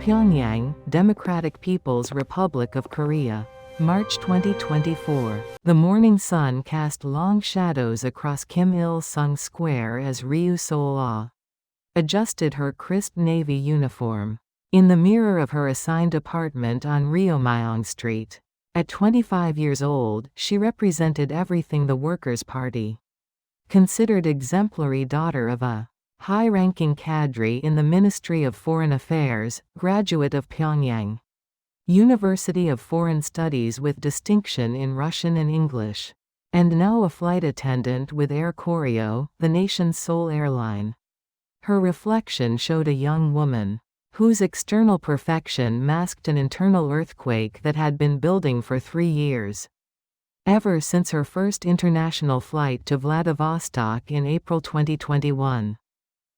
Pyongyang, Democratic People's Republic of Korea. March 2024. The morning sun cast long shadows across Kim Il-sung Square as Ryu Seol-ah adjusted her crisp navy uniform in the mirror of her assigned apartment on Ryomyong Street. At 25 years old, she represented everything the Workers' Party considered exemplary: daughter of a high-ranking cadre in the Ministry of Foreign Affairs, graduate of Pyongyang University of Foreign Studies with distinction in Russian and English, and now a flight attendant with Air Koryo, the nation's sole airline. Her reflection showed a young woman whose external perfection masked an internal earthquake that had been building for 3 years. Ever since her first international flight to Vladivostok in April 2021.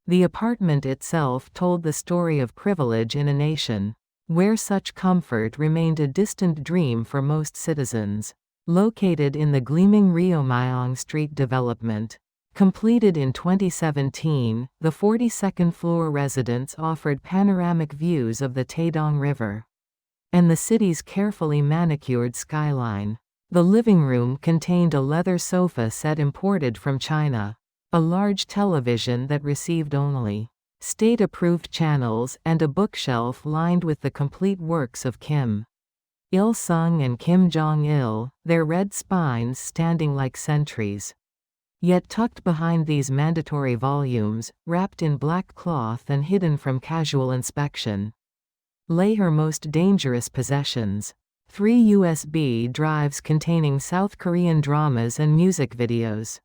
The apartment itself told the story of privilege in a nation where such comfort remained a distant dream for most citizens. Located in the gleaming Ryomyong Street development, completed in 2017, the 42nd-floor residence offered panoramic views of the Taedong River and the city's carefully manicured skyline. The living room contained a leather sofa set imported from China, a large television that received only state-approved channels, and a bookshelf lined with the complete works of Kim Il-sung and Kim Jong-il, their red spines standing like sentries. Yet tucked behind these mandatory volumes, wrapped in black cloth and hidden from casual inspection, lay her most dangerous possessions: 3 USB drives containing South Korean dramas and music videos,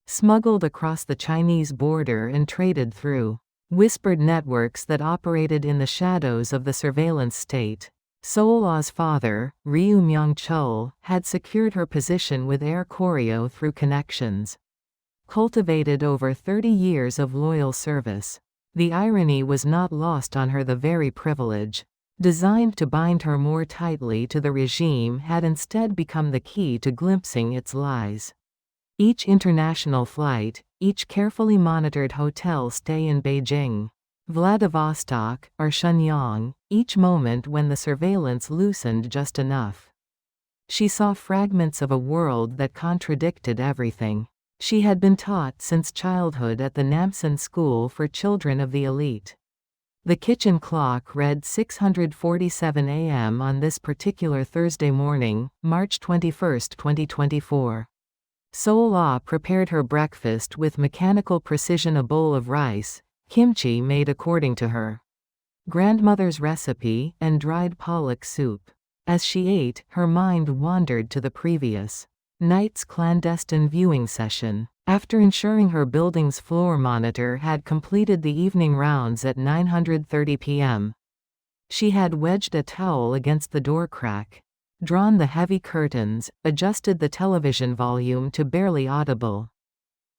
smuggled across the Chinese border and traded through whispered networks that operated in the shadows of the surveillance state. Seol-ah's father, Ryu Myung-chul, had secured her position with Air Koryo through connections cultivated over 30 years of loyal service. The irony was not lost on her: the very privilege designed to bind her more tightly to the regime had instead become the key to glimpsing its lies. Each international flight, each carefully monitored hotel stay in Beijing, Vladivostok, or Shenyang, each moment when the surveillance loosened just enough. She saw fragments of a world that contradicted everything she had been taught since childhood at the Namsan School for Children of the Elite. The kitchen clock read 6:47 a.m. on this particular Thursday morning, March 21, 2024. Seol-ah prepared her breakfast with mechanical precision: a bowl of rice, kimchi made according to her grandmother's recipe, and dried pollock soup. As she ate, her mind wandered to the previous night's clandestine viewing session. After ensuring her building's floor monitor had completed the evening rounds at 9:30 p.m., she had wedged a towel against the door crack, drawn the heavy curtains, adjusted the television volume to barely audible,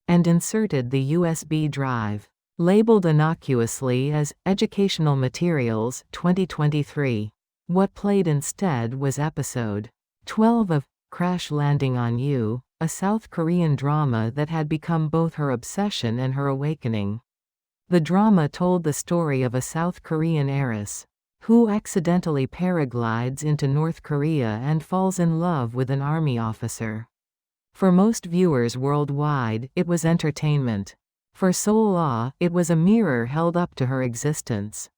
and inserted the USB drive, labeled innocuously as Educational Materials 2023. What played instead was episode 12 of Crash Landing on You, a South Korean drama that had become both her obsession and her awakening. The drama told the story of a South Korean heiress who accidentally paraglides into North Korea and falls in love with an army officer. For most viewers worldwide, it was entertainment. For Seol-ah, it was a mirror held up to her existence,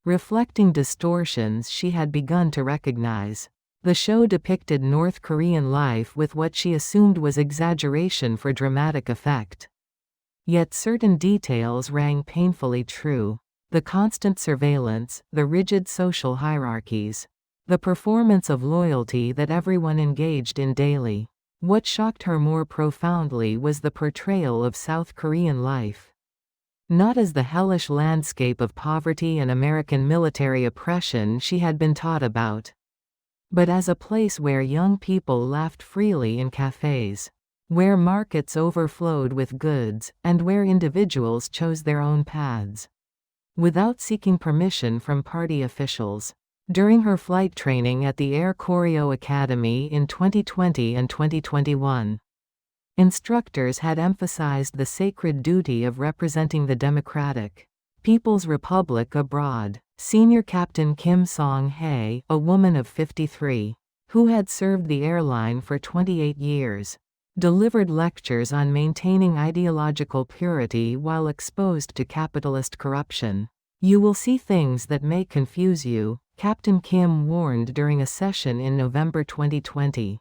reflecting distortions she had begun to recognize. The show depicted North Korean life with what she assumed was exaggeration for dramatic effect. Yet certain details rang painfully true. The constant surveillance, the rigid social hierarchies, the performance of loyalty that everyone engaged in daily. What shocked her more profoundly was the portrayal of South Korean life not as the hellish landscape of poverty and American military oppression she had been taught about, but as a place where young people laughed freely in cafes, where markets overflowed with goods, and where individuals chose their own paths without seeking permission from party officials. During her flight training at the Air Koryo Academy in 2020 and 2021, instructors had emphasized the sacred duty of representing the democratic People's Republic Abroad. Senior Captain Kim Song-hae, a woman of 53, who had served the airline for 28 years, delivered lectures on maintaining ideological purity while exposed to capitalist corruption. "You will see things that may confuse you," Captain Kim warned during a session in November 2020.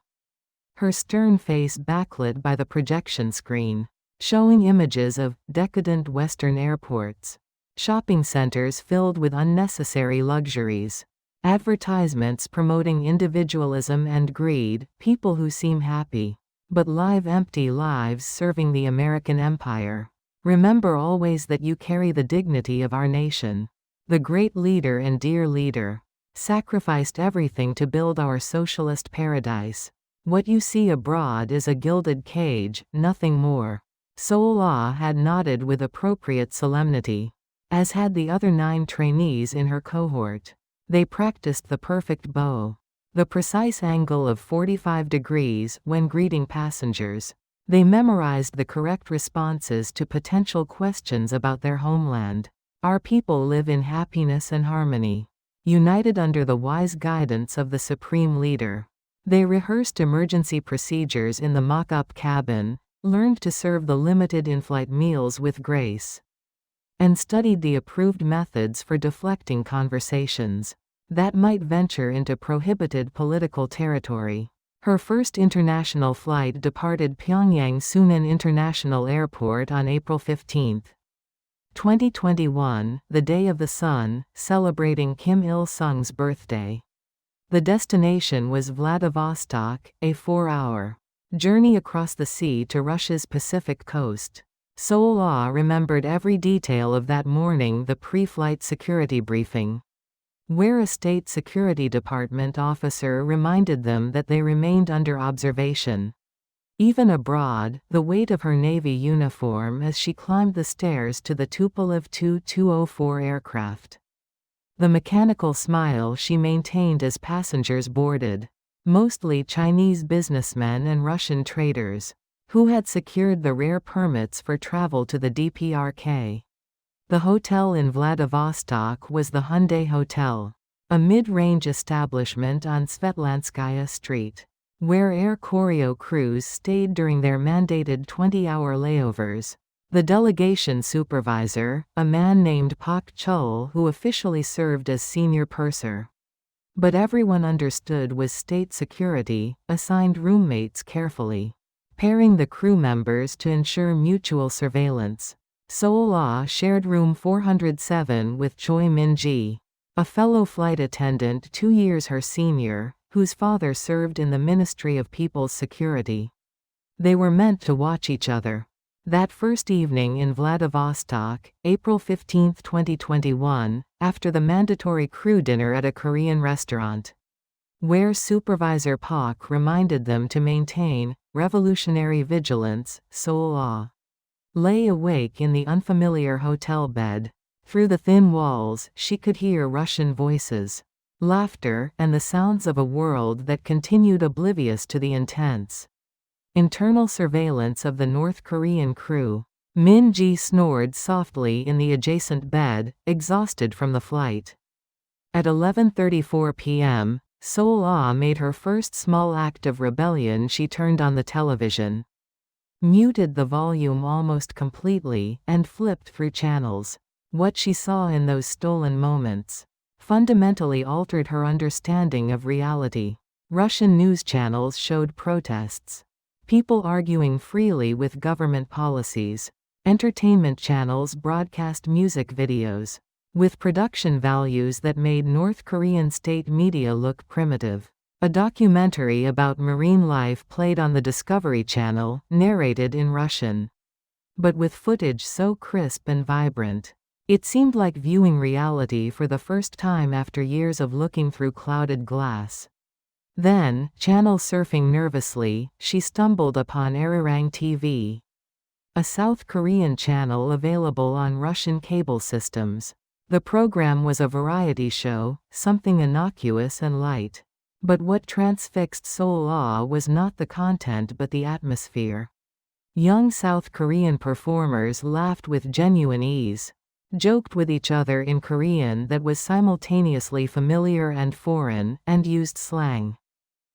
Her stern face backlit by the projection screen, showing images of decadent Western airports, shopping centers filled with unnecessary luxuries, advertisements promoting individualism and greed, people who seem happy, but live empty lives serving the American empire. "Remember always that you carry the dignity of our nation. The great leader and dear leader sacrificed everything to build our socialist paradise. What you see abroad is a gilded cage, nothing more." Seol-ah had nodded with appropriate solemnity, as had the other 9 trainees in her cohort. They practiced the perfect bow, the precise angle of 45 degrees when greeting passengers. They memorized the correct responses to potential questions about their homeland. "Our people live in happiness and harmony, united under the wise guidance of the Supreme Leader." They rehearsed emergency procedures in the mock-up cabin, learned to serve the limited in-flight meals with grace, and studied the approved methods for deflecting conversations that might venture into prohibited political territory. Her first international flight departed Pyongyang Sunan International Airport on April 15, 2021, the Day of the Sun, celebrating Kim Il-sung's birthday. The destination was Vladivostok, a 4-hour journey across the sea to Russia's Pacific coast. Seol-ah remembered every detail of that morning, the pre-flight security briefing, where a state security department officer reminded them that they remained under observation, even abroad, the weight of her Navy uniform as she climbed the stairs to the Tupolev Tu-204 aircraft, the mechanical smile she maintained as passengers boarded, mostly Chinese businessmen and Russian traders, who had secured the rare permits for travel to the DPRK. The hotel in Vladivostok was the Hyundai Hotel, a mid-range establishment on Svetlanskaya Street, where Air Koryo crews stayed during their mandated 20-hour layovers. The delegation supervisor, a man named Pak Chul, who officially served as senior purser, but everyone understood was state security, assigned roommates carefully, pairing the crew members to ensure mutual surveillance. Seol-ah shared room 407 with Choi Min-ji, a fellow flight attendant 2 years her senior, whose father served in the Ministry of People's Security. They were meant to watch each other. That first evening in Vladivostok, April 15, 2021, after the mandatory crew dinner at a Korean restaurant, where Supervisor Pak reminded them to maintain revolutionary vigilance, Seol-ah lay awake in the unfamiliar hotel bed. Through the thin walls, she could hear Russian voices, laughter, and the sounds of a world that continued oblivious to the intense internal surveillance of the North Korean crew. Min-ji snored softly in the adjacent bed, exhausted from the flight. At 11:34 p.m., Seol-ah made her first small act of rebellion. She turned on the television, muted the volume almost completely, and flipped through channels. What she saw in those stolen moments fundamentally altered her understanding of reality. Russian news channels showed protests, people arguing freely with government policies. Entertainment channels broadcast music videos, with production values that made North Korean state media look primitive. A documentary about marine life played on the Discovery Channel, narrated in Russian, but with footage so crisp and vibrant, it seemed like viewing reality for the first time after years of looking through clouded glass. Then, channel surfing nervously, she stumbled upon Arirang TV, a South Korean channel available on Russian cable systems. The program was a variety show, something innocuous and light. But what transfixed Seol-ah was not the content but the atmosphere. Young South Korean performers laughed with genuine ease, joked with each other in Korean that was simultaneously familiar and foreign, and used slang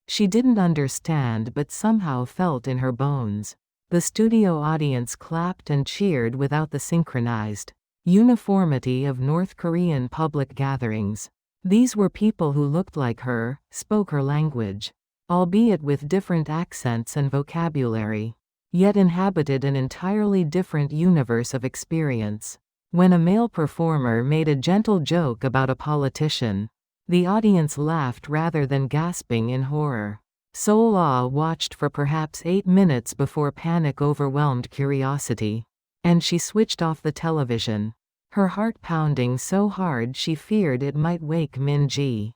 she didn't understand but somehow felt in her bones. The studio audience clapped and cheered without the synchronized uniformity of North Korean public gatherings. These were people who looked like her, spoke her language, albeit with different accents and vocabulary, yet inhabited an entirely different universe of experience. When a male performer made a gentle joke about a politician, the audience laughed rather than gasping in horror. Seol-ah watched for perhaps 8 minutes before panic overwhelmed curiosity, and she switched off the television, her heart pounding so hard she feared it might wake Min-ji.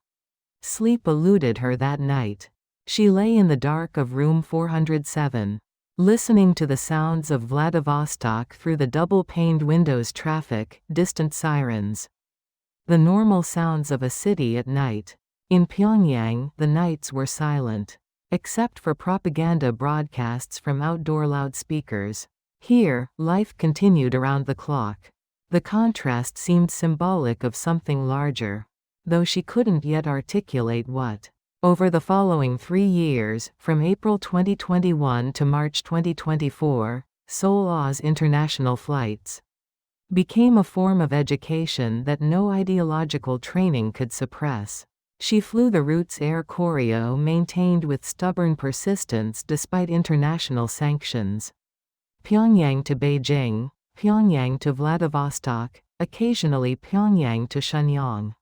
Sleep eluded her that night. She lay in the dark of room 407, listening to the sounds of Vladivostok through the double-paned windows, traffic, distant sirens. The normal sounds of a city at night. In Pyongyang, the nights were silent, except for propaganda broadcasts from outdoor loudspeakers. Here, life continued around the clock. The contrast seemed symbolic of something larger, though she couldn't yet articulate what. Over the following 3 years, from April 2021 to March 2024, Seol-ah's international flights became a form of education that no ideological training could suppress. She flew the routes Air Koryo maintained with stubborn persistence despite international sanctions. Pyongyang to Beijing, Pyongyang to Vladivostok, occasionally Pyongyang to Shenyang.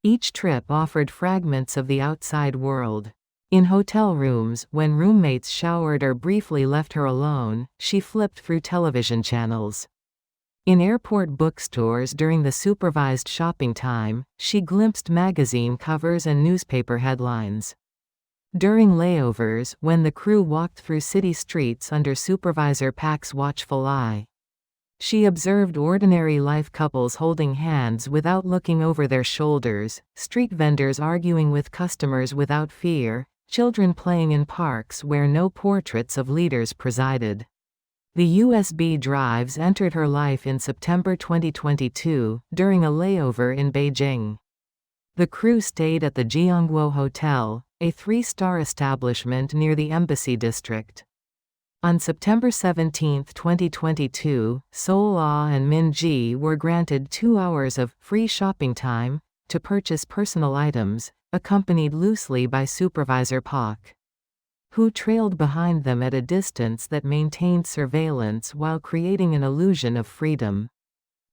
Each trip offered fragments of the outside world. In hotel rooms, when roommates showered or briefly left her alone, she flipped through television channels. In airport bookstores during the supervised shopping time, she glimpsed magazine covers and newspaper headlines. During layovers, when the crew walked through city streets under Supervisor Park's watchful eye, she observed ordinary life couples holding hands without looking over their shoulders, street vendors arguing with customers without fear, children playing in parks where no portraits of leaders presided. The USB drives entered her life in September 2022, during a layover in Beijing. The crew stayed at the Jeongwo Hotel, a 3-star establishment near the Embassy District. On September 17, 2022, Seol-ah and Min-ji were granted 2 hours of free shopping time to purchase personal items, accompanied loosely by Supervisor Park, who trailed behind them at a distance that maintained surveillance while creating an illusion of freedom.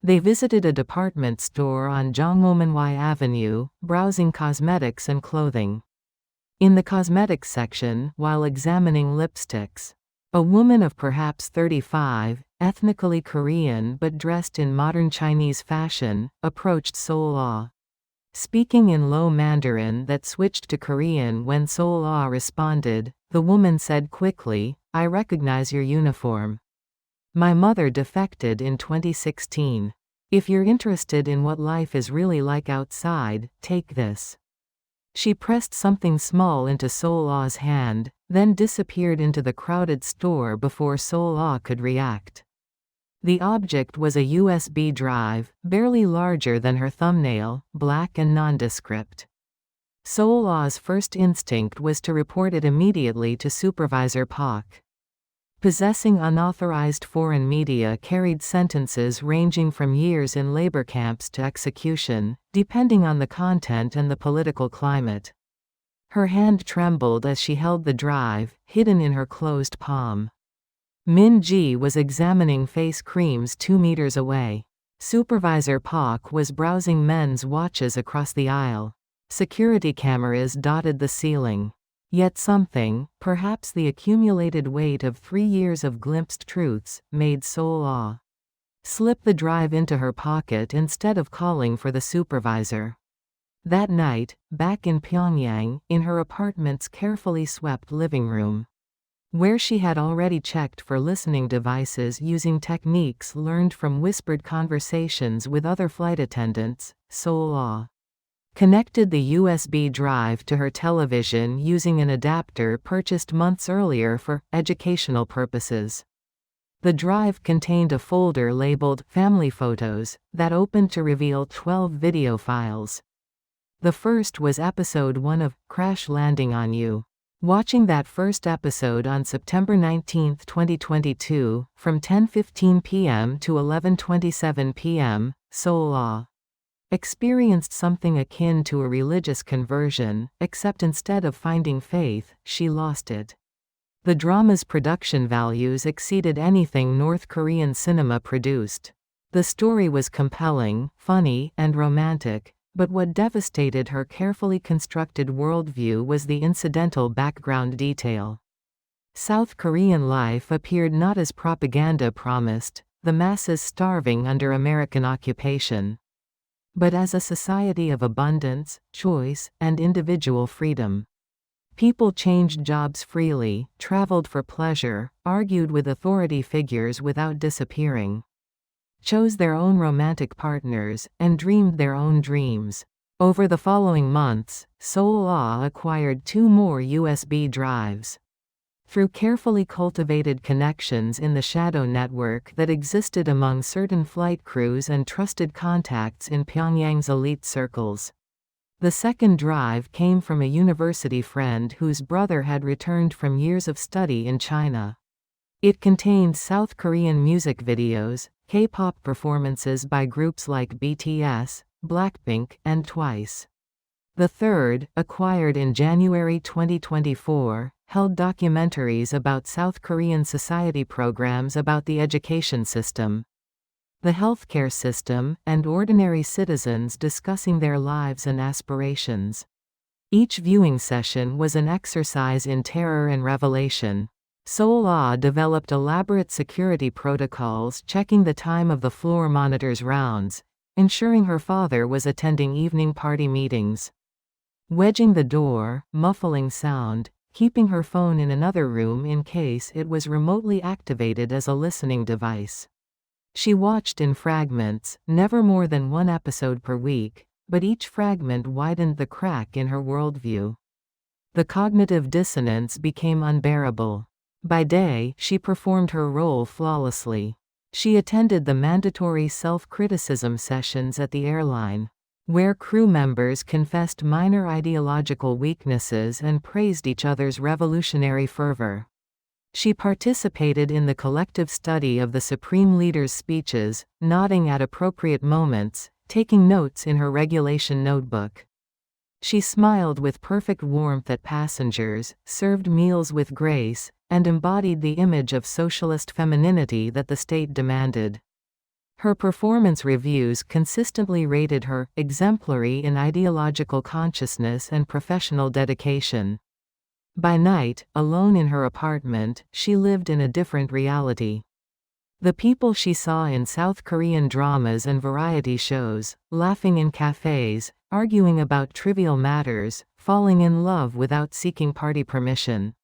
They visited a department store on Jongwomanhwai Avenue, browsing cosmetics and clothing. In the cosmetics section, while examining lipsticks, a woman of perhaps 35, ethnically Korean but dressed in modern Chinese fashion, approached Seol-ah. Speaking in low Mandarin that switched to Korean when Seol-ah responded, the woman said quickly, "I recognize your uniform. My mother defected in 2016. If you're interested in what life is really like outside, take this." She pressed something small into Seol-ah's hand, then disappeared into the crowded store before Seol-ah could react. The object was a USB drive, barely larger than her thumbnail, black and nondescript. Seol-ah's first instinct was to report it immediately to Supervisor Park. Possessing unauthorized foreign media carried sentences ranging from years in labor camps to execution, depending on the content and the political climate. Her hand trembled as she held the drive, hidden in her closed palm. Min-ji was examining face creams 2 meters away. Supervisor Park was browsing men's watches across the aisle. Security cameras dotted the ceiling. Yet something, perhaps the accumulated weight of 3 years of glimpsed truths, made Seol-ah slip the drive into her pocket instead of calling for the supervisor. That night, back in Pyongyang, in her apartment's carefully swept living room, where she had already checked for listening devices using techniques learned from whispered conversations with other flight attendants, Seol-ah connected the USB drive to her television using an adapter purchased months earlier for educational purposes. The drive contained a folder labeled Family Photos that opened to reveal 12 video files. The first was episode 1 of Crash Landing on You. Watching that first episode on September 19, 2022, from 10:15 p.m. to 11:27 p.m., Seol-ah experienced something akin to a religious conversion, except instead of finding faith, she lost it. The drama's production values exceeded anything North Korean cinema produced. The story was compelling, funny, and romantic, but what devastated her carefully constructed worldview was the incidental background detail. South Korean life appeared not as propaganda promised, the masses starving under American occupation, but as a society of abundance, choice, and individual freedom. People changed jobs freely, traveled for pleasure, argued with authority figures without disappearing, chose their own romantic partners, and dreamed their own dreams. Over the following months, Seol-ah acquired 2 more USB drives. Through carefully cultivated connections in the shadow network that existed among certain flight crews and trusted contacts in Pyongyang's elite circles. The second drive came from a university friend whose brother had returned from years of study in China. It contained South Korean music videos, K-pop performances by groups like BTS, Blackpink, and Twice. The third, acquired in January 2024, held documentaries about South Korean society programs about the education system, the healthcare system, and ordinary citizens discussing their lives and aspirations. Each viewing session was an exercise in terror and revelation. Seol-ah developed elaborate security protocols, checking the time of the floor monitor's rounds, ensuring her father was attending evening party meetings, wedging the door, muffling sound, keeping her phone in another room in case it was remotely activated as a listening device. She watched in fragments, never more than 1 episode per week, but each fragment widened the crack in her worldview. The cognitive dissonance became unbearable. By day, she performed her role flawlessly. She attended the mandatory self-criticism sessions at the airline, where crew members confessed minor ideological weaknesses and praised each other's revolutionary fervor. She participated in the collective study of the Supreme Leader's speeches, nodding at appropriate moments, taking notes in her regulation notebook. She smiled with perfect warmth at passengers, served meals with grace, and embodied the image of socialist femininity that the state demanded. Her performance reviews consistently rated her exemplary in ideological consciousness and professional dedication. By night, alone in her apartment, she lived in a different reality. The people she saw in South Korean dramas and variety shows, laughing in cafes, arguing about trivial matters, falling in love without seeking party permission,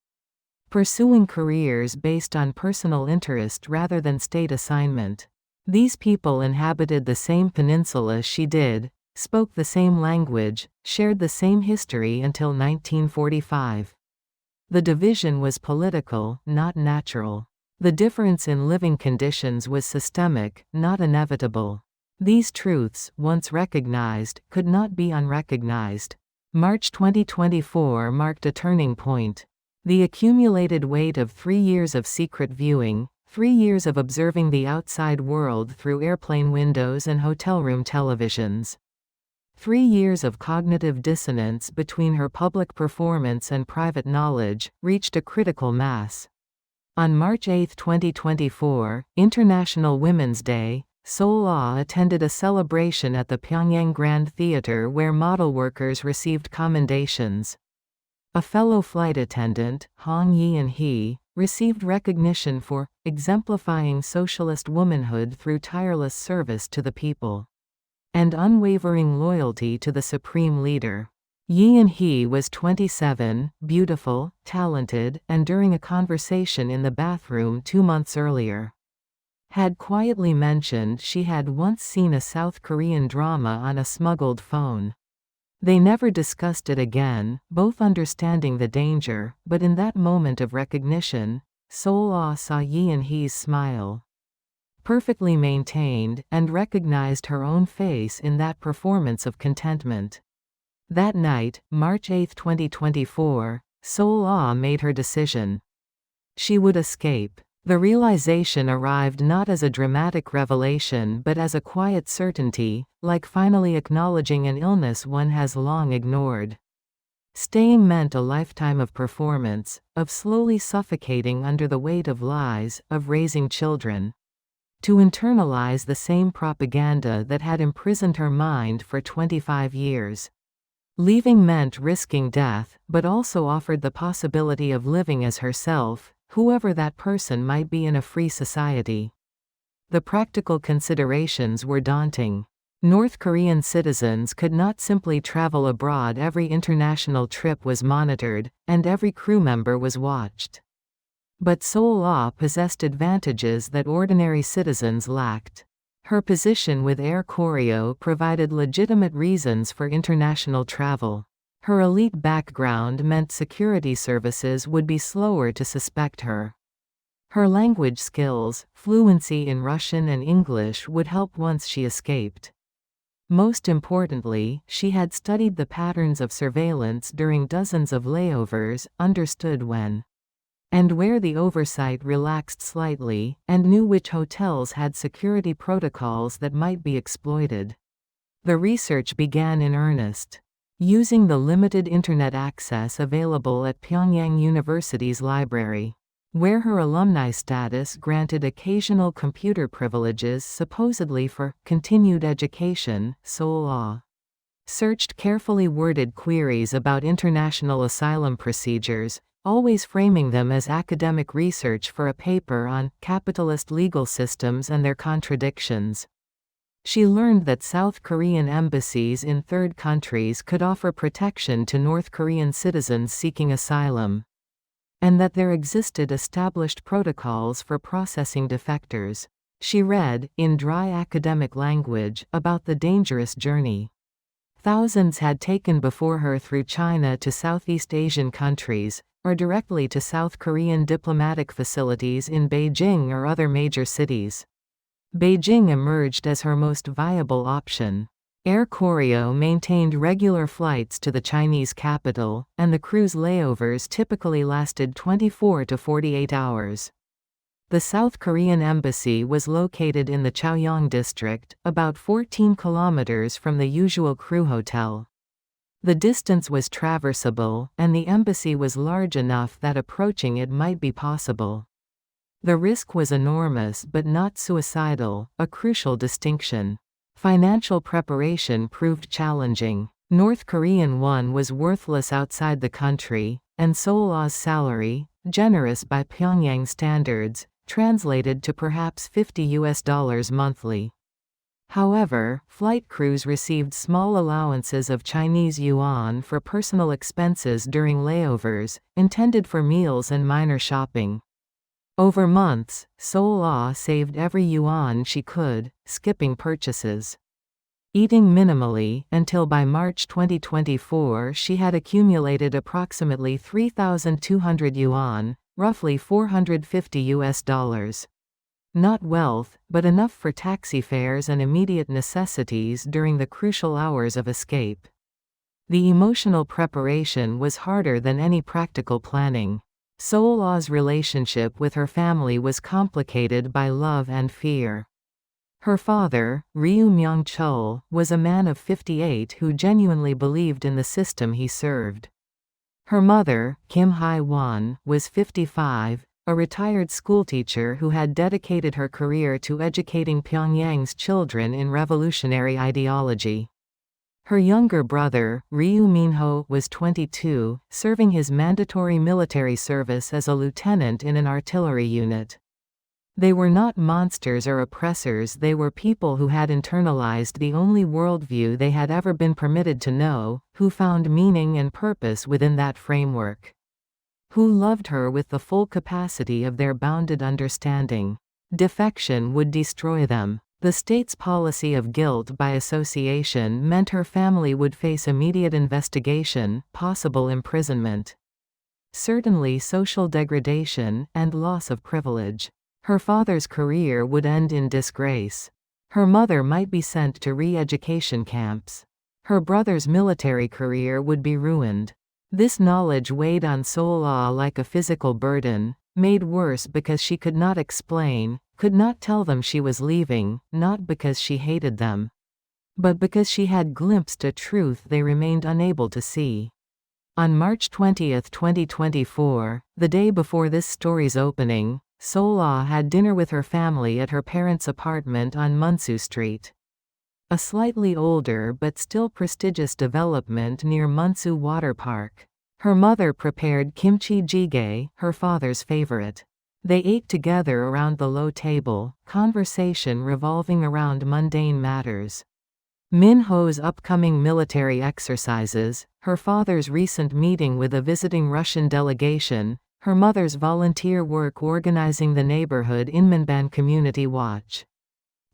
pursuing careers based on personal interest rather than state assignment. These people inhabited the same peninsula she did, spoke the same language, shared the same history until 1945. The division was political, not natural. The difference in living conditions was systemic, not inevitable. These truths, once recognized, could not be unrecognized. March 2024 marked a turning point. The accumulated weight of 3 years of secret viewing, 3 years of observing the outside world through airplane windows and hotel room televisions. 3 years of cognitive dissonance between her public performance and private knowledge, reached a critical mass. On March 8, 2024, International Women's Day, Seol-ah attended a celebration at the Pyongyang Grand Theater where model workers received commendations. A fellow flight attendant, Hong Yi-hee, received recognition for exemplifying socialist womanhood through tireless service to the people and unwavering loyalty to the Supreme Leader. Yi-hee was 27, beautiful, talented, and during a conversation in the bathroom 2 months earlier, had quietly mentioned she had once seen a South Korean drama on a smuggled phone. They never discussed it again, both understanding the danger, but in that moment of recognition, Seol-ah saw Yeon-hee's smile, perfectly maintained, and recognized her own face in that performance of contentment. That night, March 8, 2024, Seol-ah made her decision. She would escape. The realization arrived not as a dramatic revelation but as a quiet certainty, like finally acknowledging an illness one has long ignored. Staying meant a lifetime of performance, of slowly suffocating under the weight of lies, of raising children. To internalize the same propaganda that had imprisoned her mind for 25 years. Leaving meant risking death, but also offered the possibility of living as herself, whoever that person might be in a free society. The practical considerations were daunting. North Korean citizens could not simply travel abroad. Every international trip was monitored, and every crew member was watched. But Seol-ah possessed advantages that ordinary citizens lacked. Her position with Air Koryo provided legitimate reasons for international travel. Her elite background meant security services would be slower to suspect her. Her language skills, fluency in Russian and English, would help once she escaped. Most importantly, she had studied the patterns of surveillance during dozens of layovers, understood when and where the oversight relaxed slightly, and knew which hotels had security protocols that might be exploited. The research began in earnest. Using the limited internet access available at Pyongyang University's library, where her alumni status granted occasional computer privileges supposedly for continued education, Seol-ah searched carefully worded queries about international asylum procedures, always framing them as academic research for a paper on capitalist legal systems and their contradictions. She learned that South Korean embassies in third countries could offer protection to North Korean citizens seeking asylum, and that there existed established protocols for processing defectors. She read, in dry academic language, about the dangerous journey thousands had taken before her through China to Southeast Asian countries, or directly to South Korean diplomatic facilities in Beijing or other major cities. Beijing emerged as her most viable option. Air Koryo maintained regular flights to the Chinese capital, and the crew's layovers typically lasted 24 to 48 hours. The South Korean embassy was located in the Chaoyang district, about 14 kilometers from the usual crew hotel. The distance was traversable, and the embassy was large enough that approaching it might be possible. The risk was enormous but not suicidal, a crucial distinction. Financial preparation proved challenging. North Korean won was worthless outside the country, and Seol-ah's salary, generous by Pyongyang standards, translated to perhaps $50 monthly. However, flight crews received small allowances of Chinese yuan for personal expenses during layovers, intended for meals and minor shopping. Over months, Seol-ah saved every yuan she could, skipping purchases. Eating minimally, until by March 2024 she had accumulated approximately 3,200 yuan, roughly $450. Not wealth, but enough for taxi fares and immediate necessities during the crucial hours of escape. The emotional preparation was harder than any practical planning. Seol-ah's relationship with her family was complicated by love and fear. Her father, Ryu Seol-ah, was a man of 58 who genuinely believed in the system he served. Her mother, Kim Hae-won, was 55, a retired schoolteacher who had dedicated her career to educating Pyongyang's children in revolutionary ideology. Her younger brother, Ryu Min-ho, was 22, serving his mandatory military service as a lieutenant in an artillery unit. They were not monsters or oppressors, they were people who had internalized the only worldview they had ever been permitted to know, who found meaning and purpose within that framework. Who loved her with the full capacity of their bounded understanding. Defection would destroy them. The state's policy of guilt by association meant her family would face immediate investigation, possible imprisonment. Certainly social degradation and loss of privilege. Her father's career would end in disgrace. Her mother might be sent to re-education camps. Her brother's military career would be ruined. This knowledge weighed on Seol-ah like a physical burden, made worse because she could not explain, could not tell them she was leaving, not because she hated them, but because she had glimpsed a truth they remained unable to see. On March 20, 2024, the day before this story's opening, Seol-ah had dinner with her family at her parents' apartment on Munsu Street, a slightly older but still prestigious development near Munsu Water Park. Her mother prepared kimchi jjigae, her father's favorite. They ate together around the low table, conversation revolving around mundane matters. Min-ho's upcoming military exercises, her father's recent meeting with a visiting Russian delegation, her mother's volunteer work organizing the neighborhood Unbound community watch.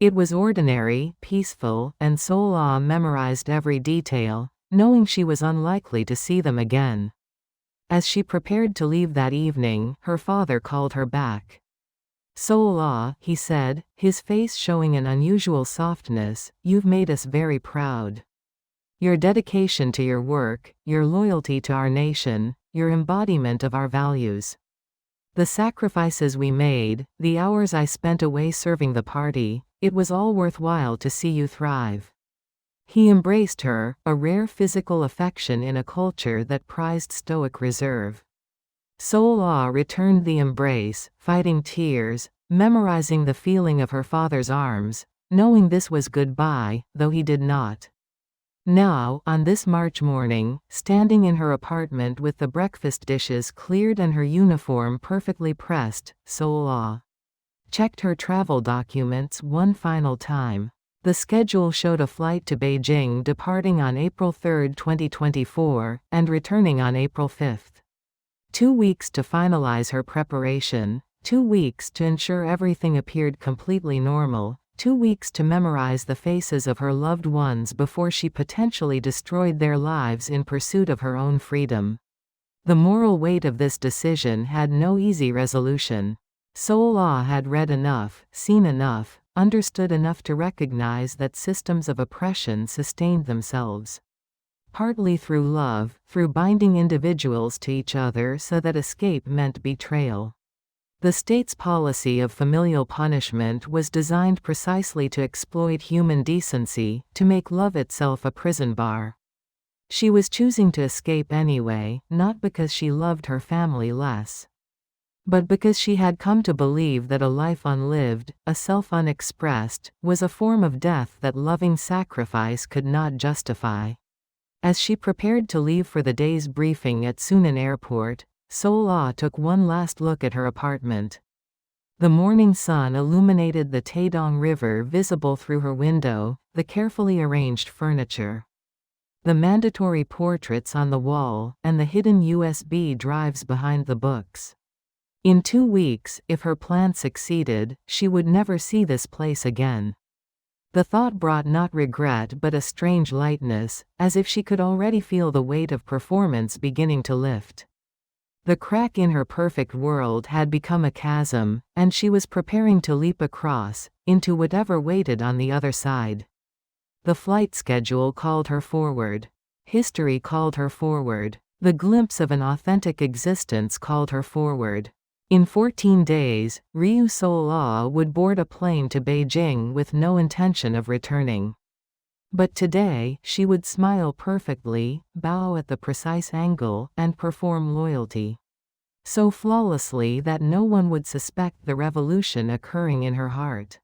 It was ordinary, peaceful, and Seol-ah memorized every detail, knowing she was unlikely to see them again. As she prepared to leave that evening, her father called her back. "Seol-ah," he said, his face showing an unusual softness, "you've made us very proud. Your dedication to your work, your loyalty to our nation, your embodiment of our values. The sacrifices we made, the hours I spent away serving the party, it was all worthwhile to see you thrive." He embraced her, a rare physical affection in a culture that prized stoic reserve. Seol-ah returned the embrace, fighting tears, memorizing the feeling of her father's arms, knowing this was goodbye, though he did not. Now, on this March morning, standing in her apartment with the breakfast dishes cleared and her uniform perfectly pressed, Seol-ah checked her travel documents one final time. The schedule showed a flight to Beijing departing on April 3, 2024, and returning on April 5. 2 weeks to finalize her preparation, 2 weeks to ensure everything appeared completely normal, 2 weeks to memorize the faces of her loved ones before she potentially destroyed their lives in pursuit of her own freedom. The moral weight of this decision had no easy resolution. Seol-ah had read enough, seen enough, understood enough to recognize that systems of oppression sustained themselves. Partly through love, through binding individuals to each other so that escape meant betrayal. The state's policy of familial punishment was designed precisely to exploit human decency, to make love itself a prison bar. She was choosing to escape anyway, not because she loved her family less, but because she had come to believe that a life unlived, a self unexpressed, was a form of death that loving sacrifice could not justify. As she prepared to leave for the day's briefing at Sunan Airport, Seol-ah took one last look at her apartment. The morning sun illuminated the Taedong River visible through her window, the carefully arranged furniture, the mandatory portraits on the wall, and the hidden USB drives behind the books. In 2 weeks, if her plan succeeded, she would never see this place again. The thought brought not regret but a strange lightness, as if she could already feel the weight of performance beginning to lift. The crack in her perfect world had become a chasm, and she was preparing to leap across, into whatever waited on the other side. The flight schedule called her forward. History called her forward. The glimpse of an authentic existence called her forward. In 14 days, Ryu Seol-ah would board a plane to Beijing with no intention of returning. But today, she would smile perfectly, bow at the precise angle, and perform loyalty so flawlessly that no one would suspect the revolution occurring in her heart.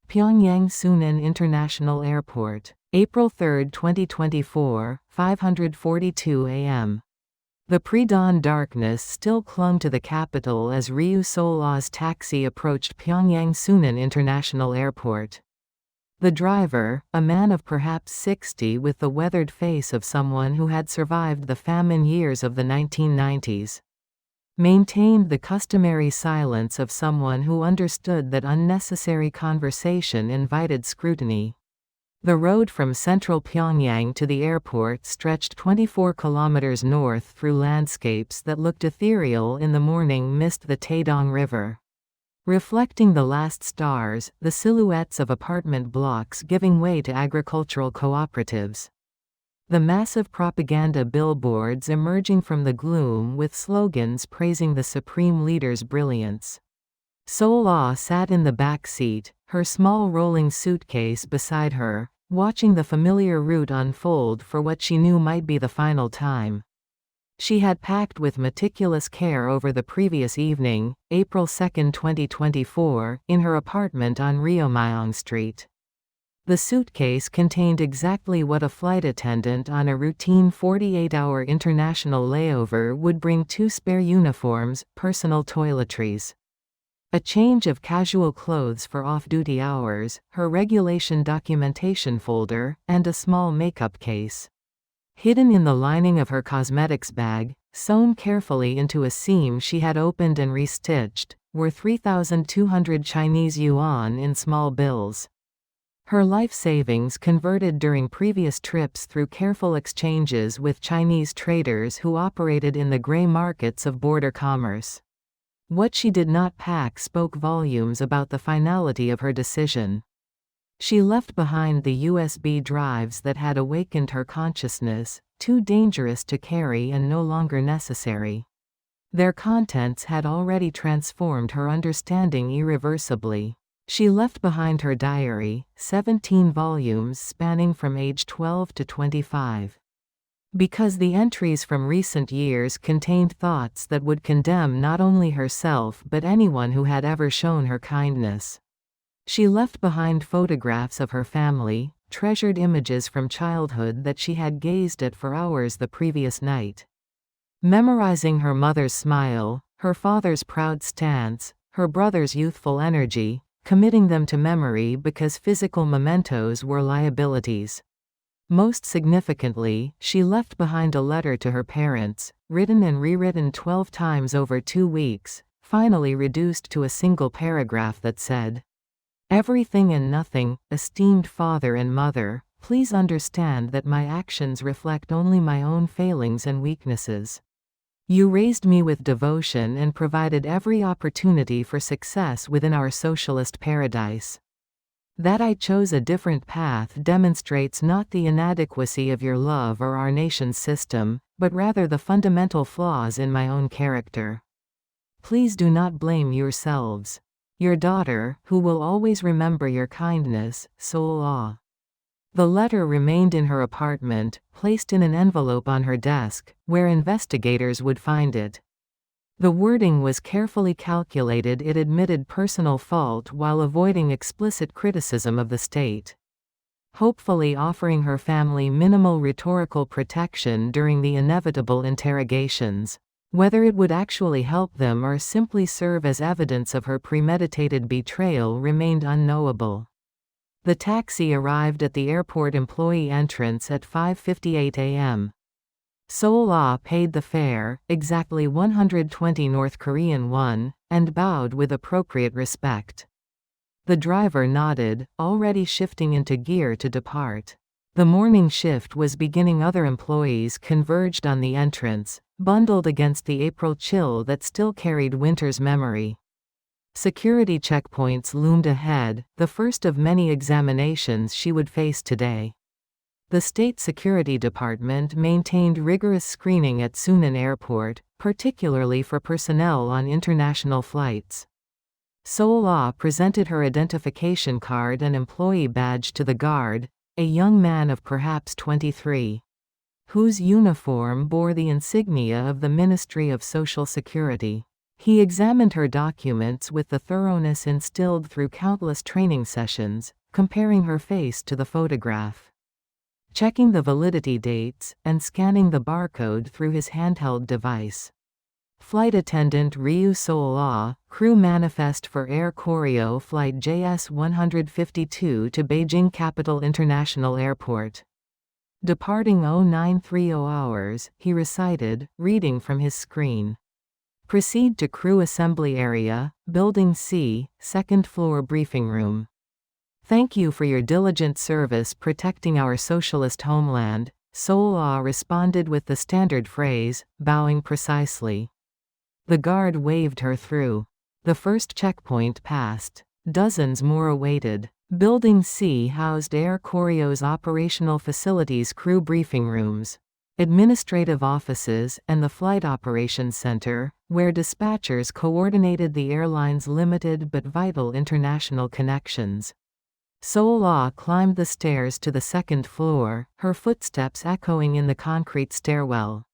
Pyongyang Sunan International Airport, April 3, 2024, 5:42 a.m. The pre-dawn darkness still clung to the capital as Ryu Seol-ah's taxi approached Pyongyang Sunan International Airport. The driver, a man of perhaps 60 with the weathered face of someone who had survived the famine years of the 1990s, maintained the customary silence of someone who understood that unnecessary conversation invited scrutiny. The road from central Pyongyang to the airport stretched 24 kilometers north through landscapes that looked ethereal in the morning mist, the Taedong River reflecting the last stars, the silhouettes of apartment blocks giving way to agricultural cooperatives. The massive propaganda billboards emerging from the gloom with slogans praising the supreme leader's brilliance. Seol-ah sat in the back seat, her small rolling suitcase beside her, watching the familiar route unfold for what she knew might be the final time. She had packed with meticulous care over the previous evening, April 2, 2024, in her apartment on Ryu Street. The suitcase contained exactly what a flight attendant on a routine 48-hour international layover would bring: 2 spare uniforms, personal toiletries, a change of casual clothes for off-duty hours, her regulation documentation folder, and a small makeup case. Hidden in the lining of her cosmetics bag, sewn carefully into a seam she had opened and restitched, were 3,200 Chinese yuan in small bills. Her life savings converted during previous trips through careful exchanges with Chinese traders who operated in the gray markets of border commerce. What she did not pack spoke volumes about the finality of her decision. She left behind the USB drives that had awakened her consciousness, too dangerous to carry and no longer necessary. Their contents had already transformed her understanding irreversibly. She left behind her diary, 17 volumes spanning from age 12 to 25. Because the entries from recent years contained thoughts that would condemn not only herself but anyone who had ever shown her kindness. She left behind photographs of her family, treasured images from childhood that she had gazed at for hours the previous night. Memorizing her mother's smile, her father's proud stance, her brother's youthful energy, committing them to memory because physical mementos were liabilities. Most significantly, she left behind a letter to her parents, written and rewritten 12 times over 2 weeks, finally reduced to a single paragraph that said, "Everything and nothing, esteemed father and mother, please understand that my actions reflect only my own failings and weaknesses. You raised me with devotion and provided every opportunity for success within our socialist paradise. That I chose a different path demonstrates not the inadequacy of your love or our nation's system, but rather the fundamental flaws in my own character. Please do not blame yourselves. Your daughter, who will always remember your kindness, Seol-ah." The letter remained in her apartment, placed in an envelope on her desk, where investigators would find it. The wording was carefully calculated. It admitted personal fault while avoiding explicit criticism of the state, hopefully offering her family minimal rhetorical protection during the inevitable interrogations. Whether it would actually help them or simply serve as evidence of her premeditated betrayal remained unknowable. The taxi arrived at the airport employee entrance at 5:58 a.m. Seol-ah paid the fare, exactly 120 North Korean won, and bowed with appropriate respect. The driver nodded, already shifting into gear to depart. The morning shift was beginning. Other employees converged on the entrance, bundled against the April chill that still carried winter's memory. Security checkpoints loomed ahead, the first of many examinations she would face today. The State Security Department maintained rigorous screening at Sunan Airport, particularly for personnel on international flights. Seol-ah presented her identification card and employee badge to the guard, a young man of perhaps 23, whose uniform bore the insignia of the Ministry of Social Security. He examined her documents with the thoroughness instilled through countless training sessions, comparing her face to the photograph, checking the validity dates, and scanning the barcode through his handheld device. Flight attendant Ryu Seol-ah, crew manifest for Air Koryo Flight JS-152 to Beijing Capital International Airport. Departing 0930 hours, he recited, reading from his screen. Proceed to crew assembly area, Building C, second floor briefing room. Thank you for your diligent service protecting our socialist homeland, Seol-ah responded with the standard phrase, bowing precisely. The guard waved her through. The first checkpoint passed. Dozens more awaited. Building C housed Air Koryo's operational facilities, crew briefing rooms, administrative offices, and the Flight Operations Center, where dispatchers coordinated the airline's limited but vital international connections. Seol-ah climbed the stairs to the second floor, her footsteps echoing in the concrete stairwell.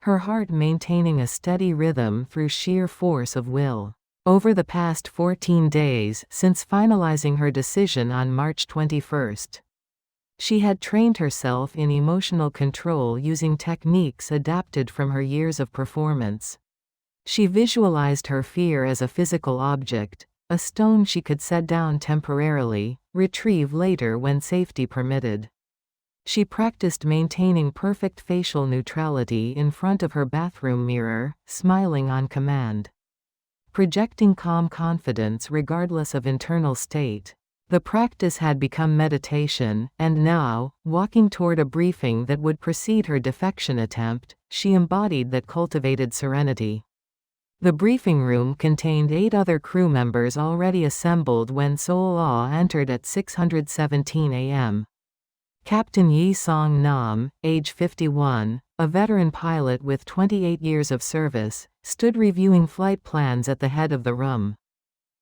Her heart maintaining a steady rhythm through sheer force of will. Over the past 14 days since finalizing her decision on March 21, she had trained herself in emotional control using techniques adapted from her years of performance. She visualized her fear as a physical object, a stone she could set down temporarily, retrieve later when safety permitted. She practiced maintaining perfect facial neutrality in front of her bathroom mirror, smiling on command. Projecting calm confidence regardless of internal state. The practice had become meditation, and now, walking toward a briefing that would precede her defection attempt, she embodied that cultivated serenity. The briefing room contained 8 other crew members already assembled when Seol-ah entered at 6:17 a.m. Captain Yi Song-nam, age 51, a veteran pilot with 28 years of service, stood reviewing flight plans at the head of the room.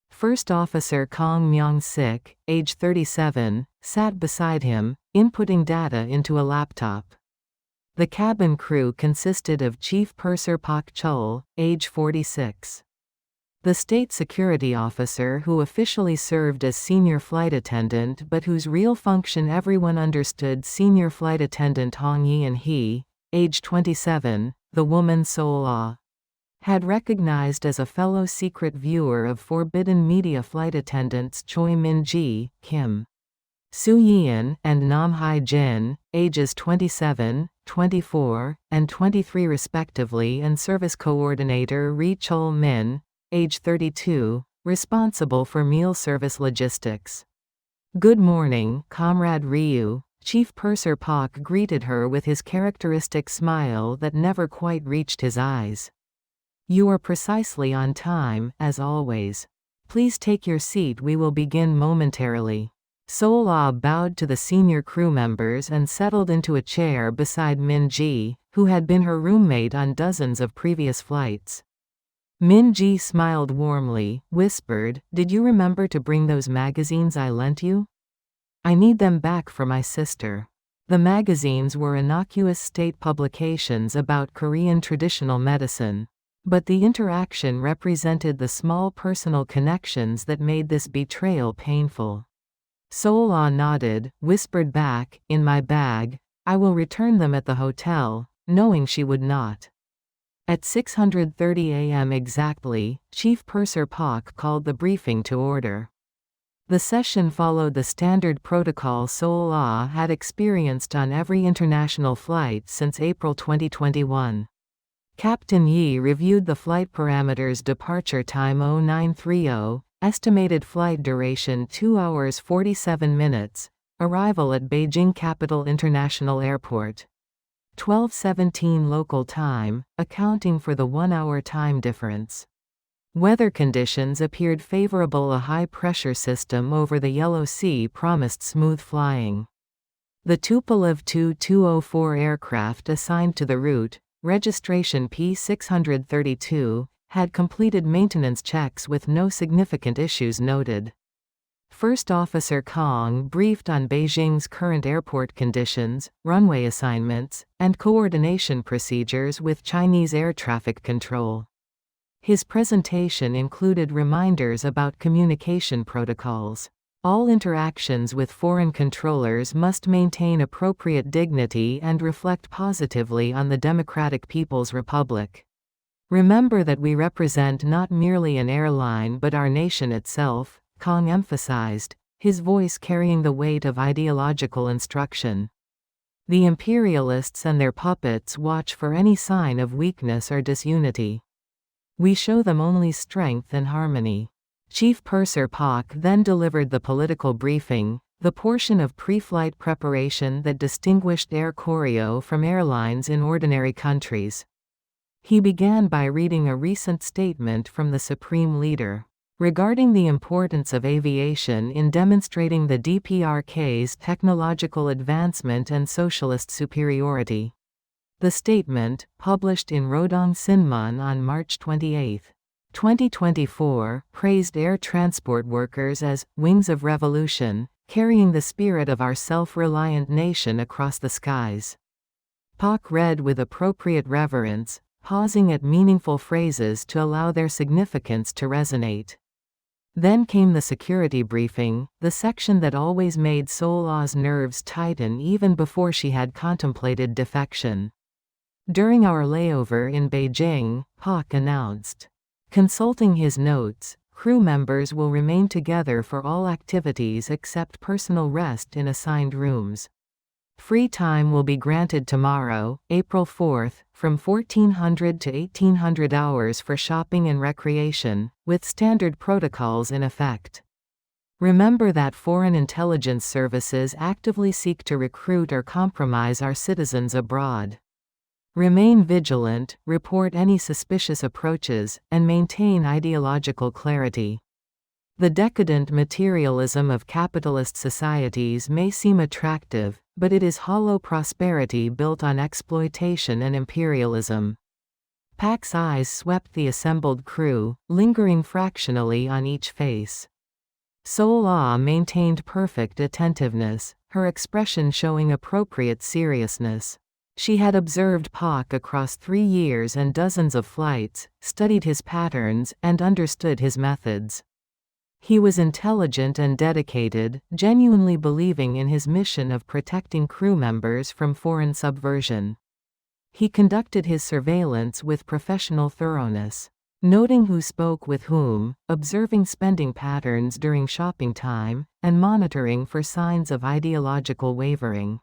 First Officer Kang Myung-sik, age 37, sat beside him, inputting data into a laptop. The cabin crew consisted of Chief Purser Pak Chul, age 46. The state security officer who officially served as senior flight attendant but whose real function everyone understood, Senior Flight Attendant Hong Yeon-hee, age 27, the woman Seol-ah had recognized as a fellow secret viewer of forbidden media flight attendants Choi Min-ji, Kim Soo-yeon, and Nam Hai-jin, ages 27, 24, and 23 respectively, and Service Coordinator Ryu Seol-min, age 32, responsible for meal service logistics. "Good morning, Comrade Ryu," Chief Purser Pak greeted her with his characteristic smile that never quite reached his eyes. "You are precisely on time, as always. Please take your seat, we will begin momentarily." Seol-ah bowed to the senior crew members and settled into a chair beside Min-ji, who had been her roommate on dozens of previous flights. Min-ji smiled warmly, whispered, "Did you remember to bring those magazines I lent you? I need them back for my sister." The magazines were innocuous state publications about Korean traditional medicine. But the interaction represented the small personal connections that made this betrayal painful. Seol-ah nodded, whispered back, "In my bag. I will return them at the hotel," knowing she would not. At 6:30 a.m. exactly, Chief Purser Pak called the briefing to order. The session followed the standard protocol Seol-ah had experienced on every international flight since April 2021. Captain Yi reviewed the flight parameters: departure time 0930, estimated flight duration 2 hours 47 minutes, arrival at Beijing Capital International Airport 12:17 local time, accounting for the 1-hour time difference. Weather conditions appeared favorable. A high-pressure system over the Yellow Sea promised smooth flying. The Tupolev Tu-204 aircraft assigned to the route, registration P632, had completed maintenance checks with no significant issues noted. First Officer Kang briefed on Beijing's current airport conditions, runway assignments, and coordination procedures with Chinese air traffic control. His presentation included reminders about communication protocols. All interactions with foreign controllers must maintain appropriate dignity and reflect positively on the Democratic People's Republic. Remember that we represent not merely an airline but our nation itself, Kang emphasized, his voice carrying the weight of ideological instruction. The imperialists and their puppets watch for any sign of weakness or disunity. We show them only strength and harmony. Chief Purser Pak then delivered the political briefing, the portion of pre-flight preparation that distinguished Air Koryo from airlines in ordinary countries. He began by reading a recent statement from the Supreme Leader regarding the importance of aviation in demonstrating the DPRK's technological advancement and socialist superiority. The statement, published in Rodong Sinmun on March 28, 2024, praised air transport workers as wings of revolution, carrying the spirit of our self-reliant nation across the skies. Pak read with appropriate reverence, pausing at meaningful phrases to allow their significance to resonate. Then came the security briefing, the section that always made Seol-ah's nerves tighten even before she had contemplated defection. During our layover in Beijing, Pak announced, consulting his notes, crew members will remain together for all activities except personal rest in assigned rooms. Free time will be granted tomorrow, April 4, from 1400 to 1800 hours for shopping and recreation, with standard protocols in effect. Remember that foreign intelligence services actively seek to recruit or compromise our citizens abroad. Remain vigilant, report any suspicious approaches, and maintain ideological clarity. The decadent materialism of capitalist societies may seem attractive, but it is hollow prosperity built on exploitation and imperialism. Pak's eyes swept the assembled crew, lingering fractionally on each face. Seol-ah maintained perfect attentiveness, her expression showing appropriate seriousness. She had observed Pak across 3 years and dozens of flights, studied his patterns, and understood his methods. He was intelligent and dedicated, genuinely believing in his mission of protecting crew members from foreign subversion. He conducted his surveillance with professional thoroughness, noting who spoke with whom, observing spending patterns during shopping time, and monitoring for signs of ideological wavering.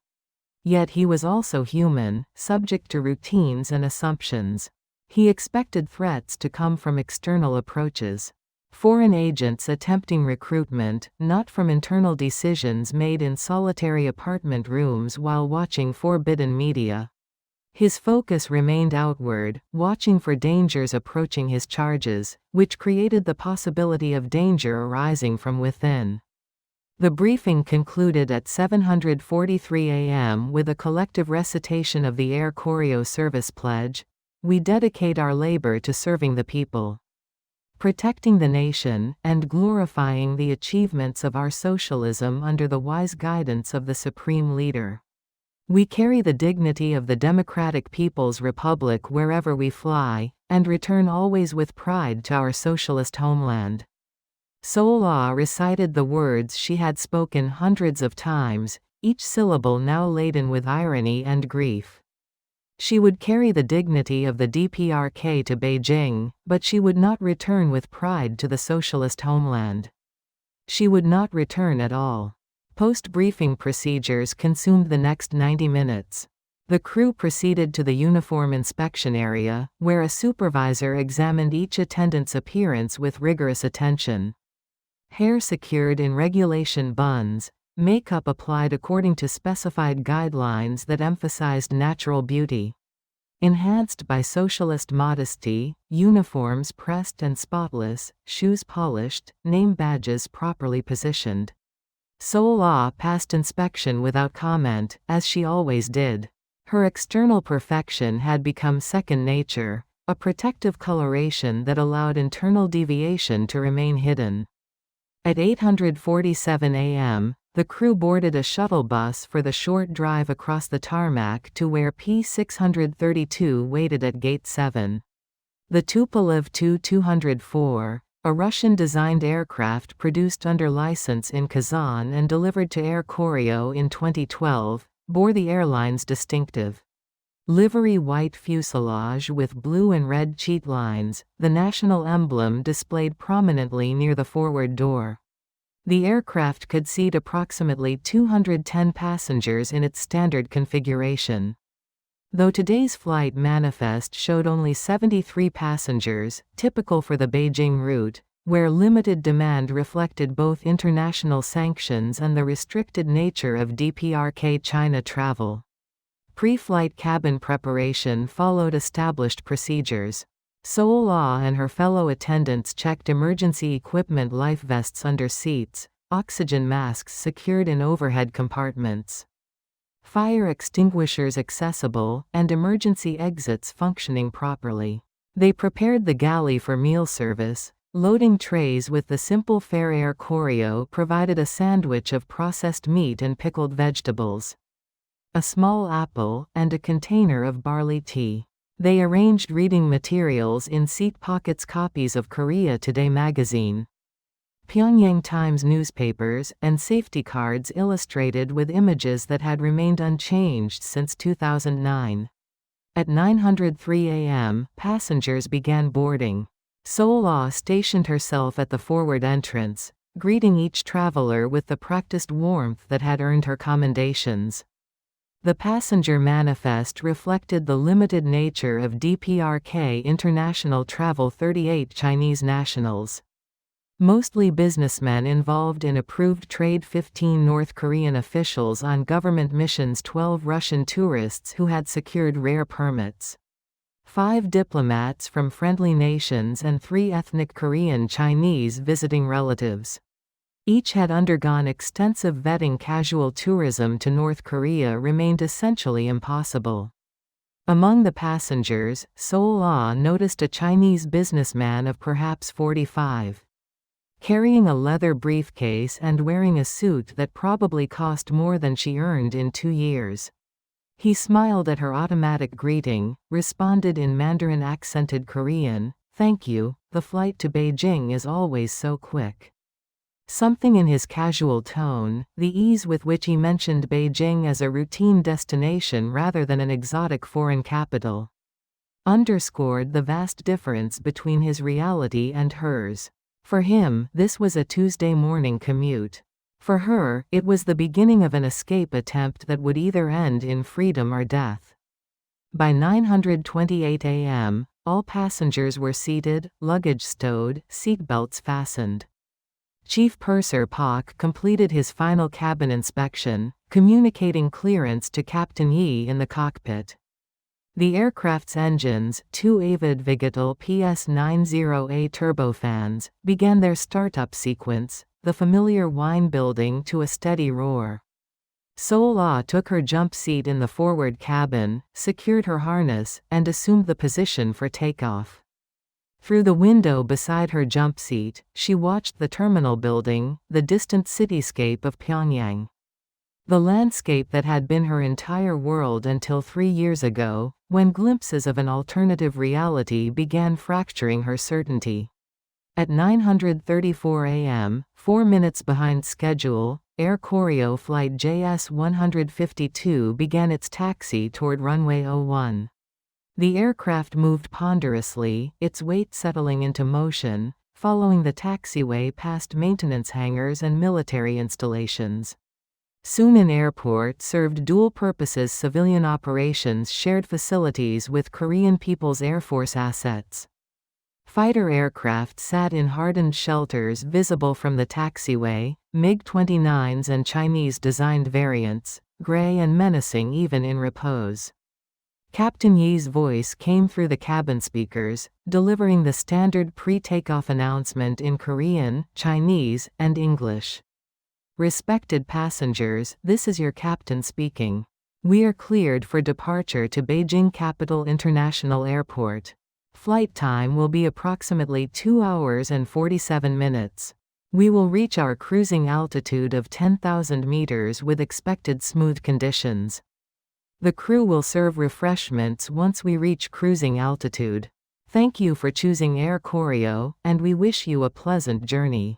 Yet he was also human, subject to routines and assumptions. He expected threats to come from external approaches. Foreign agents attempting recruitment, not from internal decisions made in solitary apartment rooms while watching forbidden media. His focus remained outward, watching for dangers approaching his charges, which created the possibility of danger arising from within. The briefing concluded at 7:43 a.m. with a collective recitation of the Air Koryo Service Pledge. We dedicate our labor to serving the people, protecting the nation, and glorifying the achievements of our socialism under the wise guidance of the Supreme Leader. We carry the dignity of the Democratic People's Republic wherever we fly, and return always with pride to our socialist homeland. Seol-ah recited the words she had spoken hundreds of times, each syllable now laden with irony and grief. She would carry the dignity of the DPRK to Beijing, but she would not return with pride to the socialist homeland. She would not return at all. Post-briefing procedures consumed the next 90 minutes. The crew proceeded to the uniform inspection area, where a supervisor examined each attendant's appearance with rigorous attention. Hair secured in regulation buns, makeup applied according to specified guidelines that emphasized natural beauty. Enhanced by socialist modesty, uniforms pressed and spotless, shoes polished, name badges properly positioned. Seol-ah passed inspection without comment, as she always did. Her external perfection had become second nature, a protective coloration that allowed internal deviation to remain hidden. At 8:47 a.m., the crew boarded a shuttle bus for the short drive across the tarmac to where P-632 waited at Gate 7. The Tupolev Tu-204, a Russian-designed aircraft produced under license in Kazan and delivered to Air Koryo in 2012, bore the airline's distinctive livery white fuselage with blue and red cheat lines, the national emblem displayed prominently near the forward door. The aircraft could seat approximately 210 passengers in its standard configuration. Though today's flight manifest showed only 73 passengers, typical for the Beijing route, where limited demand reflected both international sanctions and the restricted nature of DPRK China travel. Pre-flight cabin preparation followed established procedures. Seol-ah and her fellow attendants checked emergency equipment, life vests under seats, oxygen masks secured in overhead compartments, fire extinguishers accessible, and emergency exits functioning properly. They prepared the galley for meal service. Loading trays with the simple fare Air Koryo provided a sandwich of processed meat and pickled vegetables, a small apple, and a container of barley tea. They arranged reading materials in seat pockets, copies of Korea Today magazine, Pyongyang Times newspapers, and safety cards illustrated with images that had remained unchanged since 2009. At 9:03 a.m., passengers began boarding. Seol-ah stationed herself at the forward entrance, greeting each traveler with the practiced warmth that had earned her commendations. The passenger manifest reflected the limited nature of DPRK international travel. 38 Chinese nationals, mostly businessmen involved in approved trade, 15 North Korean officials on government missions, 12 Russian tourists who had secured rare permits, 5 diplomats from friendly nations, and 3 ethnic Korean Chinese visiting relatives. Each had undergone extensive vetting. Casual tourism to North Korea remained essentially impossible. Among the passengers, Seol-ah noticed a Chinese businessman of perhaps 45. Carrying a leather briefcase and wearing a suit that probably cost more than she earned in 2 years. He smiled at her automatic greeting, responded in Mandarin-accented Korean, "Thank you, the flight to Beijing is always so quick." Something in his casual tone, the ease with which he mentioned Beijing as a routine destination rather than an exotic foreign capital, underscored the vast difference between his reality and hers. For him, this was a Tuesday morning commute. For her, it was the beginning of an escape attempt that would either end in freedom or death. By 9:28 a.m., all passengers were seated, luggage stowed, seatbelts fastened. Chief Purser Pak completed his final cabin inspection, communicating clearance to Captain Yi in the cockpit. The aircraft's engines, 2 Avid Vigital PS90A turbofans, began their startup sequence, the familiar whine building to a steady roar. Seol-ah took her jump seat in the forward cabin, secured her harness, and assumed the position for takeoff. Through the window beside her jump seat, she watched the terminal building, the distant cityscape of Pyongyang. The landscape that had been her entire world until 3 years ago, when glimpses of an alternative reality began fracturing her certainty. At 9:34 a.m., 4 minutes behind schedule, Air Koryo flight JS-152 began its taxi toward runway 01. The aircraft moved ponderously, its weight settling into motion, following the taxiway past maintenance hangars and military installations. Sunan Airport served dual purposes: civilian operations, shared facilities with Korean People's Air Force assets. Fighter aircraft sat in hardened shelters visible from the taxiway, MiG-29s and Chinese-designed variants, gray and menacing even in repose. Captain Yi's voice came through the cabin speakers, delivering the standard pre-takeoff announcement in Korean, Chinese, and English. "Respected passengers, this is your captain speaking. We are cleared for departure to Beijing Capital International Airport. Flight time will be approximately 2 hours and 47 minutes. We will reach our cruising altitude of 10,000 meters with expected smooth conditions. The crew will serve refreshments once we reach cruising altitude. Thank you for choosing Air Koryo, and we wish you a pleasant journey."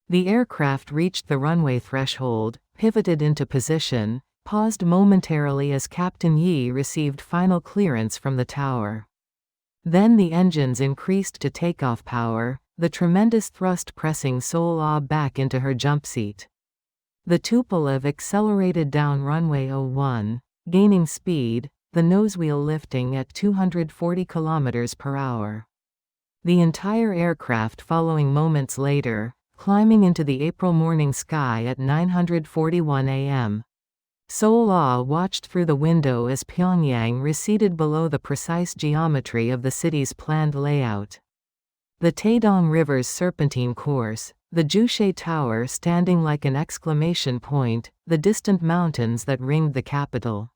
The aircraft reached the runway threshold, pivoted into position, paused momentarily as Captain Yi received final clearance from the tower. Then the engines increased to takeoff power, the tremendous thrust pressing Seol-ah back into her jump seat. The Tupolev accelerated down runway 01, gaining speed, the nosewheel lifting at 240 km/h. the entire aircraft following moments later, climbing into the April morning sky at 9:41 a.m. Seol-ah watched through the window as Pyongyang receded below the precise geometry of the city's planned layout. The Taedong River's serpentine course, the Juche Tower standing like an exclamation point, the distant mountains that ringed the capital.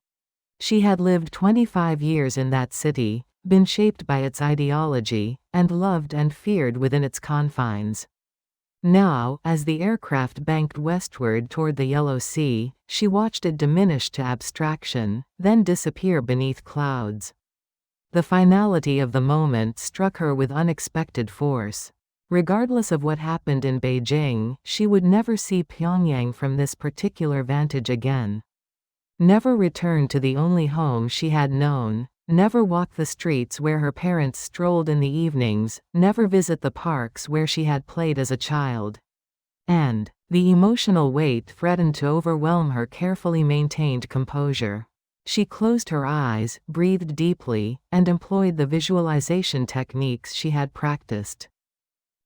She had lived 25 years in that city, been shaped by its ideology, and loved and feared within its confines. Now, as the aircraft banked westward toward the Yellow Sea, she watched it diminish to abstraction, then disappear beneath clouds. The finality of the moment struck her with unexpected force. Regardless of what happened in Beijing, she would never see Pyongyang from this particular vantage again. Never return to the only home she had known, never walk the streets where her parents strolled in the evenings, never visit the parks where she had played as a child. And the emotional weight threatened to overwhelm her carefully maintained composure. She closed her eyes, breathed deeply, and employed the visualization techniques she had practiced.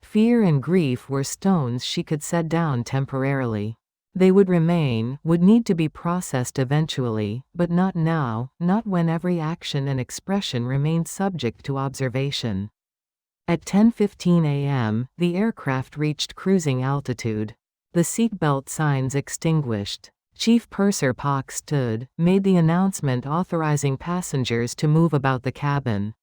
Fear and grief were stones she could set down temporarily. They would remain, would need to be processed eventually, but not now, not when every action and expression remained subject to observation. At 10:15 a.m., the aircraft reached cruising altitude. The seatbelt signs extinguished. Chief Purser Pak stood, made the announcement authorizing passengers to move about the cabin.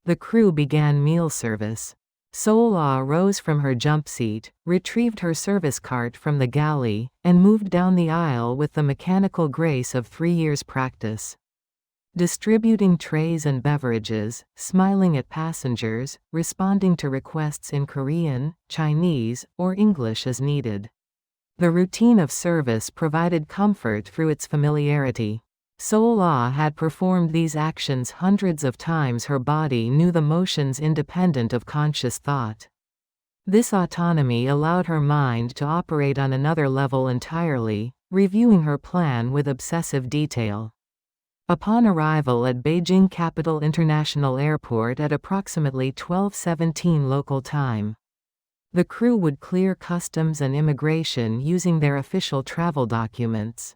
The crew began meal service. Seol-ah rose from her jump seat, retrieved her service cart from the galley, and moved down the aisle with the mechanical grace of 3 years' practice. Distributing trays and beverages, smiling at passengers, responding to requests in Korean, Chinese, or English as needed. The routine of service provided comfort through its familiarity. Seol-ah had performed these actions hundreds of times. Her body knew the motions independent of conscious thought. This autonomy allowed her mind to operate on another level entirely, reviewing her plan with obsessive detail. Upon arrival at Beijing Capital International Airport at approximately 12:17 local time, the crew would clear customs and immigration using their official travel documents.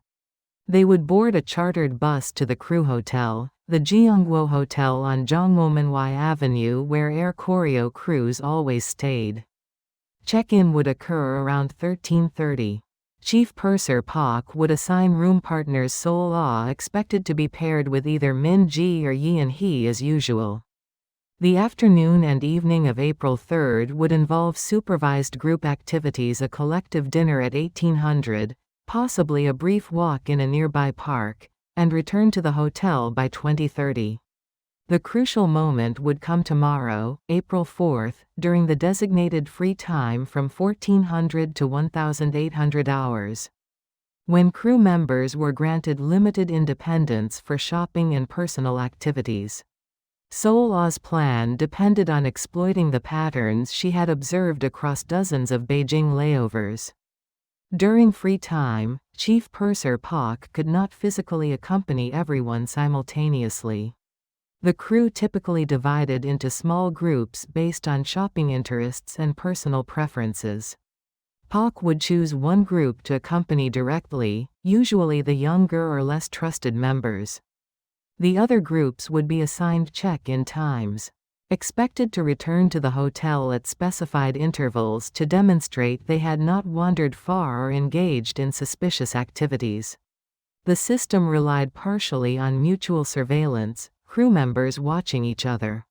They would board a chartered bus to the crew hotel, the Jeongwo Hotel on Jongwomanhwa Avenue where Air Koryo crews always stayed. Check-in would occur around 13:30. Chief Purser Pak would assign room partners. Seol-ah expected to be paired with either Min-ji or Yeon-hee as usual. The afternoon and evening of April 3 would involve supervised group activities, a collective dinner at 1800, possibly a brief walk in a nearby park, and return to the hotel by 2030. The crucial moment would come tomorrow, April 4, during the designated free time from 1400 to 1800 hours. When crew members were granted limited independence for shopping and personal activities. Seol-ah's plan depended on exploiting the patterns she had observed across dozens of Beijing layovers. During free time, Chief Purser Pak could not physically accompany everyone simultaneously. The crew typically divided into small groups based on shopping interests and personal preferences. Pak would choose one group to accompany directly, usually the younger or less trusted members. The other groups would be assigned check-in times. Expected to return to the hotel at specified intervals to demonstrate they had not wandered far or engaged in suspicious activities. The system relied partially on mutual surveillance, crew members watching each other,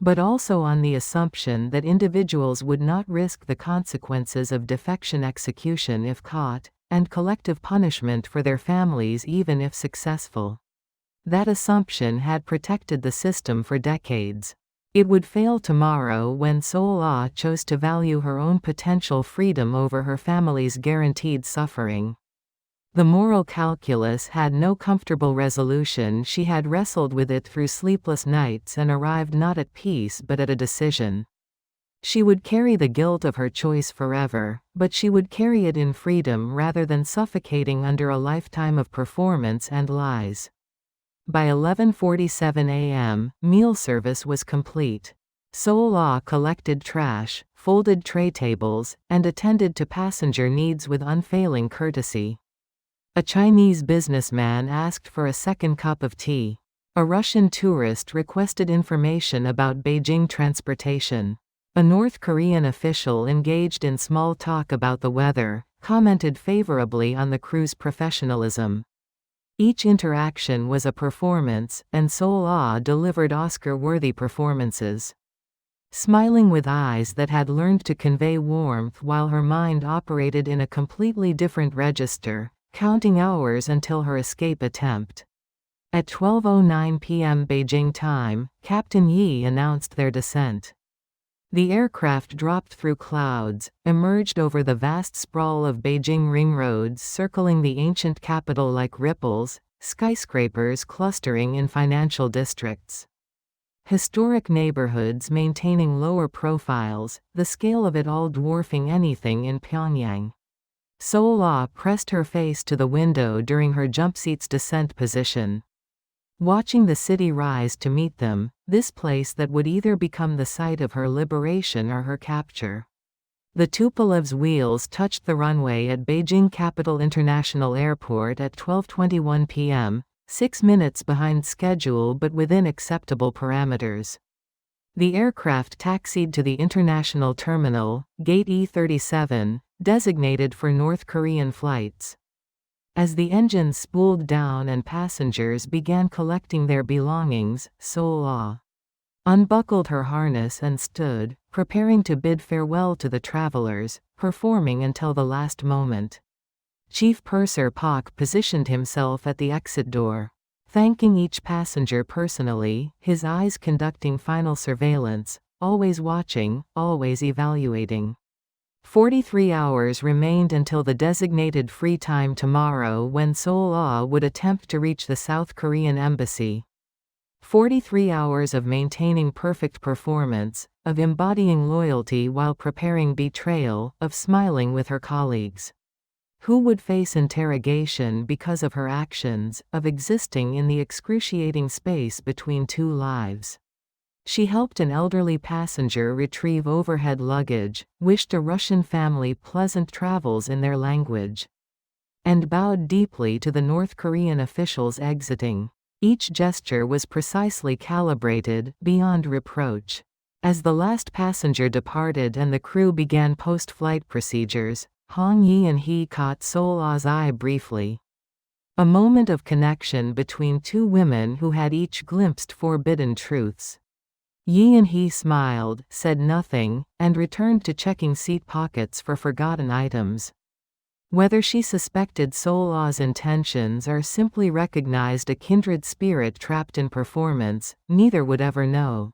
but also on the assumption that individuals would not risk the consequences of defection execution if caught, and collective punishment for their families even if successful. That assumption had protected the system for decades. It would fail tomorrow when Seol-ah chose to value her own potential freedom over her family's guaranteed suffering. The moral calculus had no comfortable resolution. She had wrestled with it through sleepless nights and arrived not at peace but at a decision. She would carry the guilt of her choice forever, but she would carry it in freedom rather than suffocating under a lifetime of performance and lies. By 11:47 a.m., meal service was complete. Seol-ah collected trash, folded tray tables, and attended to passenger needs with unfailing courtesy. A Chinese businessman asked for a second cup of tea. A Russian tourist requested information about Beijing transportation. A North Korean official engaged in small talk about the weather, commented favorably on the crew's professionalism. Each interaction was a performance, and Seol-ah delivered Oscar-worthy performances. Smiling with eyes that had learned to convey warmth while her mind operated in a completely different register, counting hours until her escape attempt. At 12:09 p.m. Beijing time, Captain Yi announced their descent. The aircraft dropped through clouds, emerged over the vast sprawl of Beijing ring roads circling the ancient capital like ripples, skyscrapers clustering in financial districts. Historic neighborhoods maintaining lower profiles, the scale of it all dwarfing anything in Pyongyang. Seol-ah pressed her face to the window during her jumpseat's descent position. Watching the city rise to meet them, this place that would either become the site of her liberation or her capture. The Tupolev's wheels touched the runway at Beijing Capital International Airport at 12:21 p.m., 6 minutes behind schedule but within acceptable parameters. The aircraft taxied to the international terminal, Gate E37, designated for North Korean flights. As the engines spooled down and passengers began collecting their belongings, Seol-ah unbuckled her harness and stood, preparing to bid farewell to the travelers, performing until the last moment. Chief Purser Pak positioned himself at the exit door. Thanking each passenger personally, his eyes conducting final surveillance, always watching, always evaluating. 43 hours remained until the designated free time tomorrow when Seol-ah would attempt to reach the South Korean embassy. 43 hours of maintaining perfect performance, of embodying loyalty while preparing betrayal, of smiling with her colleagues. Who would face interrogation because of her actions, of existing in the excruciating space between two lives. She helped an elderly passenger retrieve overhead luggage, wished a Russian family pleasant travels in their language, and bowed deeply to the North Korean officials exiting. Each gesture was precisely calibrated, beyond reproach. As the last passenger departed and the crew began post-flight procedures, Hong Yi and he caught Seol-ah's eye briefly. A moment of connection between two women who had each glimpsed forbidden truths. Yi and he smiled, said nothing, and returned to checking seat pockets for forgotten items. Whether she suspected Seol-ah's intentions or simply recognized a kindred spirit trapped in performance, neither would ever know.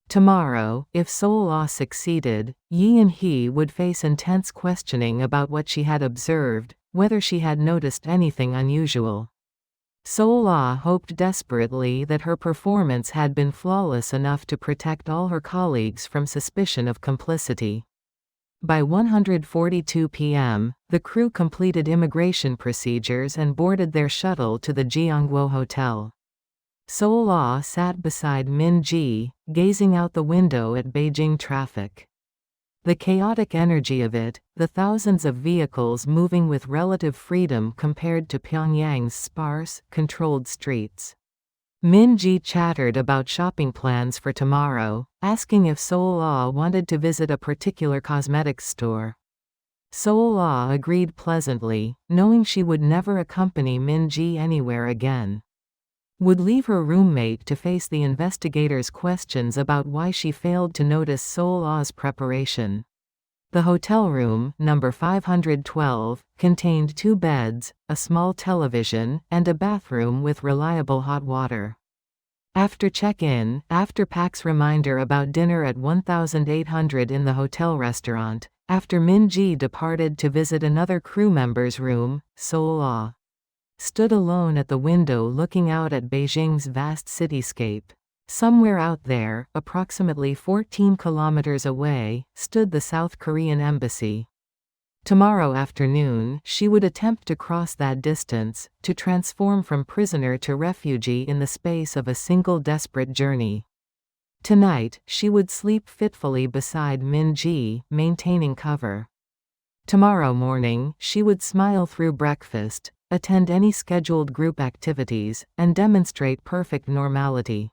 Tomorrow, if Seol-ah succeeded, Yi and he would face intense questioning about what she had observed, whether she had noticed anything unusual. Seol-ah hoped desperately that her performance had been flawless enough to protect all her colleagues from suspicion of complicity. By 1:42 p.m., the crew completed immigration procedures and boarded their shuttle to the Jeongwo Hotel. Seol-ah sat beside Min-ji, gazing out the window at Beijing traffic. The chaotic energy of it, the thousands of vehicles moving with relative freedom compared to Pyongyang's sparse, controlled streets. Min-ji chattered about shopping plans for tomorrow, asking if Seol-ah wanted to visit a particular cosmetics store. Seol-ah agreed pleasantly, knowing she would never accompany Min-ji anywhere again. Would leave her roommate to face the investigators' questions about why she failed to notice Seol-ah's preparation. The hotel room, number 512, contained 2 beds, a small television, and a bathroom with reliable hot water. After check-in, after Pak's reminder about dinner at 1800 in the hotel restaurant, after Min-ji departed to visit another crew member's room, Seol-ah stood alone at the window looking out at Beijing's vast cityscape. Somewhere out there, approximately 14 kilometers away, stood the South Korean embassy. Tomorrow afternoon, she would attempt to cross that distance, to transform from prisoner to refugee in the space of a single desperate journey. Tonight, she would sleep fitfully beside Min-ji, maintaining cover. Tomorrow morning, she would smile through breakfast, attend any scheduled group activities, and demonstrate perfect normality.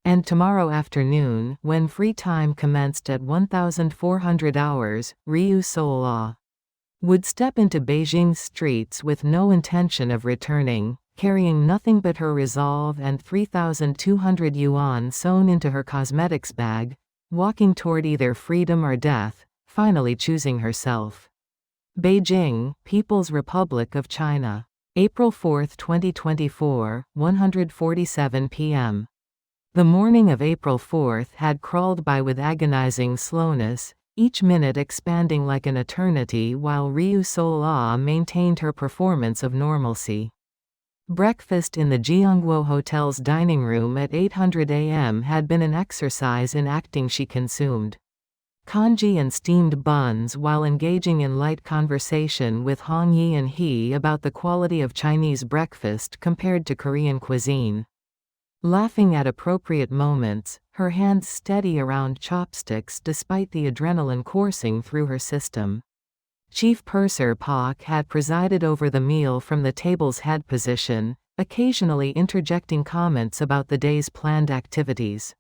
And tomorrow afternoon, when free time commenced at 1400 hours, Ryu Seol-ah would step into Beijing's streets with no intention of returning, carrying nothing but her resolve and 3,200 yuan sewn into her cosmetics bag, walking toward either freedom or death, finally choosing herself. Beijing, People's Republic of China. April 4, 2024, 1:47 p.m. The morning of April 4 had crawled by with agonizing slowness, each minute expanding like an eternity while Ryu Seol-ah maintained her performance of normalcy. Breakfast in the Jeongwo Hotel's dining room at 800 a.m. had been an exercise in acting. She consumed congee and steamed buns while engaging in light conversation with Hong Yi and He about the quality of Chinese breakfast compared to Korean cuisine. Laughing at appropriate moments, her hands steady around chopsticks despite the adrenaline coursing through her system. Chief Purser Pak had presided over the meal from the table's head position, occasionally interjecting comments about the day's planned activities.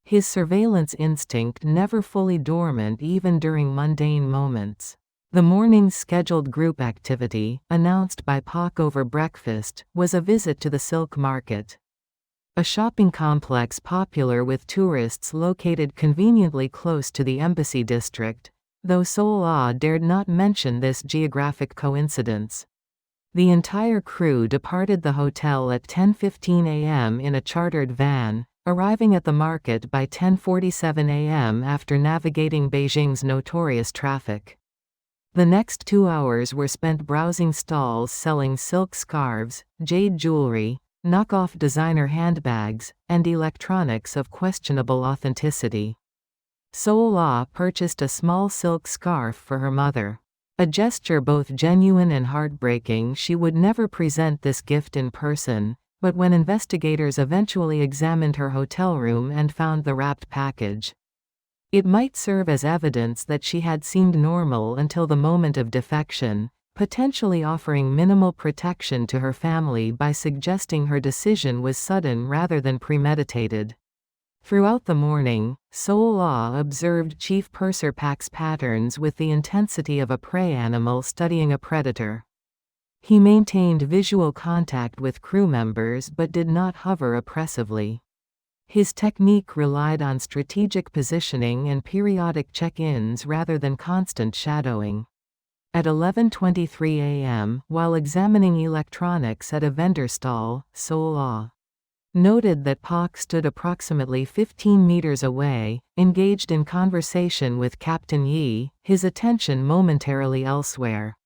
His surveillance instinct never fully dormant even during mundane moments. The morning's scheduled group activity, announced by Pak over breakfast, was a visit to the silk market. A shopping complex popular with tourists located conveniently close to the embassy district, though Seol-ah dared not mention this geographic coincidence. The entire crew departed the hotel at 10:15 a.m. in a chartered van, arriving at the market by 10:47 a.m. after navigating Beijing's notorious traffic. The next 2 hours were spent browsing stalls selling silk scarves, jade jewelry, knockoff designer handbags, and electronics of questionable authenticity. Seol-ah purchased a small silk scarf for her mother. A gesture both genuine and heartbreaking. She would never present this gift in person, but when investigators eventually examined her hotel room and found the wrapped package, it might serve as evidence that she had seemed normal until the moment of defection, potentially offering minimal protection to her family by suggesting her decision was sudden rather than premeditated. Throughout the morning, Seol-ah observed Chief Purser Pak's patterns with the intensity of a prey animal studying a predator. He maintained visual contact with crew members but did not hover oppressively. His technique relied on strategic positioning and periodic check-ins rather than constant shadowing. At 11:23 a.m., while examining electronics at a vendor stall, Seol-ah noted that Pak stood approximately 15 meters away, engaged in conversation with Captain Yi, his attention momentarily elsewhere.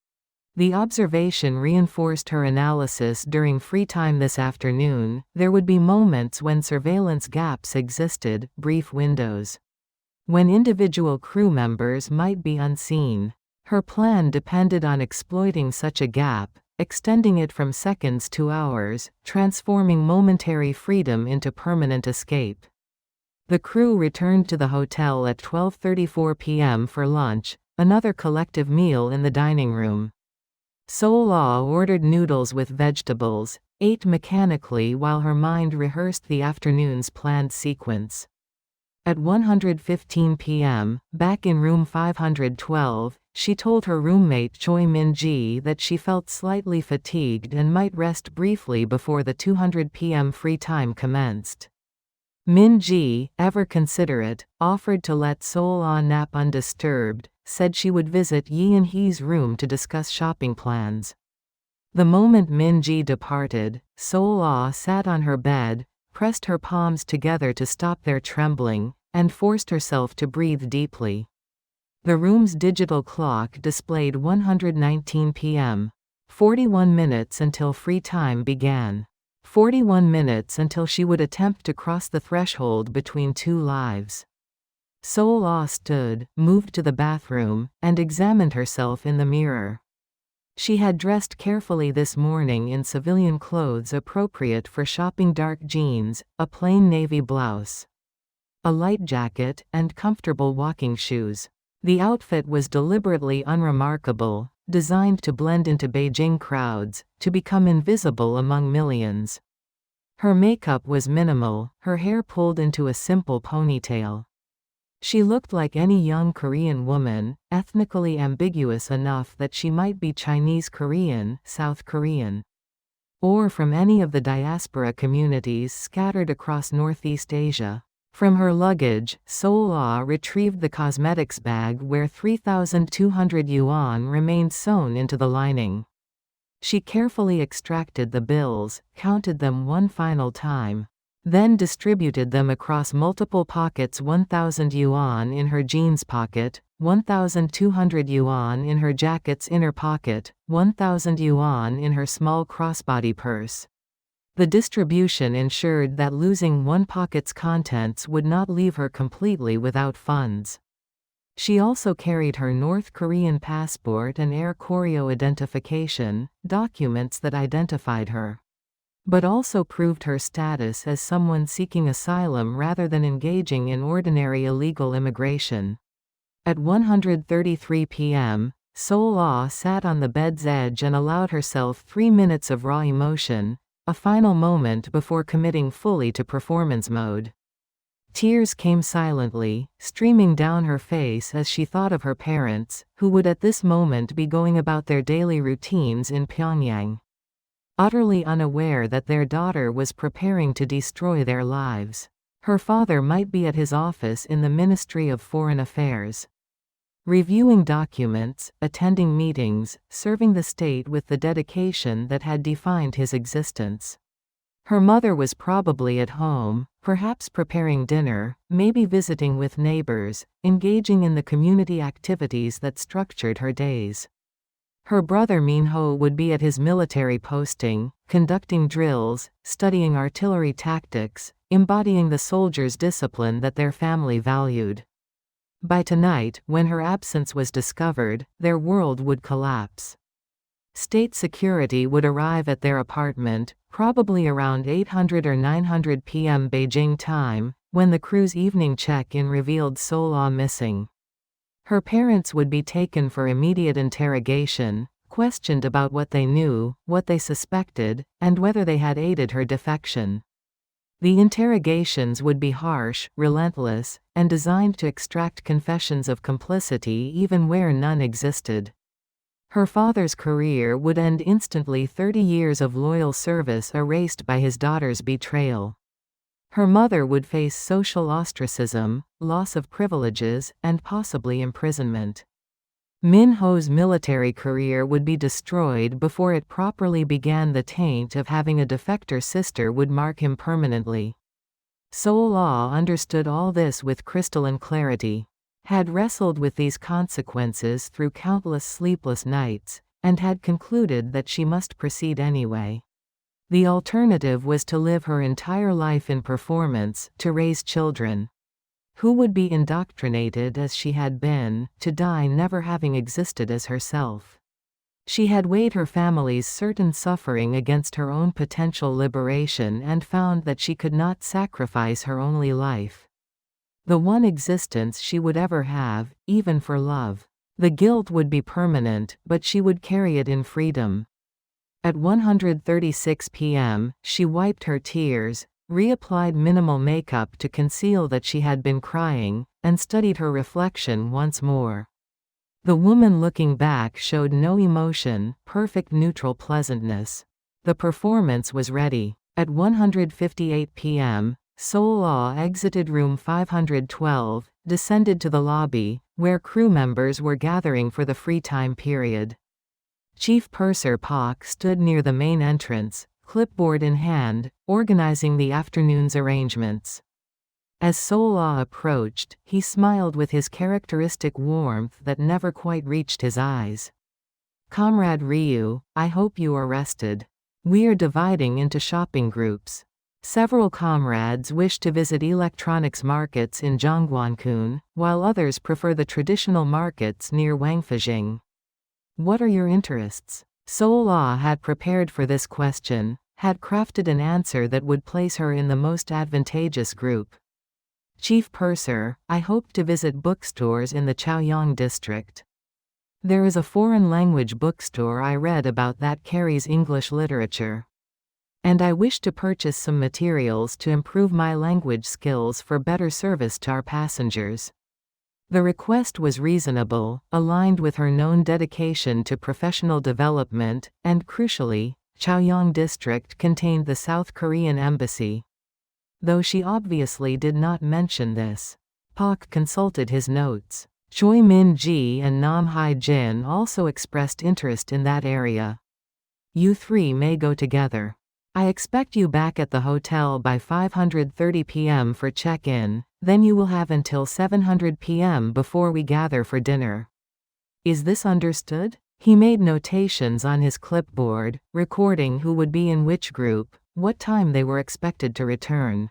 The observation reinforced her analysis during free time this afternoon. There would be moments when surveillance gaps existed, brief windows when individual crew members might be unseen. Her plan depended on exploiting such a gap, extending it from seconds to hours, transforming momentary freedom into permanent escape. The crew returned to the hotel at 12:34 p.m. for lunch, another collective meal in the dining room. Seol-ah ordered noodles with vegetables, ate mechanically while her mind rehearsed the afternoon's planned sequence. At 1:15 p.m., back in room 512, she told her roommate Choi Min-ji that she felt slightly fatigued and might rest briefly before the 2:00 p.m. free time commenced. Min-ji, ever considerate, offered to let Seol-ah nap undisturbed, said she would visit Yi and He's room to discuss shopping plans. The moment Min-ji departed, Seol-ah sat on her bed, pressed her palms together to stop their trembling, and forced herself to breathe deeply. The room's digital clock displayed 1:19 p.m. 41 minutes until free time began. 41 minutes until she would attempt to cross the threshold between two lives. Seol-ah stood, moved to the bathroom, and examined herself in the mirror. She had dressed carefully this morning in civilian clothes appropriate for shopping: dark jeans, a plain navy blouse, a light jacket, and comfortable walking shoes. The outfit was deliberately unremarkable, designed to blend into Beijing crowds, to become invisible among millions. Her makeup was minimal, her hair pulled into a simple ponytail. She looked like any young Korean woman, ethnically ambiguous enough that she might be Chinese Korean, South Korean, or from any of the diaspora communities scattered across Northeast Asia. From her luggage, Seol-ah retrieved the cosmetics bag where 3,200 yuan remained sewn into the lining. She carefully extracted the bills, counted them one final time, then distributed them across multiple pockets. 1,000 yuan in her jeans pocket, 1,200 yuan in her jacket's inner pocket, 1,000 yuan in her small crossbody purse. The distribution ensured that losing one pocket's contents would not leave her completely without funds. She also carried her North Korean passport and Air Koryo identification, documents that identified her, but also proved her status as someone seeking asylum rather than engaging in ordinary illegal immigration. At 1:33 p.m., Seol-ah sat on the bed's edge and allowed herself 3 minutes of raw emotion, a final moment before committing fully to performance mode. Tears came silently, streaming down her face as she thought of her parents, who would at this moment be going about their daily routines in Pyongyang, utterly unaware that their daughter was preparing to destroy their lives. Her father might be at his office in the Ministry of Foreign Affairs, reviewing documents, attending meetings, serving the state with the dedication that had defined his existence. Her mother was probably at home, perhaps preparing dinner, maybe visiting with neighbors, engaging in the community activities that structured her days. Her brother Minho would be at his military posting, conducting drills, studying artillery tactics, embodying the soldiers' discipline that their family valued. By tonight, when her absence was discovered, their world would collapse. State security would arrive at their apartment, probably around 800 or 900 p.m. Beijing time, when the crew's evening check-in revealed Seol-ah missing. Her parents would be taken for immediate interrogation, questioned about what they knew, what they suspected, and whether they had aided her defection. The interrogations would be harsh, relentless, and designed to extract confessions of complicity even where none existed. Her father's career would end instantly, 30 years of loyal service erased by his daughter's betrayal. Her mother would face social ostracism, loss of privileges, and possibly imprisonment. Minho's military career would be destroyed before it properly began. The taint of having a defector sister would mark him permanently. Seol-ah understood all this with crystalline clarity, had wrestled with these consequences through countless sleepless nights, and had concluded that she must proceed anyway. The alternative was to live her entire life in performance, to raise children who would be indoctrinated as she had been, to die never having existed as herself. She had weighed her family's certain suffering against her own potential liberation and found that she could not sacrifice her only life, the one existence she would ever have, even for love. The guilt would be permanent, but she would carry it in freedom. At 1:36 p.m., she wiped her tears, reapplied minimal makeup to conceal that she had been crying, and studied her reflection once more. The woman looking back showed no emotion, perfect neutral pleasantness. The performance was ready. At 1:58 p.m., Seol-ah exited room 512, descended to the lobby, where crew members were gathering for the free time period. Chief Purser Pak stood near the main entrance, clipboard in hand, organizing the afternoon's arrangements. As Seol-ah approached, he smiled with his characteristic warmth that never quite reached his eyes. "Comrade Ryu, I hope you are rested. We are dividing into shopping groups. Several comrades wish to visit electronics markets in Zhongguancun, while others prefer the traditional markets near Wangfujing. What are your interests?" Seol-ah had prepared for this question, had crafted an answer that would place her in the most advantageous group. Chief Purser, I hope to visit bookstores in the Chaoyang district. There is a foreign language bookstore I read about that carries English literature. And I wish to purchase some materials to improve my language skills for better service to our passengers. The request was reasonable, aligned with her known dedication to professional development, and crucially, Chaoyang district contained the South Korean embassy. Though she obviously did not mention this. Pak consulted his notes. Choi Min-ji and Nam Hai-jin also expressed interest in that area. You three may go together. I expect you back at the hotel by 5:30 p.m. for check-in, then you will have until 7:00 p.m. before we gather for dinner. Is this understood? He made notations on his clipboard, recording who would be in which group, what time they were expected to return.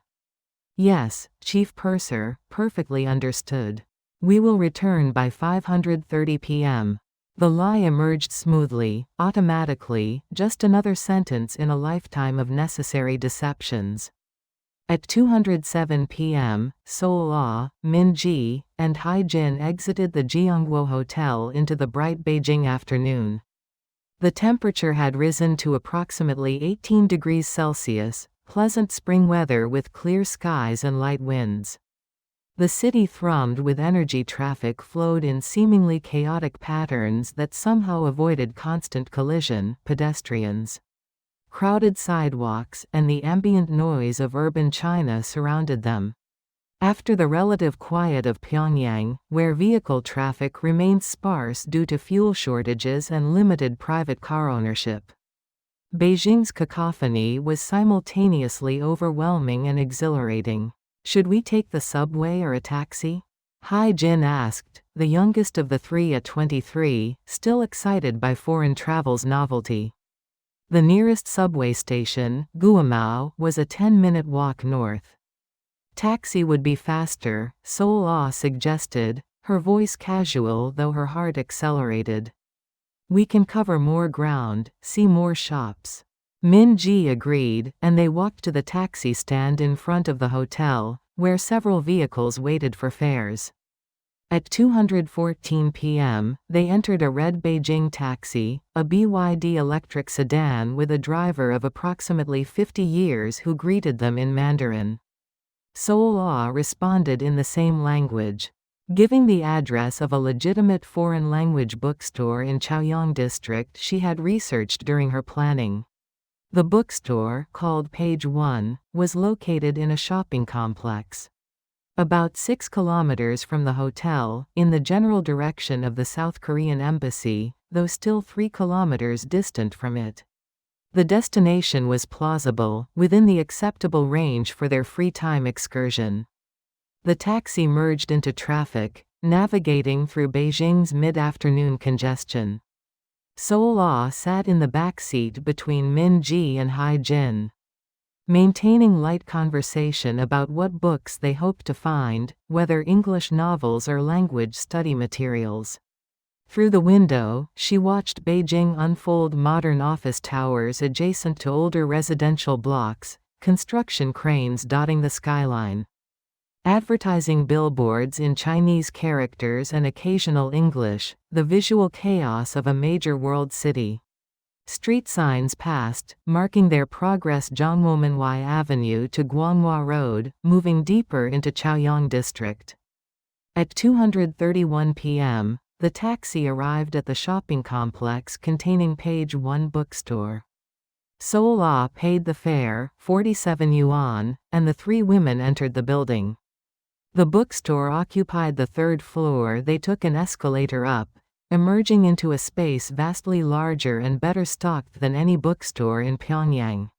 Yes, Chief Purser, perfectly understood. We will return by 5:30 p.m. The lie emerged smoothly, automatically, just another sentence in a lifetime of necessary deceptions. At 2:07 p.m., Seol-ah, Min-ji, and Hai-jin exited the Jeongwo Hotel into the bright Beijing afternoon. The temperature had risen to approximately 18 degrees Celsius, pleasant spring weather with clear skies and light winds. The city thrummed with energy. Traffic flowed in seemingly chaotic patterns that somehow avoided constant collision, pedestrians. Crowded sidewalks and the ambient noise of urban China surrounded them. After the relative quiet of Pyongyang, where vehicle traffic remained sparse due to fuel shortages and limited private car ownership, Beijing's cacophony was simultaneously overwhelming and exhilarating. Should we take the subway or a taxi? Hai-jin asked, the youngest of the three at 23, still excited by foreign travel's novelty. The nearest subway station, Guomao, was a 10-minute walk north. Taxi would be faster, Seol-ah suggested, her voice casual though her heart accelerated. We can cover more ground, see more shops. Min-ji agreed, and they walked to the taxi stand in front of the hotel, where several vehicles waited for fares. At 2:14 p.m., they entered a red Beijing taxi, a BYD electric sedan with a driver of approximately 50 years who greeted them in Mandarin. Seol-ah responded in the same language. Giving the address of a legitimate foreign language bookstore in Chaoyang district she had researched during her planning. The bookstore, called Page 1, was located in a shopping complex. About 6 kilometers from the hotel, in the general direction of the South Korean embassy, though still 3 kilometers distant from it. The destination was plausible, within the acceptable range for their free time excursion. The taxi merged into traffic, navigating through Beijing's mid-afternoon congestion. Seol-ah sat in the back seat between Min-ji and Hai-jin. Maintaining light conversation about what books they hoped to find, whether English novels or language study materials. Through the window, she watched Beijing unfold modern office towers adjacent to older residential blocks, construction cranes dotting the skyline. Advertising billboards in Chinese characters and occasional English, the visual chaos of a major world city. Street signs passed, marking their progress Zhongwomenwai Avenue to Guanghua Road, moving deeper into Chaoyang district. At 2:31 p.m., the taxi arrived at the shopping complex containing Page 1 bookstore. Seol-ah paid the fare, 47 yuan, and the three women entered the building. The bookstore occupied the third floor. They took an escalator up, emerging into a space vastly larger and better stocked than any bookstore in Pyongyang.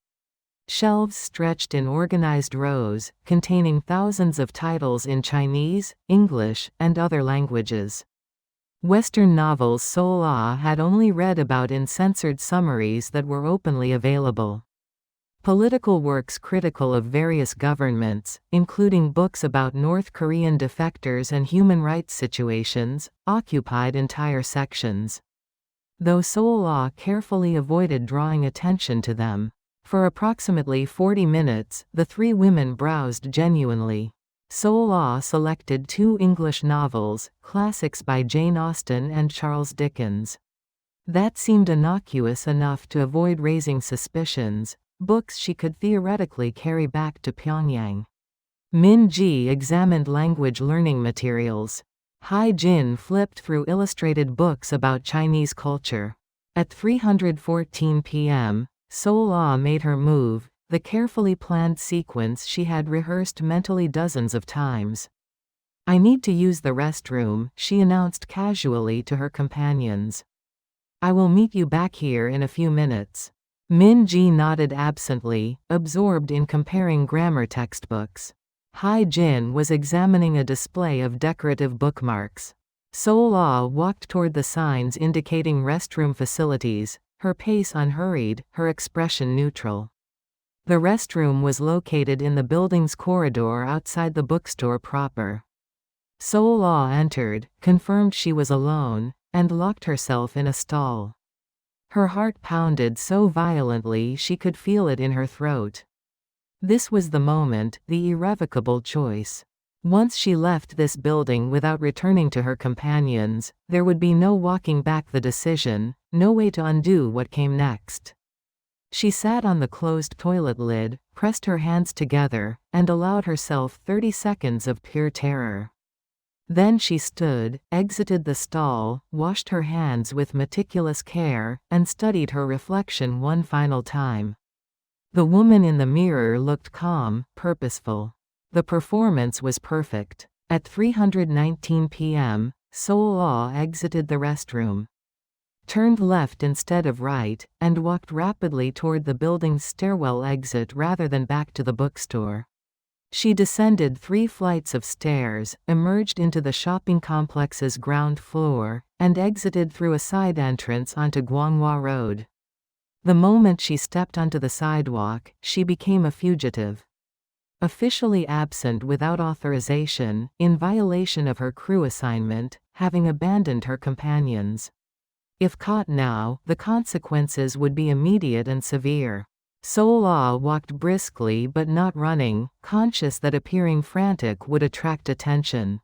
Shelves stretched in organized rows, containing thousands of titles in Chinese, English, and other languages. Western novels Seol-ah had only read about in censored summaries that were openly available. Political works critical of various governments, including books about North Korean defectors and human rights situations, occupied entire sections. Though Seol-ah carefully avoided drawing attention to them. For approximately 40 minutes, the three women browsed genuinely. Seol-ah selected 2 English novels, classics by Jane Austen and Charles Dickens. That seemed innocuous enough to avoid raising suspicions, books she could theoretically carry back to Pyongyang. Min-ji examined language learning materials. Hai-jin flipped through illustrated books about Chinese culture. At 3:14 p.m., Seol-ah made her move, the carefully planned sequence she had rehearsed mentally dozens of times. "I need to use the restroom," she announced casually to her companions. "I will meet you back here in a few minutes." Min-ji nodded absently, absorbed in comparing grammar textbooks. Hai-jin was examining a display of decorative bookmarks. Seol-ah walked toward the signs indicating restroom facilities, her pace unhurried, her expression neutral. The restroom was located in the building's corridor outside the bookstore proper. Seol-ah entered, confirmed she was alone, and locked herself in a stall. Her heart pounded so violently she could feel it in her throat. This was the moment, the irrevocable choice. Once she left this building without returning to her companions, there would be no walking back the decision, no way to undo what came next. She sat on the closed toilet lid, pressed her hands together, and allowed herself 30 seconds of pure terror. Then she stood, exited the stall, washed her hands with meticulous care, and studied her reflection one final time. The woman in the mirror looked calm, purposeful. The performance was perfect. At 3:19 p.m., Seol-ah exited the restroom, turned left instead of right, and walked rapidly toward the building's stairwell exit rather than back to the bookstore. She descended 3 flights of stairs, emerged into the shopping complex's ground floor, and exited through a side entrance onto Gwanghwa Road. The moment she stepped onto the sidewalk, she became a fugitive. Officially absent without authorization, in violation of her crew assignment, having abandoned her companions. If caught now, the consequences would be immediate and severe. Seol-ah walked briskly but not running, conscious that appearing frantic would attract attention.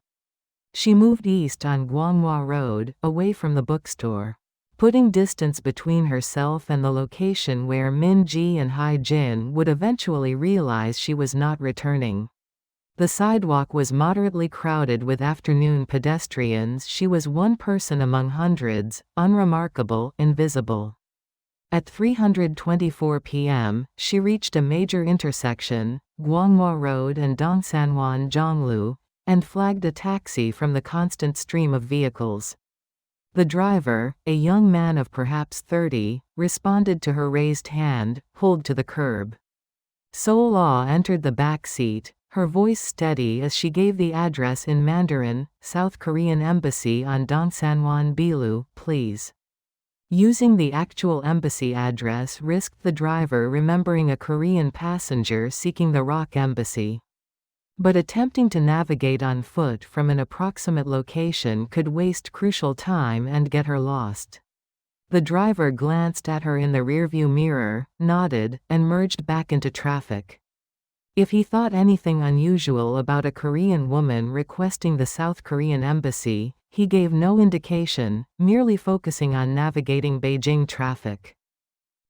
She moved east on Gwanghwa Road, away from the bookstore, putting distance between herself and the location where Min-ji and Hai-jin would eventually realize she was not returning. The sidewalk was moderately crowded with afternoon pedestrians. She was one person among hundreds, unremarkable, invisible. At 3:24 p.m., she reached a major intersection, Gwanghwa Road and Dongsanwan Zhonglu, and flagged a taxi from the constant stream of vehicles. The driver, a young man of perhaps 30, responded to her raised hand, pulled to the curb. Seol-ah entered the back seat, her voice steady as she gave the address in Mandarin, South Korean Embassy on Dongsanwan Bilu, please. Using the actual embassy address risked the driver remembering a Korean passenger seeking the ROK Embassy. But attempting to navigate on foot from an approximate location could waste crucial time and get her lost. The driver glanced at her in the rearview mirror, nodded, and merged back into traffic. If he thought anything unusual about a Korean woman requesting the South Korean embassy, he gave no indication, merely focusing on navigating Beijing traffic.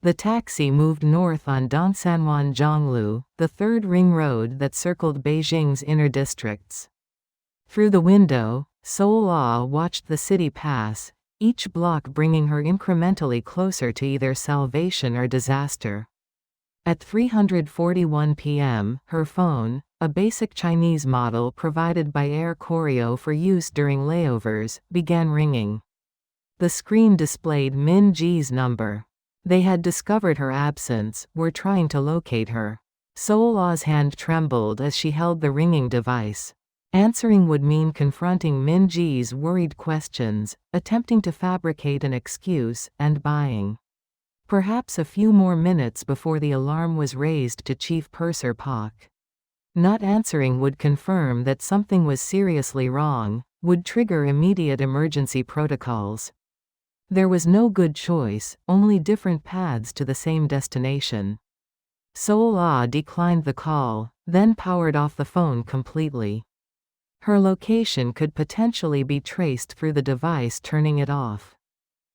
The taxi moved north on Dongsanwan Zhonglu, the third ring road that circled Beijing's inner districts. Through the window, Seol-ah watched the city pass, each block bringing her incrementally closer to either salvation or disaster. At 3:41 p.m., her phone, a basic Chinese model provided by Air Koryo for use during layovers, began ringing. The screen displayed Min-ji's number. They had discovered her absence, were trying to locate her. Seol-ah's hand trembled as she held the ringing device. Answering would mean confronting Min-ji's worried questions, attempting to fabricate an excuse, and buying. Perhaps a few more minutes before the alarm was raised to Chief Purser Pak. Not answering would confirm that something was seriously wrong, would trigger immediate emergency protocols. There was no good choice, only different paths to the same destination. Seol-ah declined the call, then powered off the phone completely. Her location could potentially be traced through the device turning it off.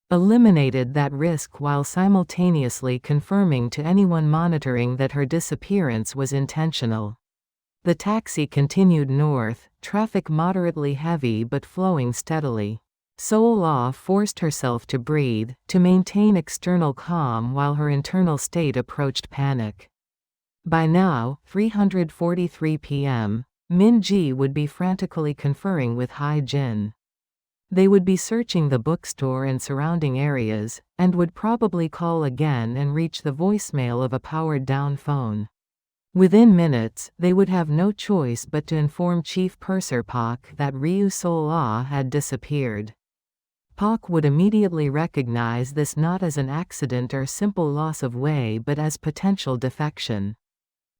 Eliminated that risk while simultaneously confirming to anyone monitoring that her disappearance was intentional. The taxi continued north, traffic moderately heavy but flowing steadily. Seol-ah forced herself to breathe, to maintain external calm while her internal state approached panic. By now, 3:43 p.m., Min-ji would be frantically conferring with Hai-jin. They would be searching the bookstore and surrounding areas, and would probably call again and reach the voicemail of a powered-down phone. Within minutes, they would have no choice but to inform Chief Purser Pak that Ryu Seol-ah had disappeared. Pak would immediately recognize this not as an accident or simple loss of way but as potential defection.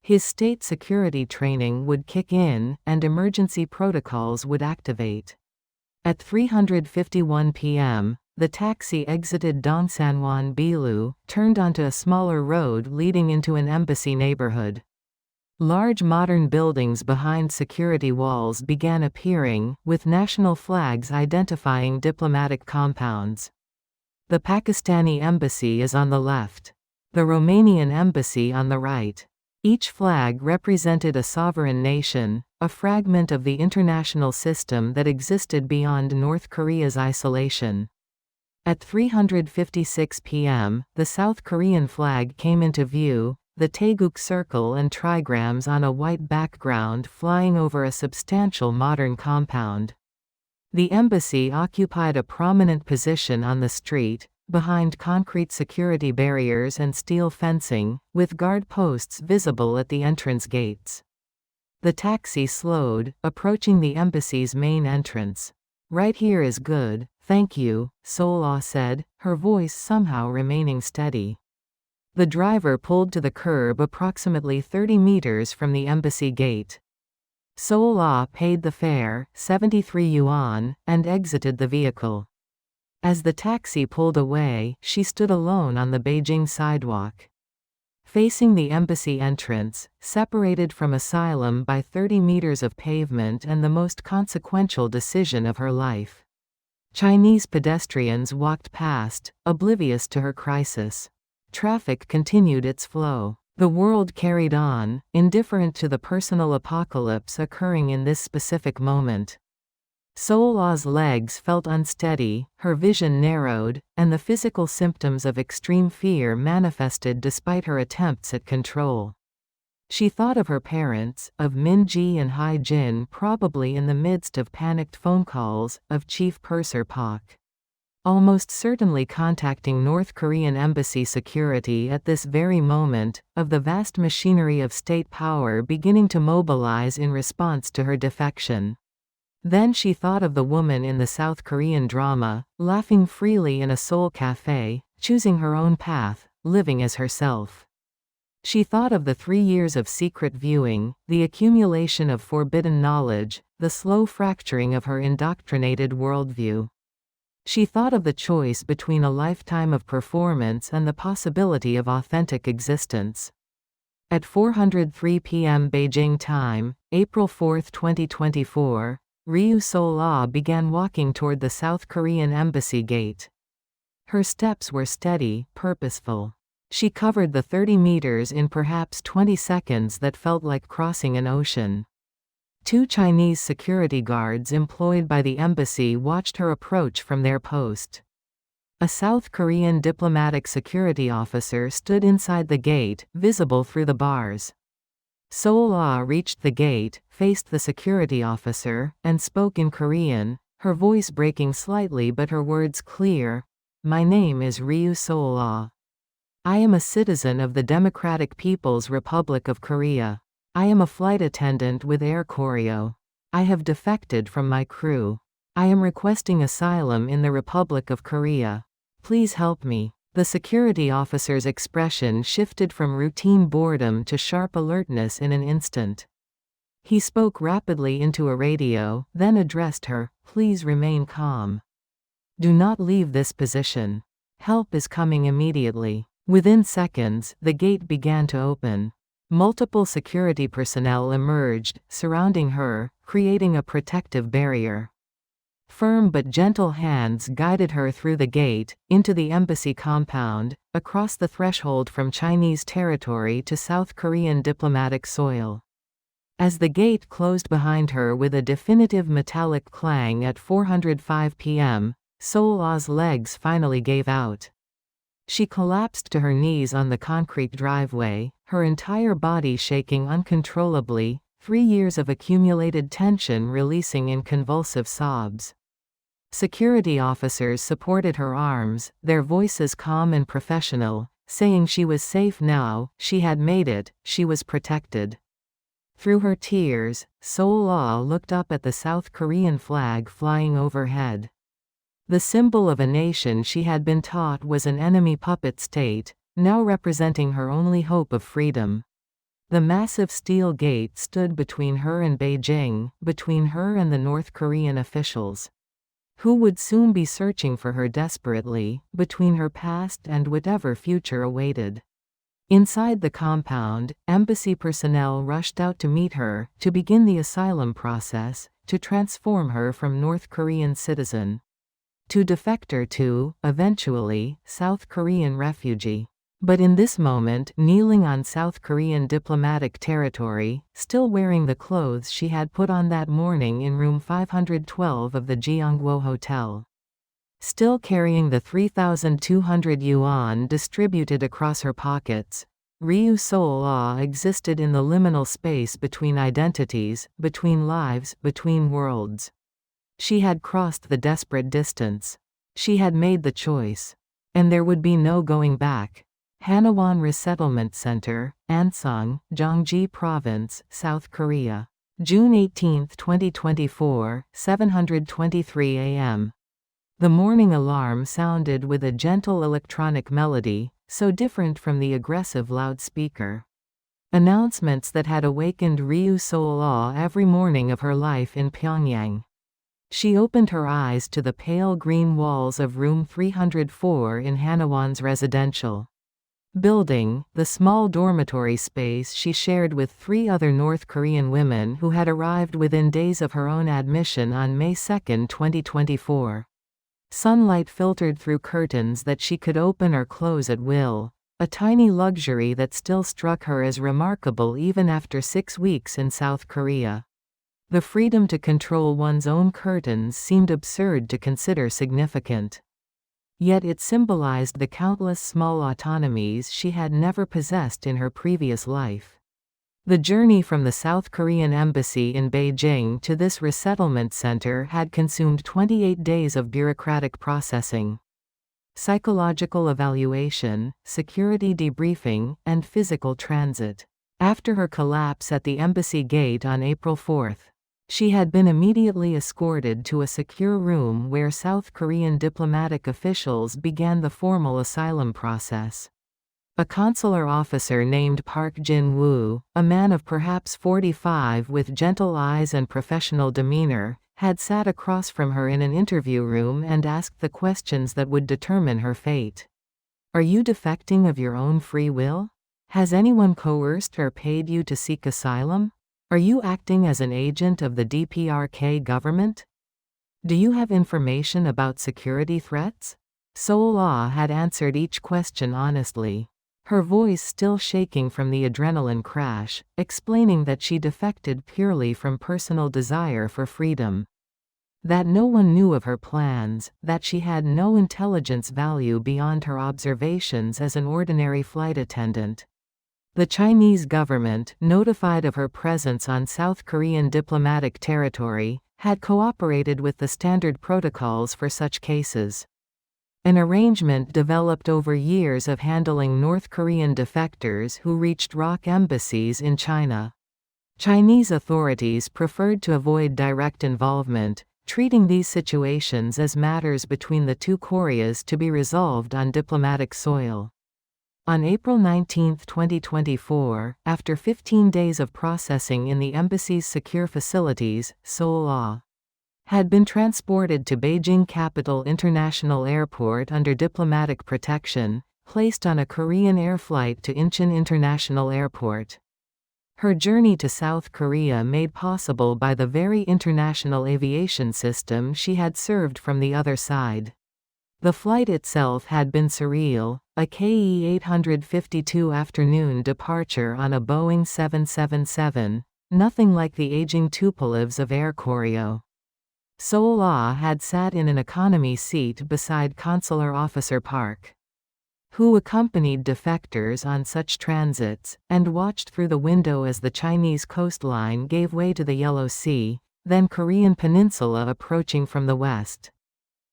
His state security training would kick in, and emergency protocols would activate. At 3:51 p.m., the taxi exited Dongsanwan Bilu, turned onto a smaller road leading into an embassy neighborhood. Large modern buildings behind security walls began appearing, with national flags identifying diplomatic compounds. The Pakistani embassy is on the left. The Romanian embassy on the right. Each flag represented a sovereign nation, a fragment of the international system that existed beyond North Korea's isolation. At 3:56 p.m., the South Korean flag came into view, the Taeguk circle and trigrams on a white background flying over a substantial modern compound. The embassy occupied a prominent position on the street, behind concrete security barriers and steel fencing, with guard posts visible at the entrance gates. The taxi slowed, approaching the embassy's main entrance. "Right here is good, thank you," Seol-ah said, her voice somehow remaining steady. The driver pulled to the curb approximately 30 meters from the embassy gate. Seol-ah paid the fare, 73 yuan, and exited the vehicle. As the taxi pulled away, she stood alone on the Beijing sidewalk. Facing the embassy entrance, separated from asylum by 30 meters of pavement and the most consequential decision of her life. Chinese pedestrians walked past, oblivious to her crisis. Traffic continued its flow. The world carried on, indifferent to the personal apocalypse occurring in this specific moment. Seol-ah's legs felt unsteady, her vision narrowed, and the physical symptoms of extreme fear manifested despite her attempts at control. She thought of her parents, of Min-ji and Hai-jin probably in the midst of panicked phone calls, of Chief Purser Pak. Almost certainly contacting North Korean embassy security at this very moment, of the vast machinery of state power beginning to mobilize in response to her defection. Then she thought of the woman in the South Korean drama, laughing freely in a Seoul cafe, choosing her own path, living as herself. She thought of the 3 years of secret viewing, the accumulation of forbidden knowledge, the slow fracturing of her indoctrinated worldview. She thought of the choice between a lifetime of performance and the possibility of authentic existence. At 4:03 p.m. Beijing time, April 4, 2024, Ryu Seol-ah began walking toward the South Korean embassy gate. Her steps were steady, purposeful. She covered the 30 meters in perhaps 20 seconds that felt like crossing an ocean. 2 Chinese security guards employed by the embassy watched her approach from their post. A South Korean diplomatic security officer stood inside the gate, visible through the bars. Seol-ah reached the gate, faced the security officer, and spoke in Korean, her voice breaking slightly but her words clear. "My name is Ryu Seol-ah. I am a citizen of the Democratic People's Republic of Korea. I am a flight attendant with Air Koryo. I have defected from my crew. I am requesting asylum in the Republic of Korea. Please help me." The security officer's expression shifted from routine boredom to sharp alertness in an instant. He spoke rapidly into a radio, then addressed her, "Please remain calm. Do not leave this position. Help is coming immediately." Within seconds, the gate began to open. Multiple security personnel emerged, surrounding her, creating a protective barrier. Firm but gentle hands guided her through the gate, into the embassy compound, across the threshold from Chinese territory to South Korean diplomatic soil. As the gate closed behind her with a definitive metallic clang at 4:05 p.m., Seol-ah's legs finally gave out. She collapsed to her knees on the concrete driveway, her entire body shaking uncontrollably, 3 years of accumulated tension releasing in convulsive sobs. Security officers supported her arms, their voices calm and professional, saying she was safe now, she had made it, she was protected. Through her tears, Seol-ah looked up at the South Korean flag flying overhead. The symbol of a nation she had been taught was an enemy puppet state, now representing her only hope of freedom. The massive steel gate stood between her and Beijing, between her and the North Korean officials, who would soon be searching for her desperately, between her past and whatever future awaited. Inside the compound, embassy personnel rushed out to meet her, to begin the asylum process, to transform her from North Korean citizen to defector to, eventually, South Korean refugee. But in this moment, kneeling on South Korean diplomatic territory, still wearing the clothes she had put on that morning in room 512 of the Gyeongwo Hotel, still carrying the 3,200 yuan distributed across her pockets, Ryu Seol-ah existed in the liminal space between identities, between lives, between worlds. She had crossed the desperate distance. She had made the choice. And there would be no going back. Hanawon Resettlement Center, Ansung, Gyeonggi Province, South Korea. June 18, 2024, 7:23 a.m. The morning alarm sounded with a gentle electronic melody, so different from the aggressive loudspeaker. Announcements that had awakened Ryu Seol-ah every morning of her life in Pyongyang. She opened her eyes to the pale green walls of room 304 in Hanawon's residential building, the small dormitory space she shared with 3 other North Korean women who had arrived within days of her own admission on May 2, 2024. Sunlight filtered through curtains that she could open or close at will, a tiny luxury that still struck her as remarkable even after 6 weeks in South Korea. The freedom to control one's own curtains seemed absurd to consider significant. Yet it symbolized the countless small autonomies she had never possessed in her previous life. The journey from the South Korean embassy in Beijing to this resettlement center had consumed 28 days of bureaucratic processing, psychological evaluation, security debriefing, and physical transit. After her collapse at the embassy gate on April 4, she had been immediately escorted to a secure room where South Korean diplomatic officials began the formal asylum process. A consular officer named Park Jin-woo, a man of perhaps 45 with gentle eyes and professional demeanor, had sat across from her in an interview room and asked the questions that would determine her fate. Are you defecting of your own free will? Has anyone coerced or paid you to seek asylum? Are you acting as an agent of the DPRK government? Do you have information about security threats? Seol-ah had answered each question honestly, her voice still shaking from the adrenaline crash, explaining that she defected purely from personal desire for freedom. That no one knew of her plans, that she had no intelligence value beyond her observations as an ordinary flight attendant. The Chinese government, notified of her presence on South Korean diplomatic territory, had cooperated with the standard protocols for such cases. An arrangement developed over years of handling North Korean defectors who reached ROC embassies in China. Chinese authorities preferred to avoid direct involvement, treating these situations as matters between the two Koreas to be resolved on diplomatic soil. On April 19, 2024, after 15 days of processing in the embassy's secure facilities, Seol-ah had been transported to Beijing Capital International Airport under diplomatic protection, placed on a Korean air flight to Incheon International Airport. Her journey to South Korea made possible by the very international aviation system she had served from the other side. The flight itself had been surreal, a KE-852 afternoon departure on a Boeing 777, nothing like the aging Tupolevs of Air Koryo. Seol-ah had sat in an economy seat beside Consular Officer Park, who accompanied defectors on such transits, and watched through the window as the Chinese coastline gave way to the Yellow Sea, then Korean peninsula approaching from the west.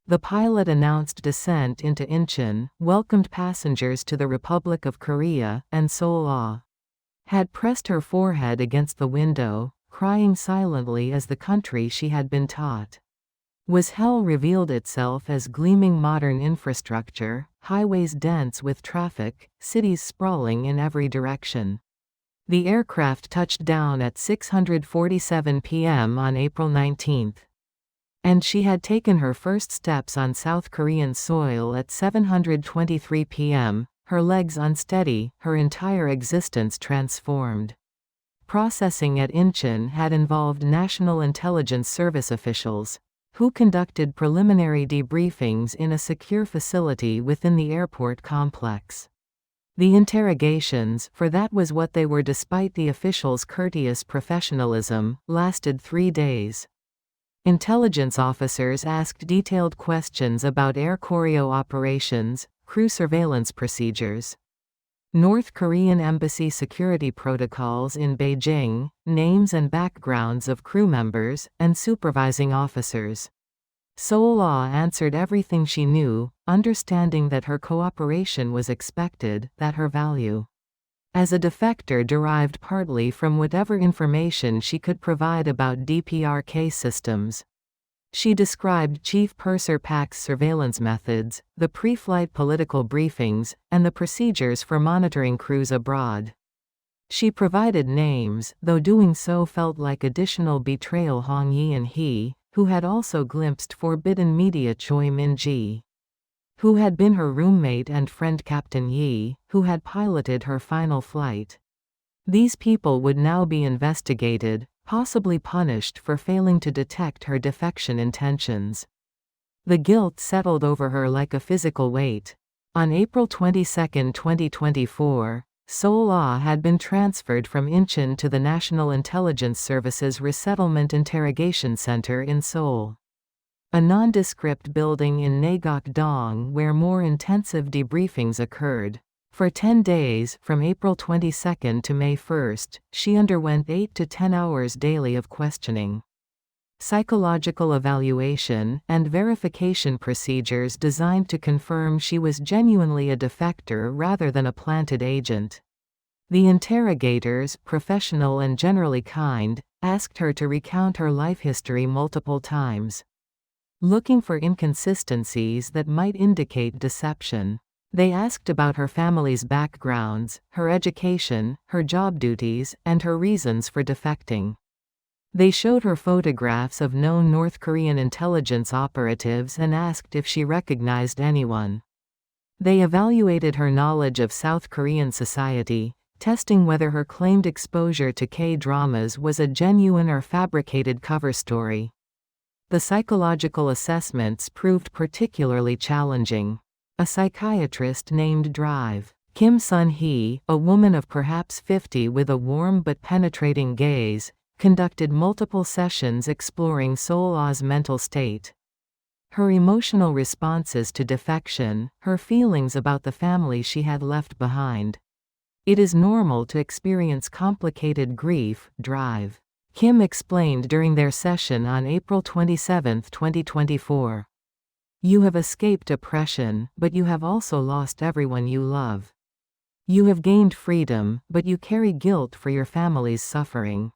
The pilot announced descent into Incheon, welcomed passengers to the Republic of Korea, and Seol-ah had pressed her forehead against the window, crying silently as the country she had been taught was hell revealed itself as gleaming modern infrastructure, highways dense with traffic, cities sprawling in every direction. The aircraft touched down at 6:47 p.m. on April 19. And she had taken her first steps on South Korean soil at 7:23 p.m., her legs unsteady, her entire existence transformed. Processing at Incheon had involved National Intelligence Service officials, who conducted preliminary debriefings in a secure facility within the airport complex. The interrogations, for that was what they were despite the officials' courteous professionalism, lasted 3 days. Intelligence officers asked detailed questions about Air Koryo operations, crew surveillance procedures, North Korean embassy security protocols in Beijing, names and backgrounds of crew members, and supervising officers. Seol-ah answered everything she knew, understanding that her cooperation was expected, that her value as a defector derived partly from whatever information she could provide about DPRK systems. She described Chief Purser Pak's surveillance methods, the pre-flight political briefings, and the procedures for monitoring crews abroad. She provided names, though doing so felt like additional betrayal. Hong Yi-and-hee, who had also glimpsed forbidden media. Choi Min-ji, who had been her roommate and friend. Captain Yi, who had piloted her final flight. These people would now be investigated, possibly punished for failing to detect her defection intentions. The guilt settled over her like a physical weight. On April 22, 2024, Seol-ah had been transferred from Incheon to the National Intelligence Service's Resettlement Interrogation Center in Seoul, a nondescript building in Naegok-dong where more intensive debriefings occurred. For 10 days, from April 22 to May 1, she underwent 8 to 10 hours daily of questioning, psychological evaluation, and verification procedures designed to confirm she was genuinely a defector rather than a planted agent. The interrogators, professional and generally kind, asked her to recount her life history multiple times, looking for inconsistencies that might indicate deception. They asked about her family's backgrounds, her education, her job duties, and her reasons for defecting. They showed her photographs of known North Korean intelligence operatives and asked if she recognized anyone. They evaluated her knowledge of South Korean society, testing whether her claimed exposure to K-dramas was a genuine or fabricated cover story. The psychological assessments proved particularly challenging. A psychiatrist named Drive Kim Sun-hee, a woman of perhaps 50 with a warm but penetrating gaze, conducted multiple sessions exploring Seol-ah's mental state, her emotional responses to defection, her feelings about the family she had left behind. It is normal to experience complicated grief, Drive Kim explained during their session on April 27, 2024. You have escaped oppression, but you have also lost everyone you love. You have gained freedom, but you carry guilt for your family's suffering.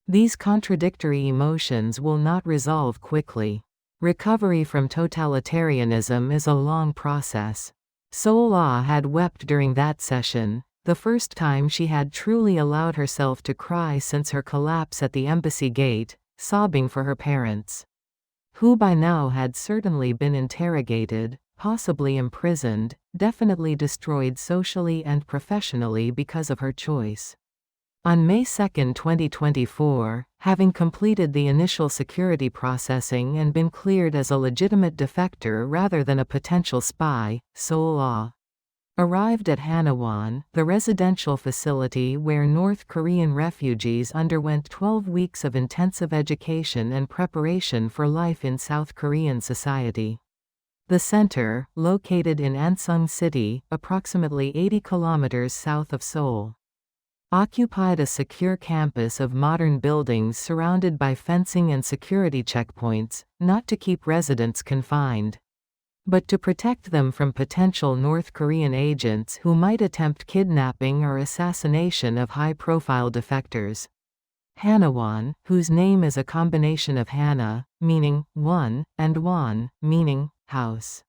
These contradictory emotions will not resolve quickly. Recovery from totalitarianism is a long process. Seol-ah had wept during that session, the first time she had truly allowed herself to cry since her collapse at the embassy gate, sobbing for her parents, who by now had certainly been interrogated, possibly imprisoned, definitely destroyed socially and professionally because of her choice. On May 2, 2024, having completed the initial security processing and been cleared as a legitimate defector rather than a potential spy, Seol-ah arrived at Hanawan, the residential facility where North Korean refugees underwent 12 weeks of intensive education and preparation for life in South Korean society. The center, located in Ansung City, approximately 80 kilometers south of Seoul, occupied a secure campus of modern buildings surrounded by fencing and security checkpoints, not to keep residents confined, but to protect them from potential North Korean agents who might attempt kidnapping or assassination of high-profile defectors. Hanawan, whose name is a combination of Hana, meaning one, and Wan, meaning house,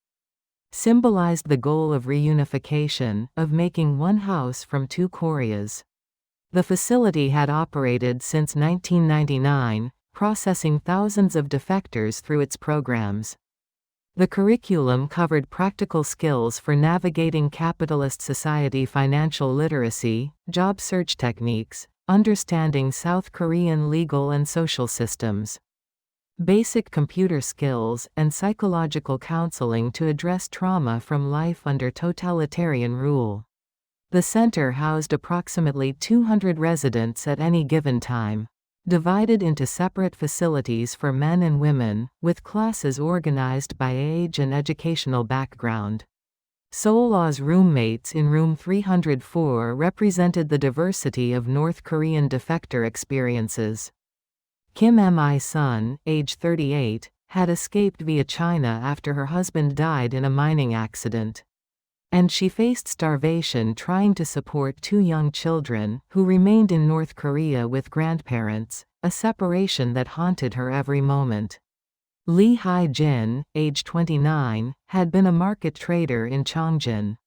symbolized the goal of reunification, of making one house from two Koreas. The facility had operated since 1999, processing thousands of defectors through its programs. The curriculum covered practical skills for navigating capitalist society, financial literacy, job search techniques, understanding South Korean legal and social systems, basic computer skills, and psychological counseling to address trauma from life under totalitarian rule. The center housed approximately 200 residents at any given time, divided into separate facilities for men and women, with classes organized by age and educational background. Seol-ah's roommates in room 304 represented the diversity of North Korean defector experiences. Kim Mi-sun, age 38, had escaped via China after her husband died in a mining accident, and she faced starvation trying to support two young children, who remained in North Korea with grandparents, a separation that haunted her every moment. Lee Hae-jin, age 29, had been a market trader in Cheongjin,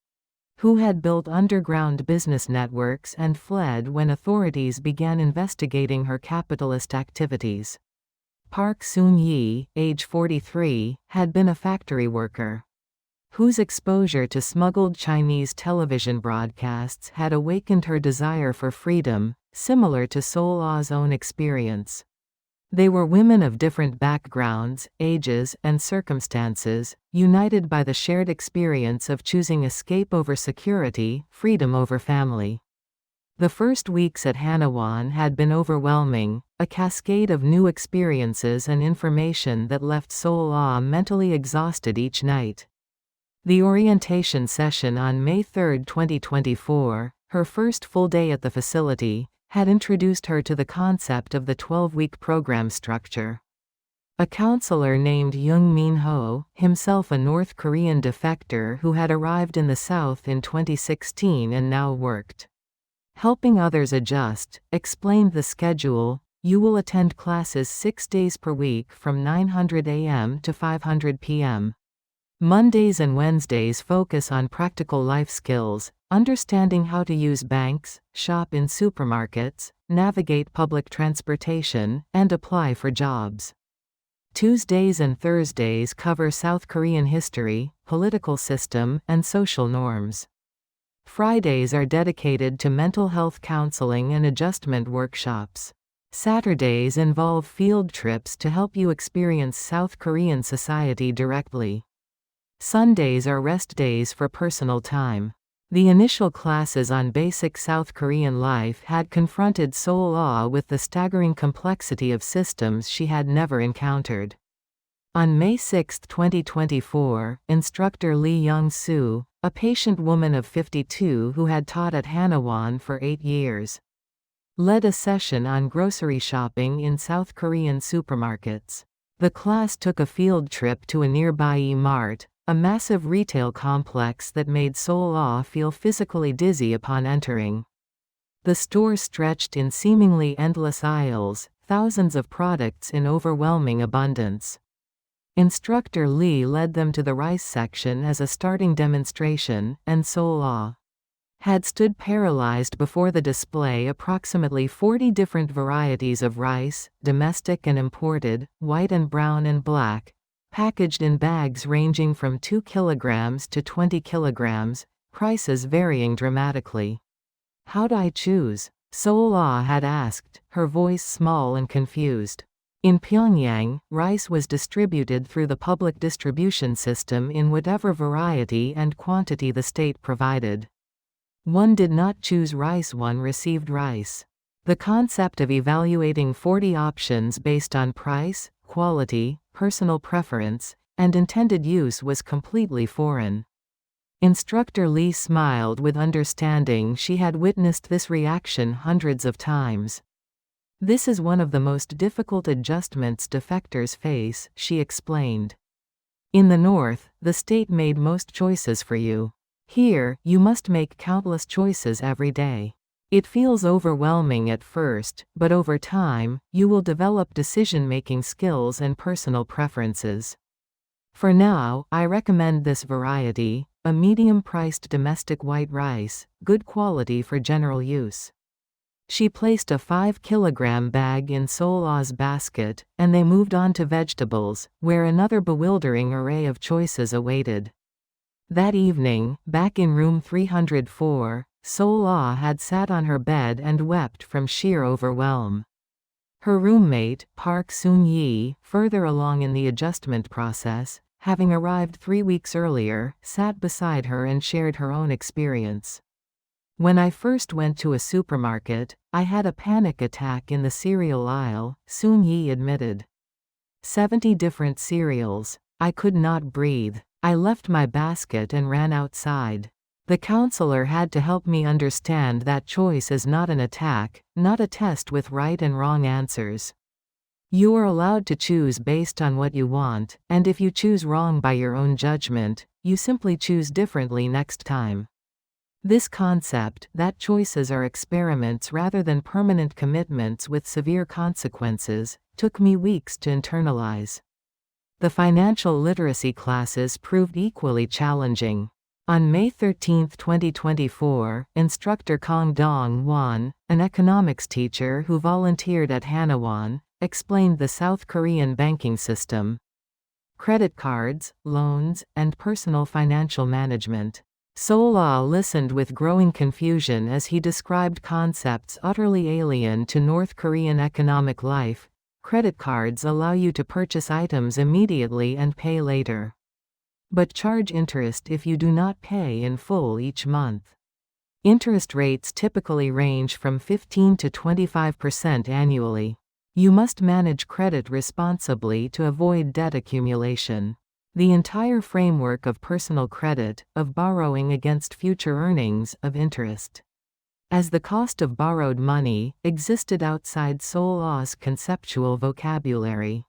who had built underground business networks and fled when authorities began investigating her capitalist activities. Park Soon-yi, age 43, had been a factory worker, whose exposure to smuggled Chinese television broadcasts had awakened her desire for freedom, similar to Seol-ah's own experience. They were women of different backgrounds, ages, and circumstances, united by the shared experience of choosing escape over security, freedom over family. The first weeks at Hanawan had been overwhelming, a cascade of new experiences and information that left Seol-ah mentally exhausted each night. The orientation session on May 3, 2024, her first full day at the facility, had introduced her to the concept of the 12-week program structure. A counselor named Young Min-ho, himself a North Korean defector who had arrived in the South in 2016 and now worked helping others adjust, explained the schedule. You will attend classes 6 days per week from 900 a.m. to 500 p.m. Mondays and Wednesdays focus on practical life skills, understanding how to use banks, shop in supermarkets, navigate public transportation, and apply for jobs. Tuesdays and Thursdays cover South Korean history, political system, and social norms. Fridays are dedicated to mental health counseling and adjustment workshops. Saturdays involve field trips to help you experience South Korean society directly. Sundays are rest days for personal time. The initial classes on basic South Korean life had confronted Seol-ah with the staggering complexity of systems she had never encountered. On May 6, 2024, instructor Lee Young-soo, a patient woman of 52 who had taught at Hanawan for 8 years, led a session on grocery shopping in South Korean supermarkets. The class took a field trip to a nearby E-Mart, a massive retail complex that made Seol-ah feel physically dizzy upon entering. The store stretched in seemingly endless aisles, thousands of products in overwhelming abundance. Instructor Lee led them to the rice section as a starting demonstration, and Seol-ah had stood paralyzed before the display. Approximately 40 different varieties of rice, domestic and imported, white and brown and black, packaged in bags ranging from 2 kilograms to 20 kilograms, prices varying dramatically. How'd I choose? Seol-ah had asked, her voice small and confused. In Pyongyang, rice was distributed through the public distribution system in whatever variety and quantity the state provided. One did not choose rice, one received rice. The concept of evaluating 40 options based on price, quality, personal preference, and intended use was completely foreign. Instructor Lee smiled with understanding. She had witnessed this reaction hundreds of times. This is one of the most difficult adjustments defectors face, she explained. In the North, the state made most choices for you. Here, you must make countless choices every day. It feels overwhelming at first, but over time, you will develop decision-making skills and personal preferences. For now, I recommend this variety, a medium-priced domestic white rice, good quality for general use. She placed a 5-kilogram bag in Seol-ah's basket, and they moved on to vegetables, where another bewildering array of choices awaited. That evening, back in room 304, Seol-ah had sat on her bed and wept from sheer overwhelm. Her roommate, Park Soon-yi, further along in the adjustment process, having arrived 3 weeks earlier, sat beside her and shared her own experience. When I first went to a supermarket, I had a panic attack in the cereal aisle, Soon-yi admitted. 70 different cereals. I could not breathe. I left my basket and ran outside. The counselor had to help me understand that choice is not an attack, not a test with right and wrong answers. You are allowed to choose based on what you want, and if you choose wrong by your own judgment, you simply choose differently next time. This concept, that choices are experiments rather than permanent commitments with severe consequences, took me weeks to internalize. The financial literacy classes proved equally challenging. On May 13, 2024, instructor Kang Dong-won, an economics teacher who volunteered at Hanaewon, explained the South Korean banking system. Credit cards, loans, and personal financial management. Seol-ah listened with growing confusion as he described concepts utterly alien to North Korean economic life. Credit cards allow you to purchase items immediately and pay later, but charge interest if you do not pay in full each month. Interest rates typically range from 15 to 25% annually. You must manage credit responsibly to avoid debt accumulation. The entire framework of personal credit, of borrowing against future earnings, of interest, as the cost of borrowed money, existed outside Seol-ah's conceptual vocabulary.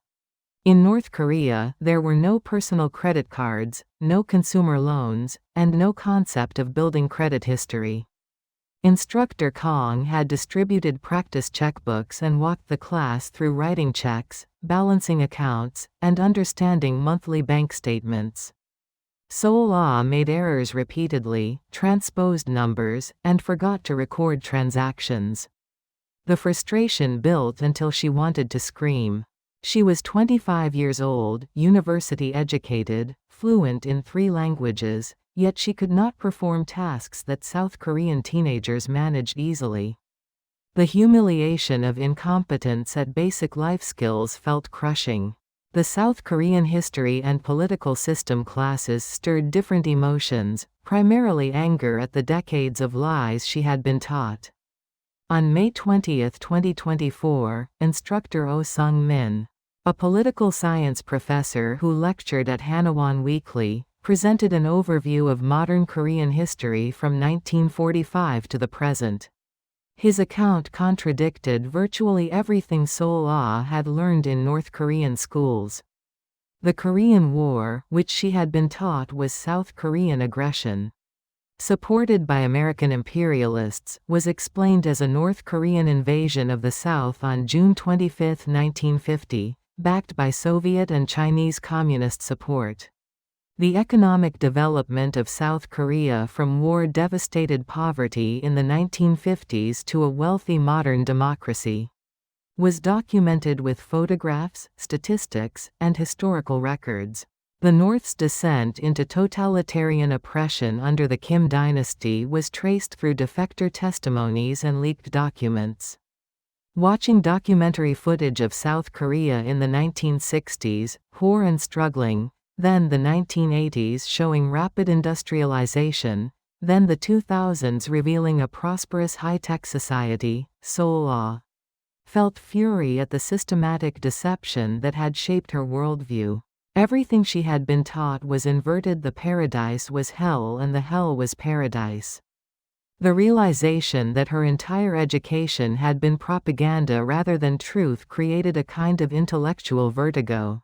In North Korea, there were no personal credit cards, no consumer loans, and no concept of building credit history. Instructor Kang had distributed practice checkbooks and walked the class through writing checks, balancing accounts, and understanding monthly bank statements. Seol-ah made errors repeatedly, transposed numbers, and forgot to record transactions. The frustration built until she wanted to scream. She was 25 years old, university educated, fluent in 3 languages, yet she could not perform tasks that South Korean teenagers managed easily. The humiliation of incompetence at basic life skills felt crushing. The South Korean history and political system classes stirred different emotions, primarily anger at the decades of lies she had been taught. On May 20, 2024, instructor Oh Sung-min, a political science professor who lectured at Hanaewon Weekly, presented an overview of modern Korean history from 1945 to the present. His account contradicted virtually everything Seol-ah had learned in North Korean schools. The Korean War, which she had been taught was South Korean aggression, supported by American imperialists, was explained as a North Korean invasion of the South on June 25, 1950, backed by Soviet and Chinese communist support. The economic development of South Korea from war-devastated poverty in the 1950s to a wealthy modern democracy was documented with photographs, statistics, and historical records. The North's descent into totalitarian oppression under the Kim dynasty was traced through defector testimonies and leaked documents. Watching documentary footage of South Korea in the 1960s, poor and struggling, then the 1980s showing rapid industrialization, then the 2000s revealing a prosperous high-tech society, Seol-ah felt fury at the systematic deception that had shaped her worldview. Everything she had been taught was inverted. The paradise was hell and the hell was paradise. The realization that her entire education had been propaganda rather than truth created a kind of intellectual vertigo.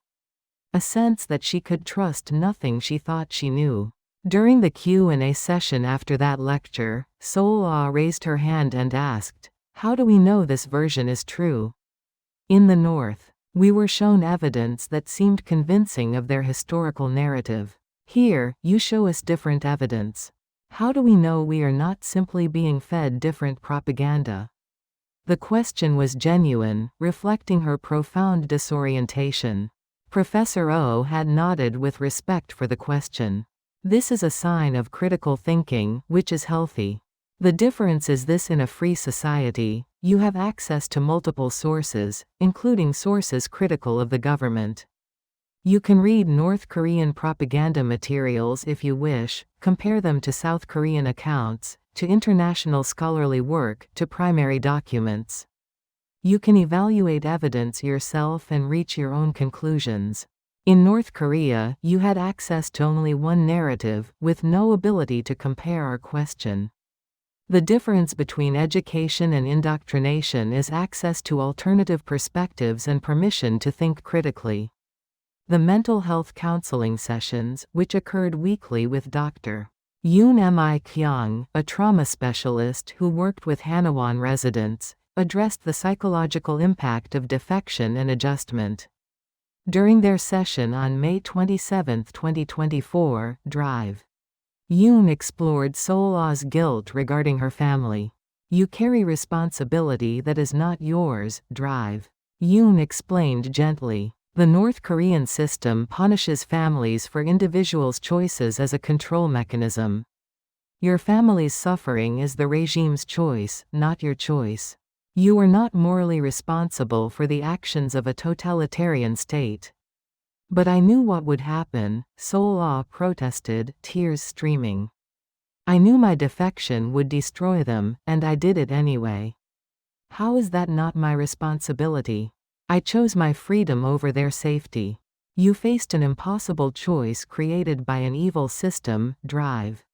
A sense that she could trust nothing she thought she knew. During the Q&A session after that lecture, Seol-ah raised her hand and asked, "How do we know this version is true?" In the North, we were shown evidence that seemed convincing of their historical narrative. Here, you show us different evidence. How do we know we are not simply being fed different propaganda? The question was genuine, reflecting her profound disorientation. Professor O had nodded with respect for the question. This is a sign of critical thinking, which is healthy. The difference is this: in a free society, you have access to multiple sources, including sources critical of the government. You can read North Korean propaganda materials if you wish, compare them to South Korean accounts, to international scholarly work, to primary documents. You can evaluate evidence yourself and reach your own conclusions. In North Korea, you had access to only one narrative, with no ability to compare or question. The difference between education and indoctrination is access to alternative perspectives and permission to think critically. The mental health counseling sessions, which occurred weekly with Dr. Yoon Mi Kyung, a trauma specialist who worked with Hanwon residents, addressed the psychological impact of defection and adjustment. During their session on May 27, 2024, Drive, Yoon explored Seol-ah's guilt regarding her family. "You carry responsibility that is not yours, Drive," Yoon explained gently. The North Korean system punishes families for individuals' choices as a control mechanism. Your family's suffering is the regime's choice, not your choice. You are not morally responsible for the actions of a totalitarian state. "But I knew what would happen," Seol-ah protested, tears streaming. "I knew my defection would destroy them, and I did it anyway. How is that not my responsibility? I chose my freedom over their safety. You faced an impossible choice created by an evil system, Drive."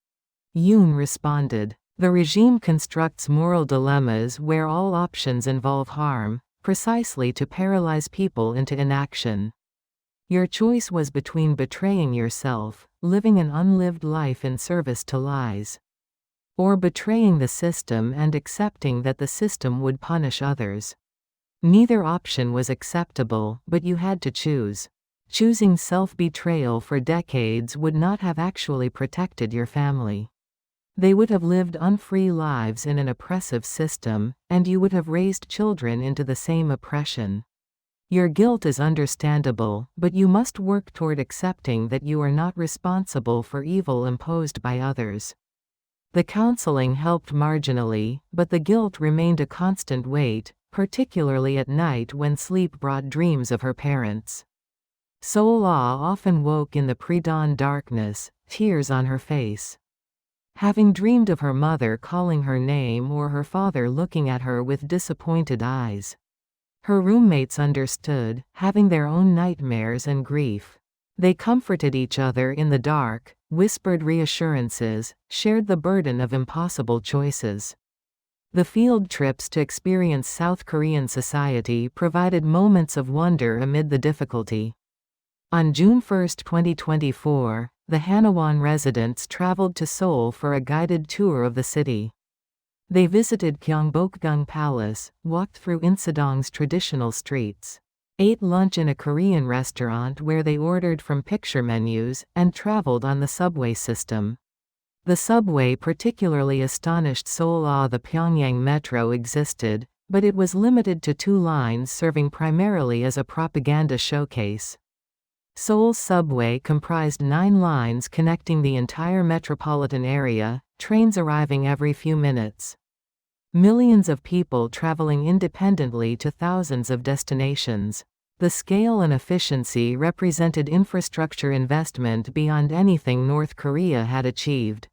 Yoon responded. "The regime constructs moral dilemmas where all options involve harm, precisely to paralyze people into inaction. Your choice was between betraying yourself, living an unlived life in service to lies, or betraying the system and accepting that the system would punish others. Neither option was acceptable, but you had to choose. Choosing self-betrayal for decades would not have actually protected your family. They would have lived unfree lives in an oppressive system, and you would have raised children into the same oppression. Your guilt is understandable, but you must work toward accepting that you are not responsible for evil imposed by others." The counseling helped marginally, but the guilt remained a constant weight, particularly at night when sleep brought dreams of her parents. Seol-ah often woke in the pre-dawn darkness, tears on her face. Having dreamed of her mother calling her name or her father looking at her with disappointed eyes. Her roommates understood, having their own nightmares and grief. They comforted each other in the dark, whispered reassurances, shared the burden of impossible choices. The field trips to experience South Korean society provided moments of wonder amid the difficulty. On June 1, 2024, the Hanwon residents traveled to Seoul for a guided tour of the city. They visited Gyeongbokgung Palace, walked through Insadong's traditional streets, ate lunch in a Korean restaurant where they ordered from picture menus, and traveled on the subway system. The subway particularly astonished Seol-ah. The Pyongyang metro existed, but it was limited to 2 lines serving primarily as a propaganda showcase. Seoul's subway comprised 9 lines connecting the entire metropolitan area, trains arriving every few minutes. Millions of people traveling independently to thousands of destinations. The scale and efficiency represented infrastructure investment beyond anything North Korea had achieved.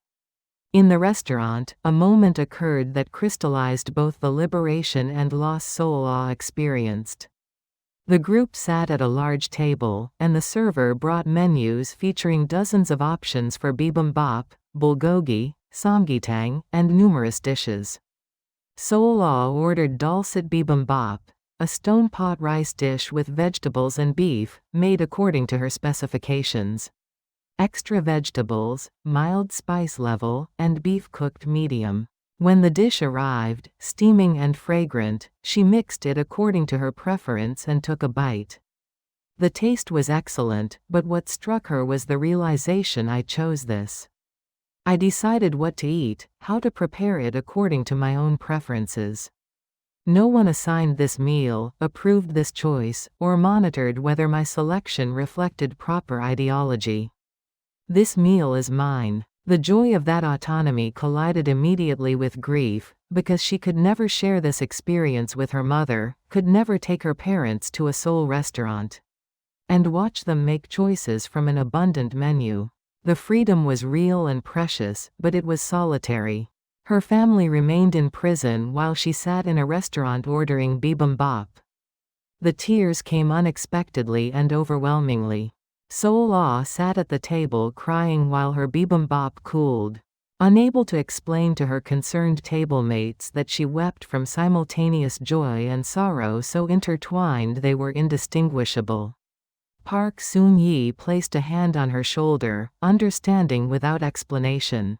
In the restaurant, a moment occurred that crystallized both the liberation and loss Seol-ah experienced. The group sat at a large table, and the server brought menus featuring dozens of options for bibimbap, bulgogi, samgitang, and numerous dishes. Seol-ah ordered dulcet bibimbap, a stone pot rice dish with vegetables and beef, made according to her specifications. Extra vegetables, mild spice level, and beef cooked medium. When the dish arrived, steaming and fragrant, she mixed it according to her preference and took a bite. The taste was excellent, but what struck her was the realization I chose this. I decided what to eat, how to prepare it according to my own preferences. No one assigned this meal, approved this choice, or monitored whether my selection reflected proper ideology. This meal is mine. The joy of that autonomy collided immediately with grief, because she could never share this experience with her mother, could never take her parents to a Seoul restaurant, and watch them make choices from an abundant menu. The freedom was real and precious, but it was solitary. Her family remained in prison while she sat in a restaurant ordering bibimbap. The tears came unexpectedly and overwhelmingly. Seol-ah sat at the table crying while her bibimbap cooled. Unable to explain to her concerned tablemates that she wept from simultaneous joy and sorrow so intertwined they were indistinguishable. Park Soon-yi placed a hand on her shoulder, understanding without explanation.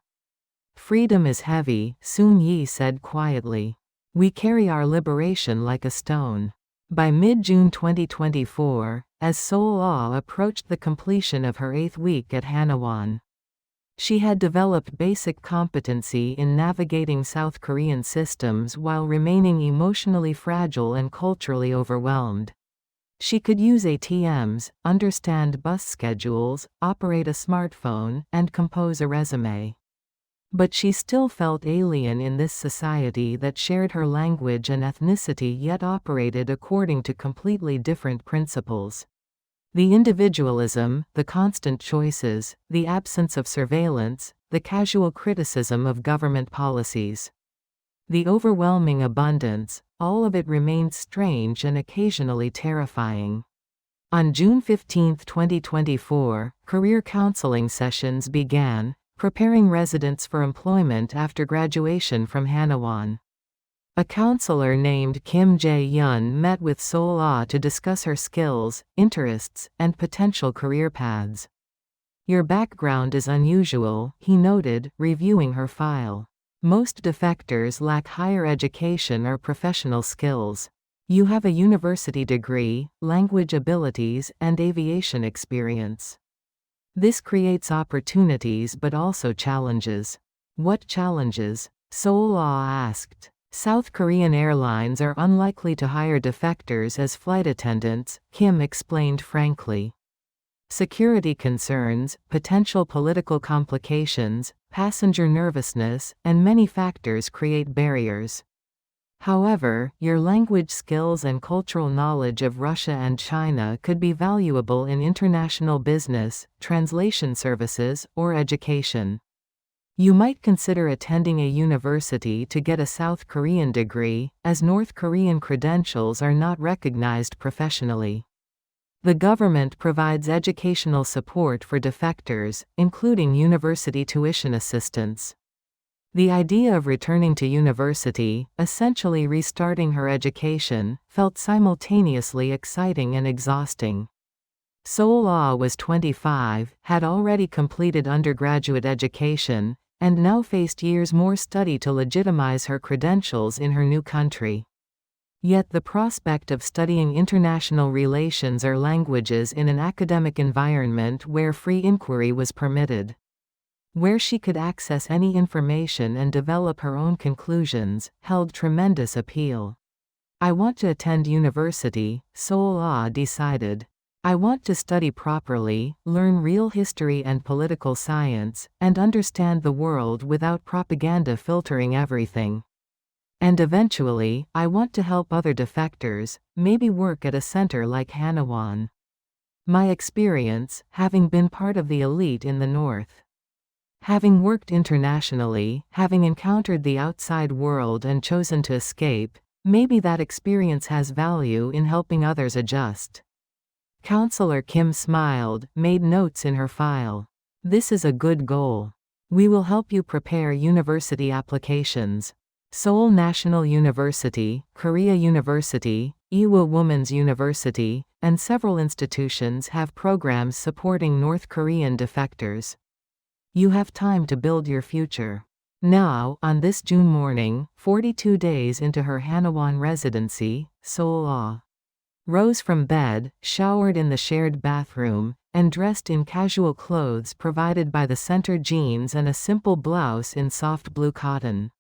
"Freedom is heavy," Soon-yi said quietly. "We carry our liberation like a stone." By mid-June 2024, as Seol-ah approached the completion of her 8th week at Hanawan, she had developed basic competency in navigating South Korean systems while remaining emotionally fragile and culturally overwhelmed. She could use ATMs, understand bus schedules, operate a smartphone, and compose a resume. But she still felt alien in this society that shared her language and ethnicity yet operated according to completely different principles. The individualism, the constant choices, the absence of surveillance, the casual criticism of government policies. The overwhelming abundance, all of it remained strange and occasionally terrifying. On June 15, 2024, career counseling sessions began, preparing residents for employment after graduation from Hanawan. A counselor named Kim Jae-yun met with Seol-ah to discuss her skills, interests, and potential career paths. "Your background is unusual," he noted, reviewing her file. "Most defectors lack higher education or professional skills. You have a university degree, language abilities, and aviation experience. This creates opportunities but also challenges." "What challenges?" Seol-ah asked. "South Korean airlines are unlikely to hire defectors as flight attendants," Kim explained frankly. "Security concerns, potential political complications, passenger nervousness, and many factors create barriers. However, your language skills and cultural knowledge of Russia and China could be valuable in international business, translation services, or education. You might consider attending a university to get a South Korean degree, as North Korean credentials are not recognized professionally. The government provides educational support for defectors, including university tuition assistance." The idea of returning to university, essentially restarting her education, felt simultaneously exciting and exhausting. Seol-ah was 25, had already completed undergraduate education, and now faced years more study to legitimize her credentials in her new country. Yet the prospect of studying international relations or languages in an academic environment where free inquiry was permitted, where she could access any information and develop her own conclusions, held tremendous appeal. "I want to attend university," Seol-ah decided. I want to study properly, learn real history and political science, and understand the world without propaganda filtering everything. And eventually, I want to help other defectors, maybe work at a center like Hanawan. My experience, having been part of the elite in the North. Having worked internationally, having encountered the outside world and chosen to escape, maybe that experience has value in helping others adjust. Counselor Kim smiled, made notes in her file. This is a good goal. We will help you prepare university applications. Seoul National University, Korea University, Ewha Women's University, and several institutions have programs supporting North Korean defectors. You have time to build your future. Now, on this June morning, 42 days into her Hanawan residency, Seol-ah rose from bed, showered in the shared bathroom, and dressed in casual clothes provided by the center jeans and a simple blouse in soft blue cotton.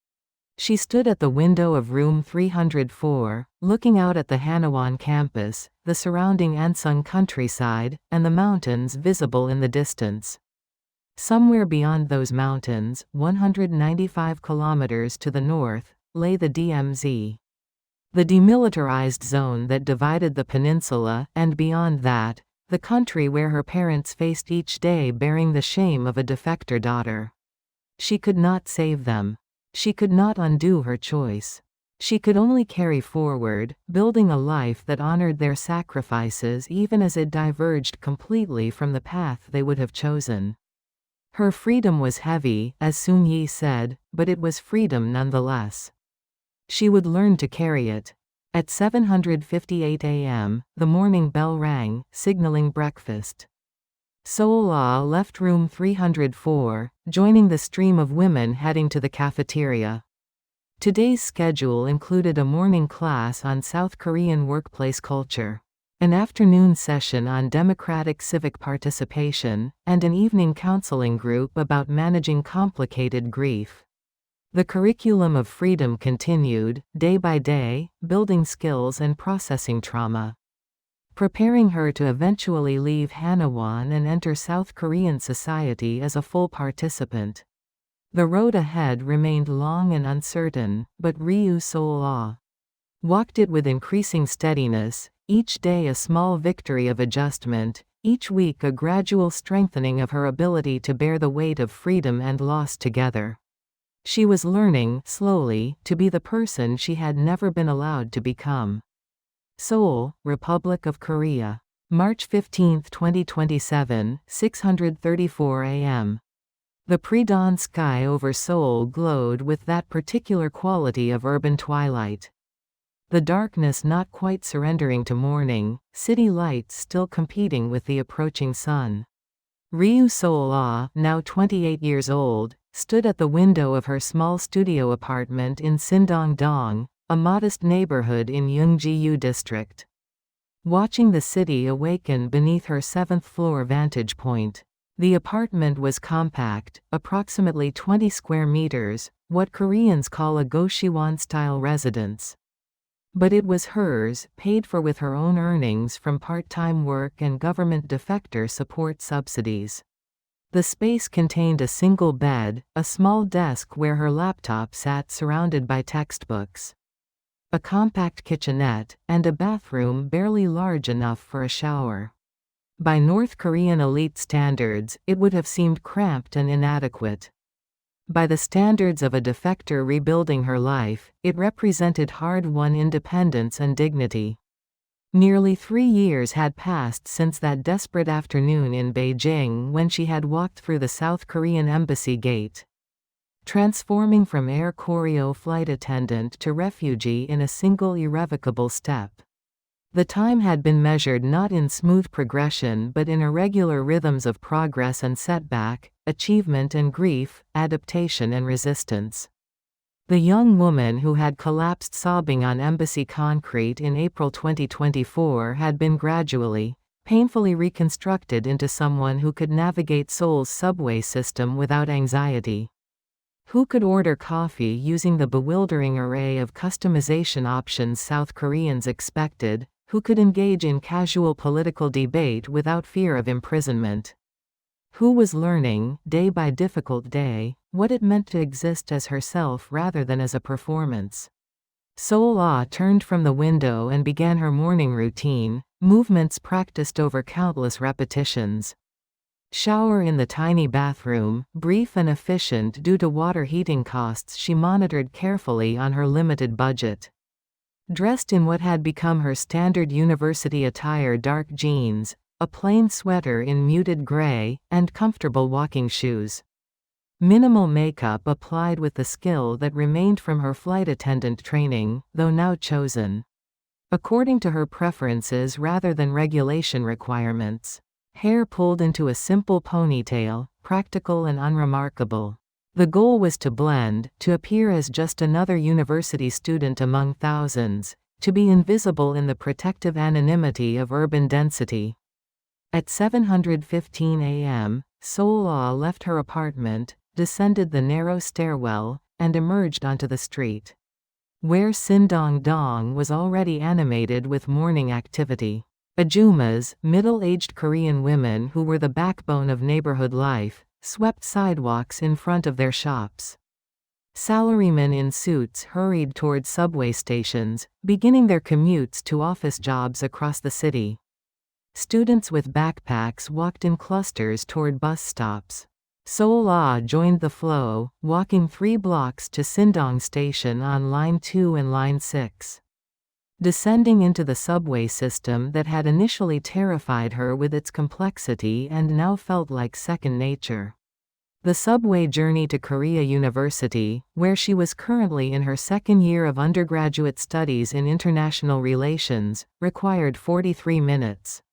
She stood at the window of room 304, looking out at the Hanawan campus, the surrounding Ansung countryside, and the mountains visible in the distance. Somewhere beyond those mountains, 195 kilometers to the north, lay the DMZ. The demilitarized zone that divided the peninsula, and beyond that, the country where her parents faced each day bearing the shame of a defector daughter. She could not save them. She could not undo her choice. She could only carry forward, building a life that honored their sacrifices even as it diverged completely from the path they would have chosen. Her freedom was heavy, as Soon-yi said, but it was freedom nonetheless. She would learn to carry it. At 7:58 a.m., the morning bell rang, signaling breakfast. Seol-ah left room 304, joining the stream of women heading to the cafeteria. Today's schedule included a morning class on South Korean workplace culture, an afternoon session on democratic civic participation, and an evening counseling group about managing complicated grief. The curriculum of freedom continued, day by day, building skills and processing trauma, preparing her to eventually leave Hanawan and enter South Korean society as a full participant. The road ahead remained long and uncertain, but Ryu Seol-ah walked it with increasing steadiness, each day a small victory of adjustment, each week a gradual strengthening of her ability to bear the weight of freedom and loss together. She was learning, slowly, to be the person she had never been allowed to become. Seoul, Republic of Korea. March 15, 2027, 6:34 a.m. The pre-dawn sky over Seoul glowed with that particular quality of urban twilight. The darkness not quite surrendering to morning, city lights still competing with the approaching sun. Ryu Seol-ah, now 28 years old, stood at the window of her small studio apartment in Sindong-dong, a modest neighborhood in Yeongji-yu district. Watching the city awaken beneath her 7th-floor vantage point. The apartment was compact, approximately 20 square meters, what Koreans call a Goshiwon-style residence. But it was hers, paid for with her own earnings from part-time work and government defector support subsidies. The space contained a single bed, a small desk where her laptop sat surrounded by textbooks, a compact kitchenette, and a bathroom barely large enough for a shower. By North Korean elite standards, it would have seemed cramped and inadequate. By the standards of a defector rebuilding her life, it represented hard-won independence and dignity. Nearly 3 years had passed since that desperate afternoon in Beijing when she had walked through the South Korean embassy gate, transforming from Air Koryo flight attendant to refugee in a single irrevocable step. The time had been measured not in smooth progression but in irregular rhythms of progress and setback, achievement and grief, adaptation and resistance. The young woman who had collapsed sobbing on embassy concrete in April 2024 had been gradually, painfully reconstructed into someone who could navigate Seoul's subway system without anxiety. Who could order coffee using the bewildering array of customization options South Koreans expected, who could engage in casual political debate without fear of imprisonment. Who was learning, day by difficult day, what it meant to exist as herself rather than as a performance. Seol-ah turned from the window and began her morning routine, movements practiced over countless repetitions. Shower in the tiny bathroom, brief and efficient due to water heating costs she monitored carefully on her limited budget. Dressed in what had become her standard university attire, dark jeans, a plain sweater in muted gray, and comfortable walking shoes. Minimal makeup applied with the skill that remained from her flight attendant training, though now chosen according to her preferences rather than regulation requirements. Hair pulled into a simple ponytail, practical and unremarkable. The goal was to blend, to appear as just another university student among thousands, to be invisible in the protective anonymity of urban density. At 7:15 a.m., Seol-ah left her apartment, descended the narrow stairwell, and emerged onto the street, where Sindong-dong was already animated with morning activity. Ajumas, middle-aged Korean women who were the backbone of neighborhood life, swept sidewalks in front of their shops. Salarymen in suits hurried toward subway stations, beginning their commutes to office jobs across the city. Students with backpacks walked in clusters toward bus stops. Seol-ah joined the flow, walking 3 blocks to Sindong Station on Line 2 and Line 6. Descending into the subway system that had initially terrified her with its complexity and now felt like second nature. The subway journey to Korea University, where she was currently in her second year of undergraduate studies in international relations, required 43 minutes.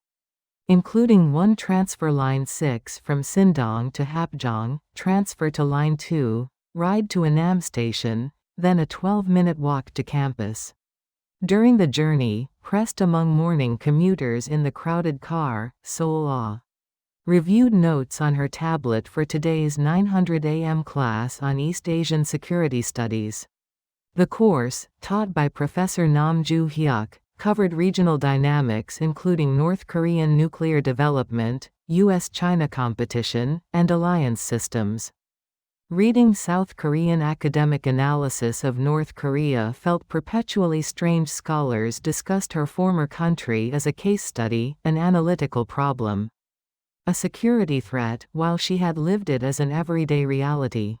Including one transfer Line 6 from Sindong to Hapjeong, transfer to Line 2, ride to Annam Station, then a 12-minute walk to campus. During the journey, pressed among morning commuters in the crowded car, Seol-ah reviewed notes on her tablet for today's 900 a.m. class on East Asian Security Studies. The course, taught by Professor Nam Joo-hyuk, covered regional dynamics including North Korean nuclear development, U.S.-China competition, and alliance systems. Reading South Korean academic analysis of North Korea felt perpetually strange. Scholars discussed her former country as a case study, an analytical problem, a security threat, while she had lived it as an everyday reality.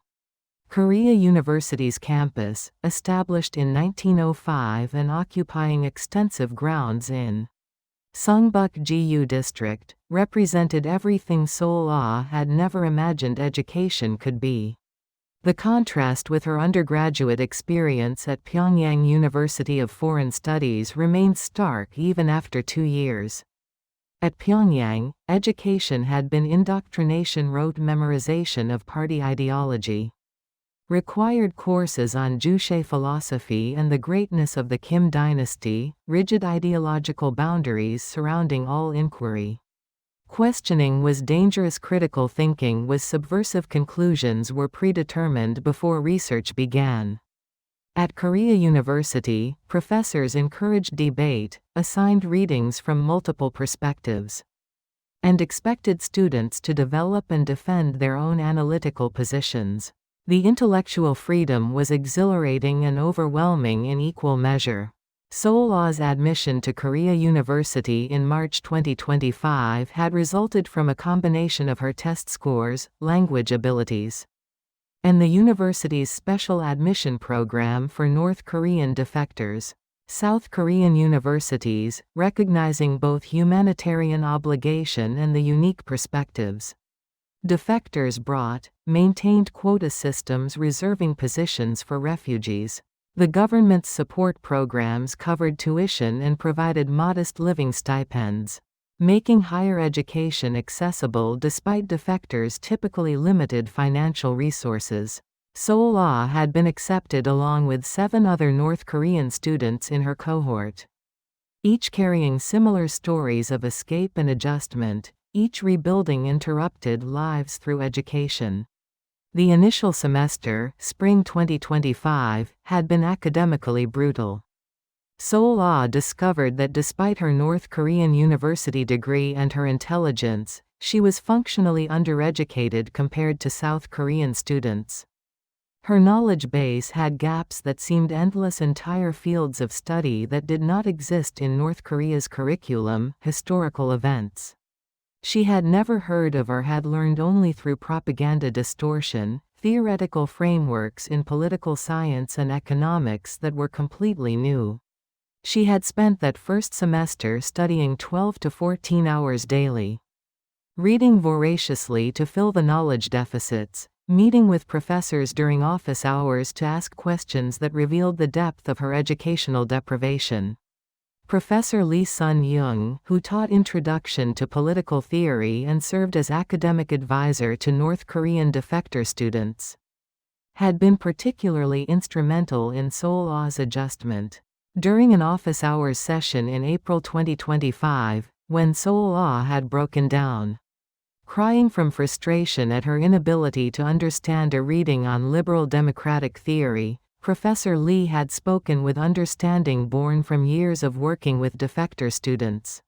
Korea University's campus, established in 1905 and occupying extensive grounds in Sungbuk-gu District, represented everything Seol-ah had never imagined education could be. The contrast with her undergraduate experience at Pyongyang University of Foreign Studies remained stark even after 2 years. At Pyongyang, education had been indoctrination, rote memorization of party ideology. Required courses on Juche philosophy and the greatness of the Kim dynasty, rigid ideological boundaries surrounding all inquiry. Questioning was dangerous, critical thinking was subversive, conclusions were predetermined before research began. At Korea University, professors encouraged debate, assigned readings from multiple perspectives, and expected students to develop and defend their own analytical positions. The intellectual freedom was exhilarating and overwhelming in equal measure. Seol-ah's admission to Korea University in March 2025 had resulted from a combination of her test scores, language abilities, and the university's special admission program for North Korean defectors. South Korean universities, recognizing both humanitarian obligation and the unique perspectives defectors brought, maintained quota systems reserving positions for refugees. The government's support programs covered tuition and provided modest living stipends, making higher education accessible despite defectors' typically limited financial resources. Seol-ah had been accepted along with 7 other North Korean students in her cohort, each carrying similar stories of escape and adjustment, each rebuilding interrupted lives through education. The initial semester, spring 2025, had been academically brutal. Seol-ah discovered that despite her North Korean university degree and her intelligence, she was functionally undereducated compared to South Korean students. Her knowledge base had gaps that seemed endless, entire fields of study that did not exist in North Korea's curriculum, historical events she had never heard of or had learned only through propaganda distortion, theoretical frameworks in political science and economics that were completely new. She had spent that first semester studying 12 to 14 hours daily, reading voraciously to fill the knowledge deficits, meeting with professors during office hours to ask questions that revealed the depth of her educational deprivation. Professor Lee Sun-young, who taught Introduction to Political Theory and served as academic advisor to North Korean defector students, had been particularly instrumental in Seol-ah's adjustment. During an office hours session in April 2025, when Seol-ah had broken down, crying from frustration at her inability to understand a reading on liberal democratic theory, Professor Lee had spoken with understanding born from years of working with defector students.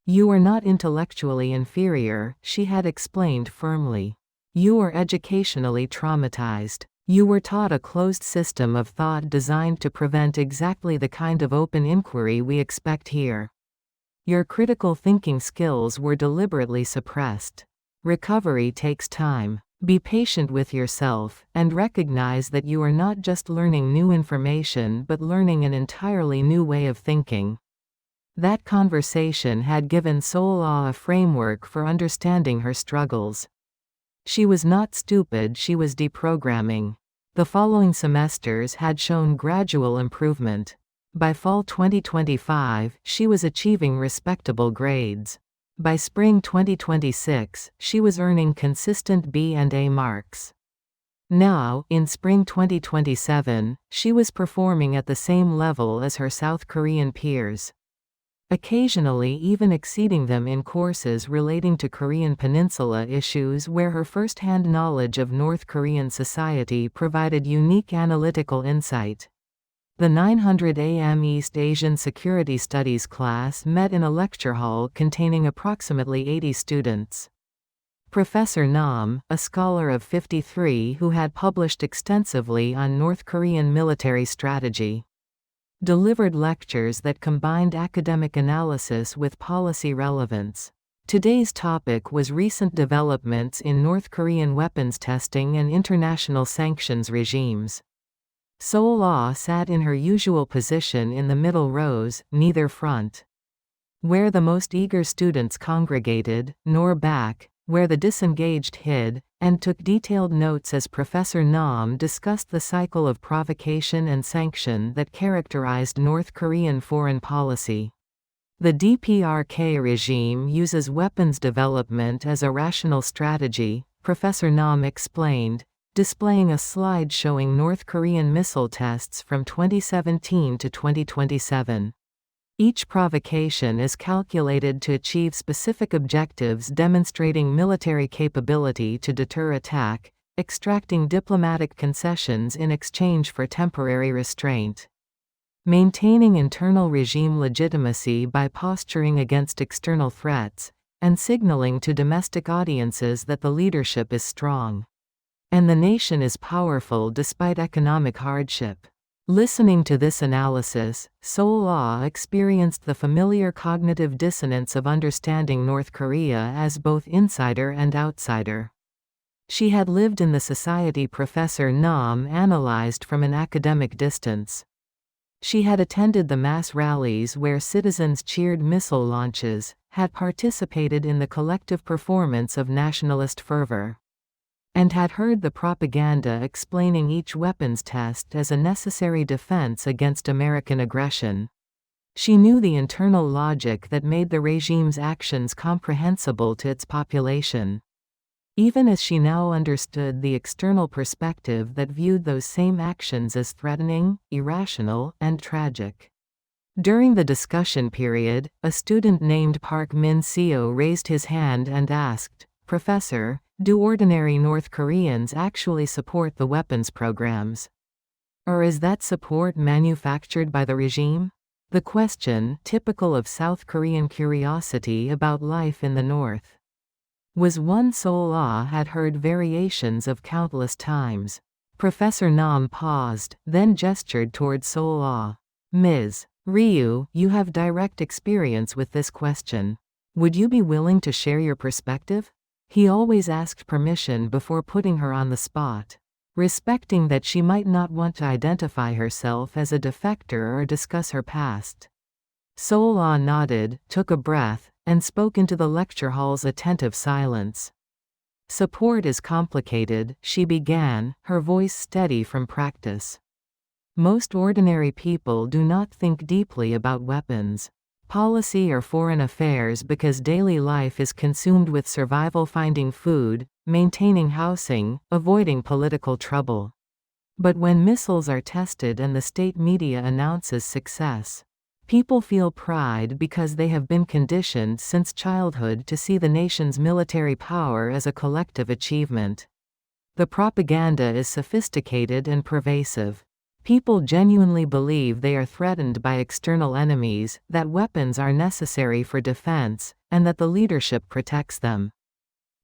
"You are not intellectually inferior," she had explained firmly. "You are educationally traumatized. You were taught a closed system of thought designed to prevent exactly the kind of open inquiry we expect here. Your critical thinking skills were deliberately suppressed. Recovery takes time. Be patient with yourself, and recognize that you are not just learning new information but learning an entirely new way of thinking." That conversation had given Seol-ah a framework for understanding her struggles. She was not stupid, she was deprogramming. The following semesters had shown gradual improvement. By fall 2025, she was achieving respectable grades. By spring 2026, she was earning consistent B and A marks. Now, in spring 2027, she was performing at the same level as her South Korean peers, occasionally even exceeding them in courses relating to Korean Peninsula issues where her first-hand knowledge of North Korean society provided unique analytical insight. The 900 AM East Asian Security Studies class met in a lecture hall containing approximately 80 students. Professor Nam, a scholar of 53 who had published extensively on North Korean military strategy, delivered lectures that combined academic analysis with policy relevance. Today's topic was recent developments in North Korean weapons testing and international sanctions regimes. Seol-ah sat in her usual position in the middle rows, neither front, where the most eager students congregated, nor back, where the disengaged hid, and took detailed notes as Professor Nam discussed the cycle of provocation and sanction that characterized North Korean foreign policy. The DPRK regime uses weapons development as a rational strategy, Professor Nam explained, displaying a slide showing North Korean missile tests from 2017 to 2027. Each provocation is calculated to achieve specific objectives, demonstrating military capability to deter attack, extracting diplomatic concessions in exchange for temporary restraint, maintaining internal regime legitimacy by posturing against external threats, and signaling to domestic audiences that the leadership is strong and the nation is powerful despite economic hardship. Listening to this analysis, Seol-ah experienced the familiar cognitive dissonance of understanding North Korea as both insider and outsider. She had lived in the society Professor Nam analyzed from an academic distance. She had attended the mass rallies where citizens cheered missile launches, had participated in the collective performance of nationalist fervor, and had heard the propaganda explaining each weapons test as a necessary defense against American aggression. She knew the internal logic that made the regime's actions comprehensible to its population, even as she now understood the external perspective that viewed those same actions as threatening, irrational, and tragic. During the discussion period, a student named Park Min-seo raised his hand and asked, "Professor, do ordinary North Koreans actually support the weapons programs? Or is that support manufactured by the regime?" The question, typical of South Korean curiosity about life in the North, was one Seol-ah had heard variations of countless times. Professor Nam paused, then gestured toward Seol-ah. Ms. Ryu, you have direct experience with this question. Would you be willing to share your perspective? He always asked permission before putting her on the spot, respecting that she might not want to identify herself as a defector or discuss her past. Seol-ah nodded, took a breath, and spoke into the lecture hall's attentive silence. Support is complicated, she began, her voice steady from practice. Most ordinary people do not think deeply about weapons, policy or foreign affairs because daily life is consumed with survival, finding food, maintaining housing, avoiding political trouble. But when missiles are tested and the state media announces success, people feel pride because they have been conditioned since childhood to see the nation's military power as a collective achievement. The propaganda is sophisticated and pervasive. People genuinely believe they are threatened by external enemies, that weapons are necessary for defense, and that the leadership protects them.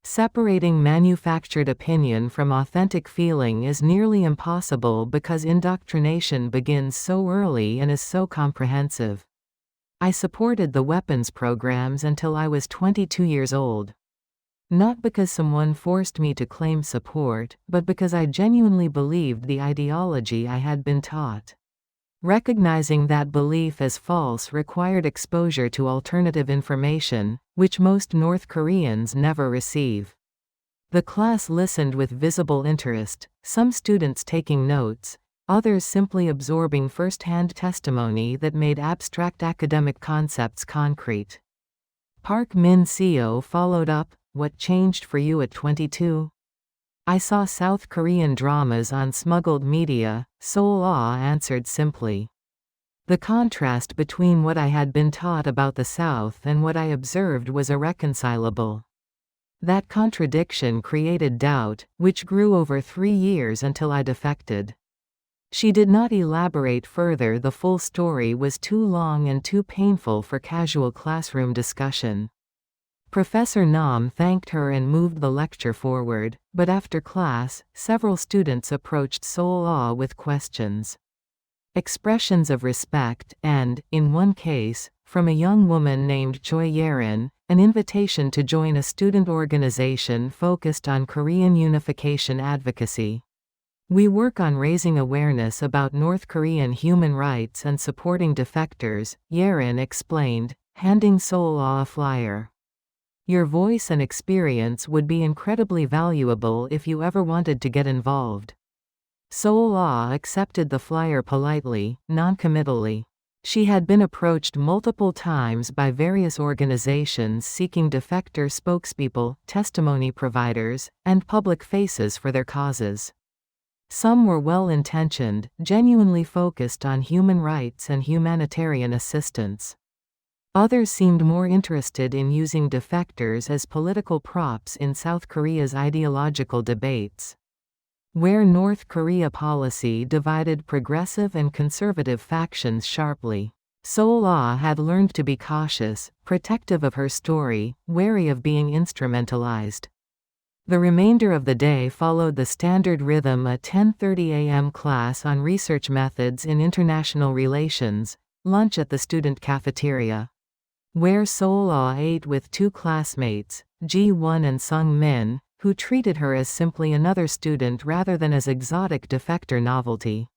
Separating manufactured opinion from authentic feeling is nearly impossible because indoctrination begins so early and is so comprehensive. I supported the weapons programs until I was 22 years old. Not because someone forced me to claim support, but because I genuinely believed the ideology I had been taught. Recognizing that belief as false required exposure to alternative information, which most North Koreans never receive. The class listened with visible interest, some students taking notes, others simply absorbing first-hand testimony that made abstract academic concepts concrete. Park Min-seo followed up, "What changed for you at 22? I saw South Korean dramas on smuggled media," Seol-ah answered simply. The contrast between what I had been taught about the South and what I observed was irreconcilable. That contradiction created doubt, which grew over 3 years until I defected. She did not elaborate further. The full story was too long and too painful for casual classroom discussion. Professor Nam thanked her and moved the lecture forward, but after class, several students approached Seol-ah with questions. Expressions of respect and, in one case, from a young woman named Choi Yerin, an invitation to join a student organization focused on Korean unification advocacy. "We work on raising awareness about North Korean human rights and supporting defectors," Yerin explained, handing Seol-ah a flyer. "Your voice and experience would be incredibly valuable if you ever wanted to get involved." Seol-ah accepted the flyer politely, non-committally. She had been approached multiple times by various organizations seeking defector spokespeople, testimony providers, and public faces for their causes. Some were well-intentioned, genuinely focused on human rights and humanitarian assistance. Others seemed more interested in using defectors as political props in South Korea's ideological debates. Where North Korea policy divided progressive and conservative factions sharply, Seol-ah had learned to be cautious, protective of her story, wary of being instrumentalized. The remainder of the day followed the standard rhythm: a 10:30 a.m. class on research methods in international relations, lunch at the student cafeteria, where Seol-ah ate with 2 classmates, Ji-won and Sung-min, who treated her as simply another student rather than as exotic defector novelty.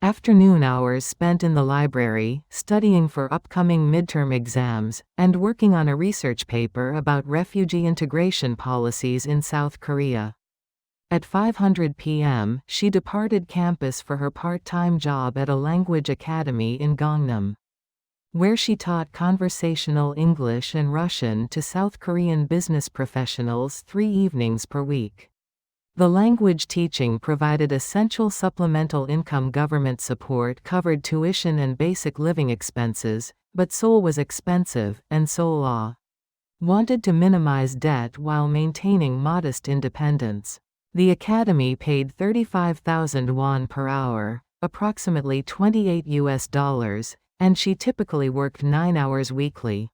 Afternoon hours spent in the library, studying for upcoming midterm exams, and working on a research paper about refugee integration policies in South Korea. At 5:00 p.m., she departed campus for her part-time job at a language academy in Gangnam, where she taught conversational English and Russian to South Korean business professionals 3 evenings per week. The language teaching provided essential supplemental income. Government support covered tuition and basic living expenses, but Seoul was expensive, and Seol-ah wanted to minimize debt while maintaining modest independence. The academy paid 35,000 won per hour, approximately $28, and she typically worked 9 hours weekly,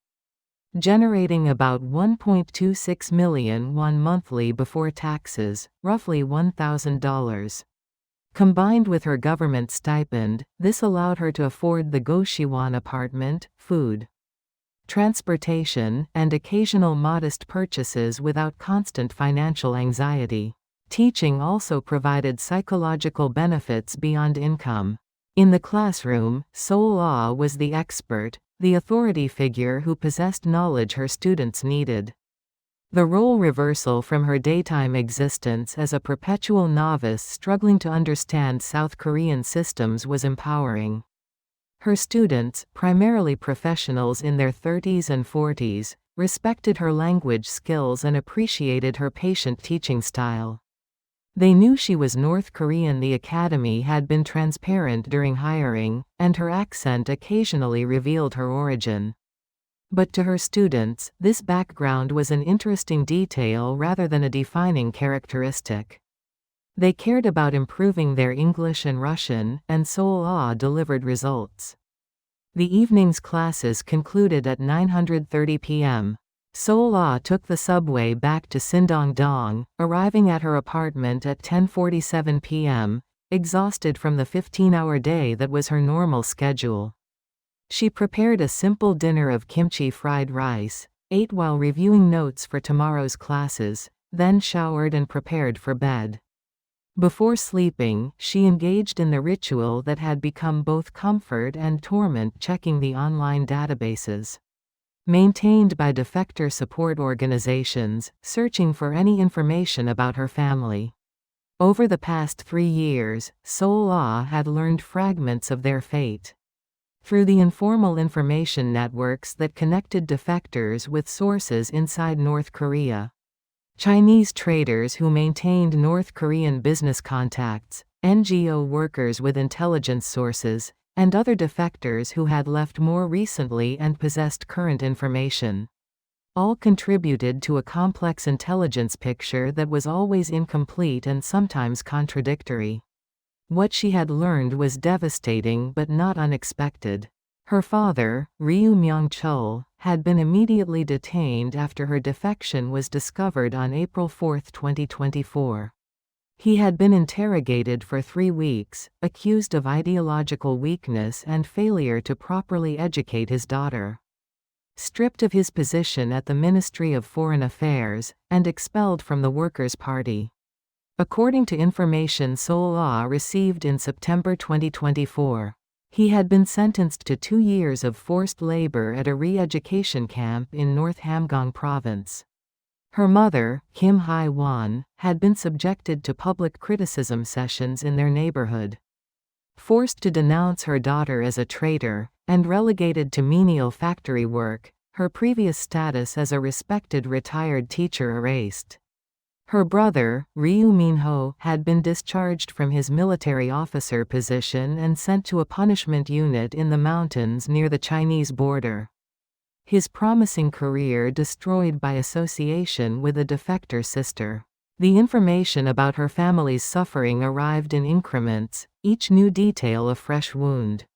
generating about 1.26 million won monthly before taxes, roughly $1,000. Combined with her government stipend, this allowed her to afford the Goshiwon apartment, food, transportation, and occasional modest purchases without constant financial anxiety. Teaching also provided psychological benefits beyond income. In the classroom, Seol-ah was the expert, the authority figure who possessed knowledge her students needed. The role reversal from her daytime existence as a perpetual novice struggling to understand South Korean systems was empowering. Her students, primarily professionals in their 30s and 40s, respected her language skills and appreciated her patient teaching style. They knew she was North Korean. The academy had been transparent during hiring, and her accent occasionally revealed her origin. But to her students, this background was an interesting detail rather than a defining characteristic. They cared about improving their English and Russian, and Seol-ah delivered results. The evening's classes concluded at 9:30 p.m. Seol-ah took the subway back to Sindong-dong, arriving at her apartment at 10:47 p.m., exhausted from the 15-hour day that was her normal schedule. She prepared a simple dinner of kimchi fried rice, ate while reviewing notes for tomorrow's classes, then showered and prepared for bed. Before sleeping, she engaged in the ritual that had become both comfort and torment, checking the online databases maintained by Defector support organizations, searching for any information about her family. Over the past 3 years, Seol-ah had learned fragments of their fate through the informal information networks that connected defectors with sources inside North Korea. Chinese traders who maintained North Korean business contacts, NGO workers with intelligence sources, and other defectors who had left more recently and possessed current information. All contributed to a complex intelligence picture that was always incomplete and sometimes contradictory. What she had learned was devastating but not unexpected. Her father, Ryu Seol-ah, had been immediately detained after her defection was discovered on April 4, 2024. He had been interrogated for 3 weeks, accused of ideological weakness and failure to properly educate his daughter. Stripped of his position at the Ministry of Foreign Affairs, and expelled from the Workers' Party. According to information Seol-ah received in September 2024, he had been sentenced to 2 years of forced labor at a re-education camp in North Hamgyong Province. Her mother, Kim Hye-won, had been subjected to public criticism sessions in their neighborhood. Forced to denounce her daughter as a traitor, and relegated to menial factory work, her previous status as a respected retired teacher erased. Her brother, Ryu Seol-ah, had been discharged from his military officer position and sent to a punishment unit in the mountains near the Chinese border. His promising career destroyed by association with a defector sister. The information about her family's suffering arrived in increments, each new detail a fresh wound.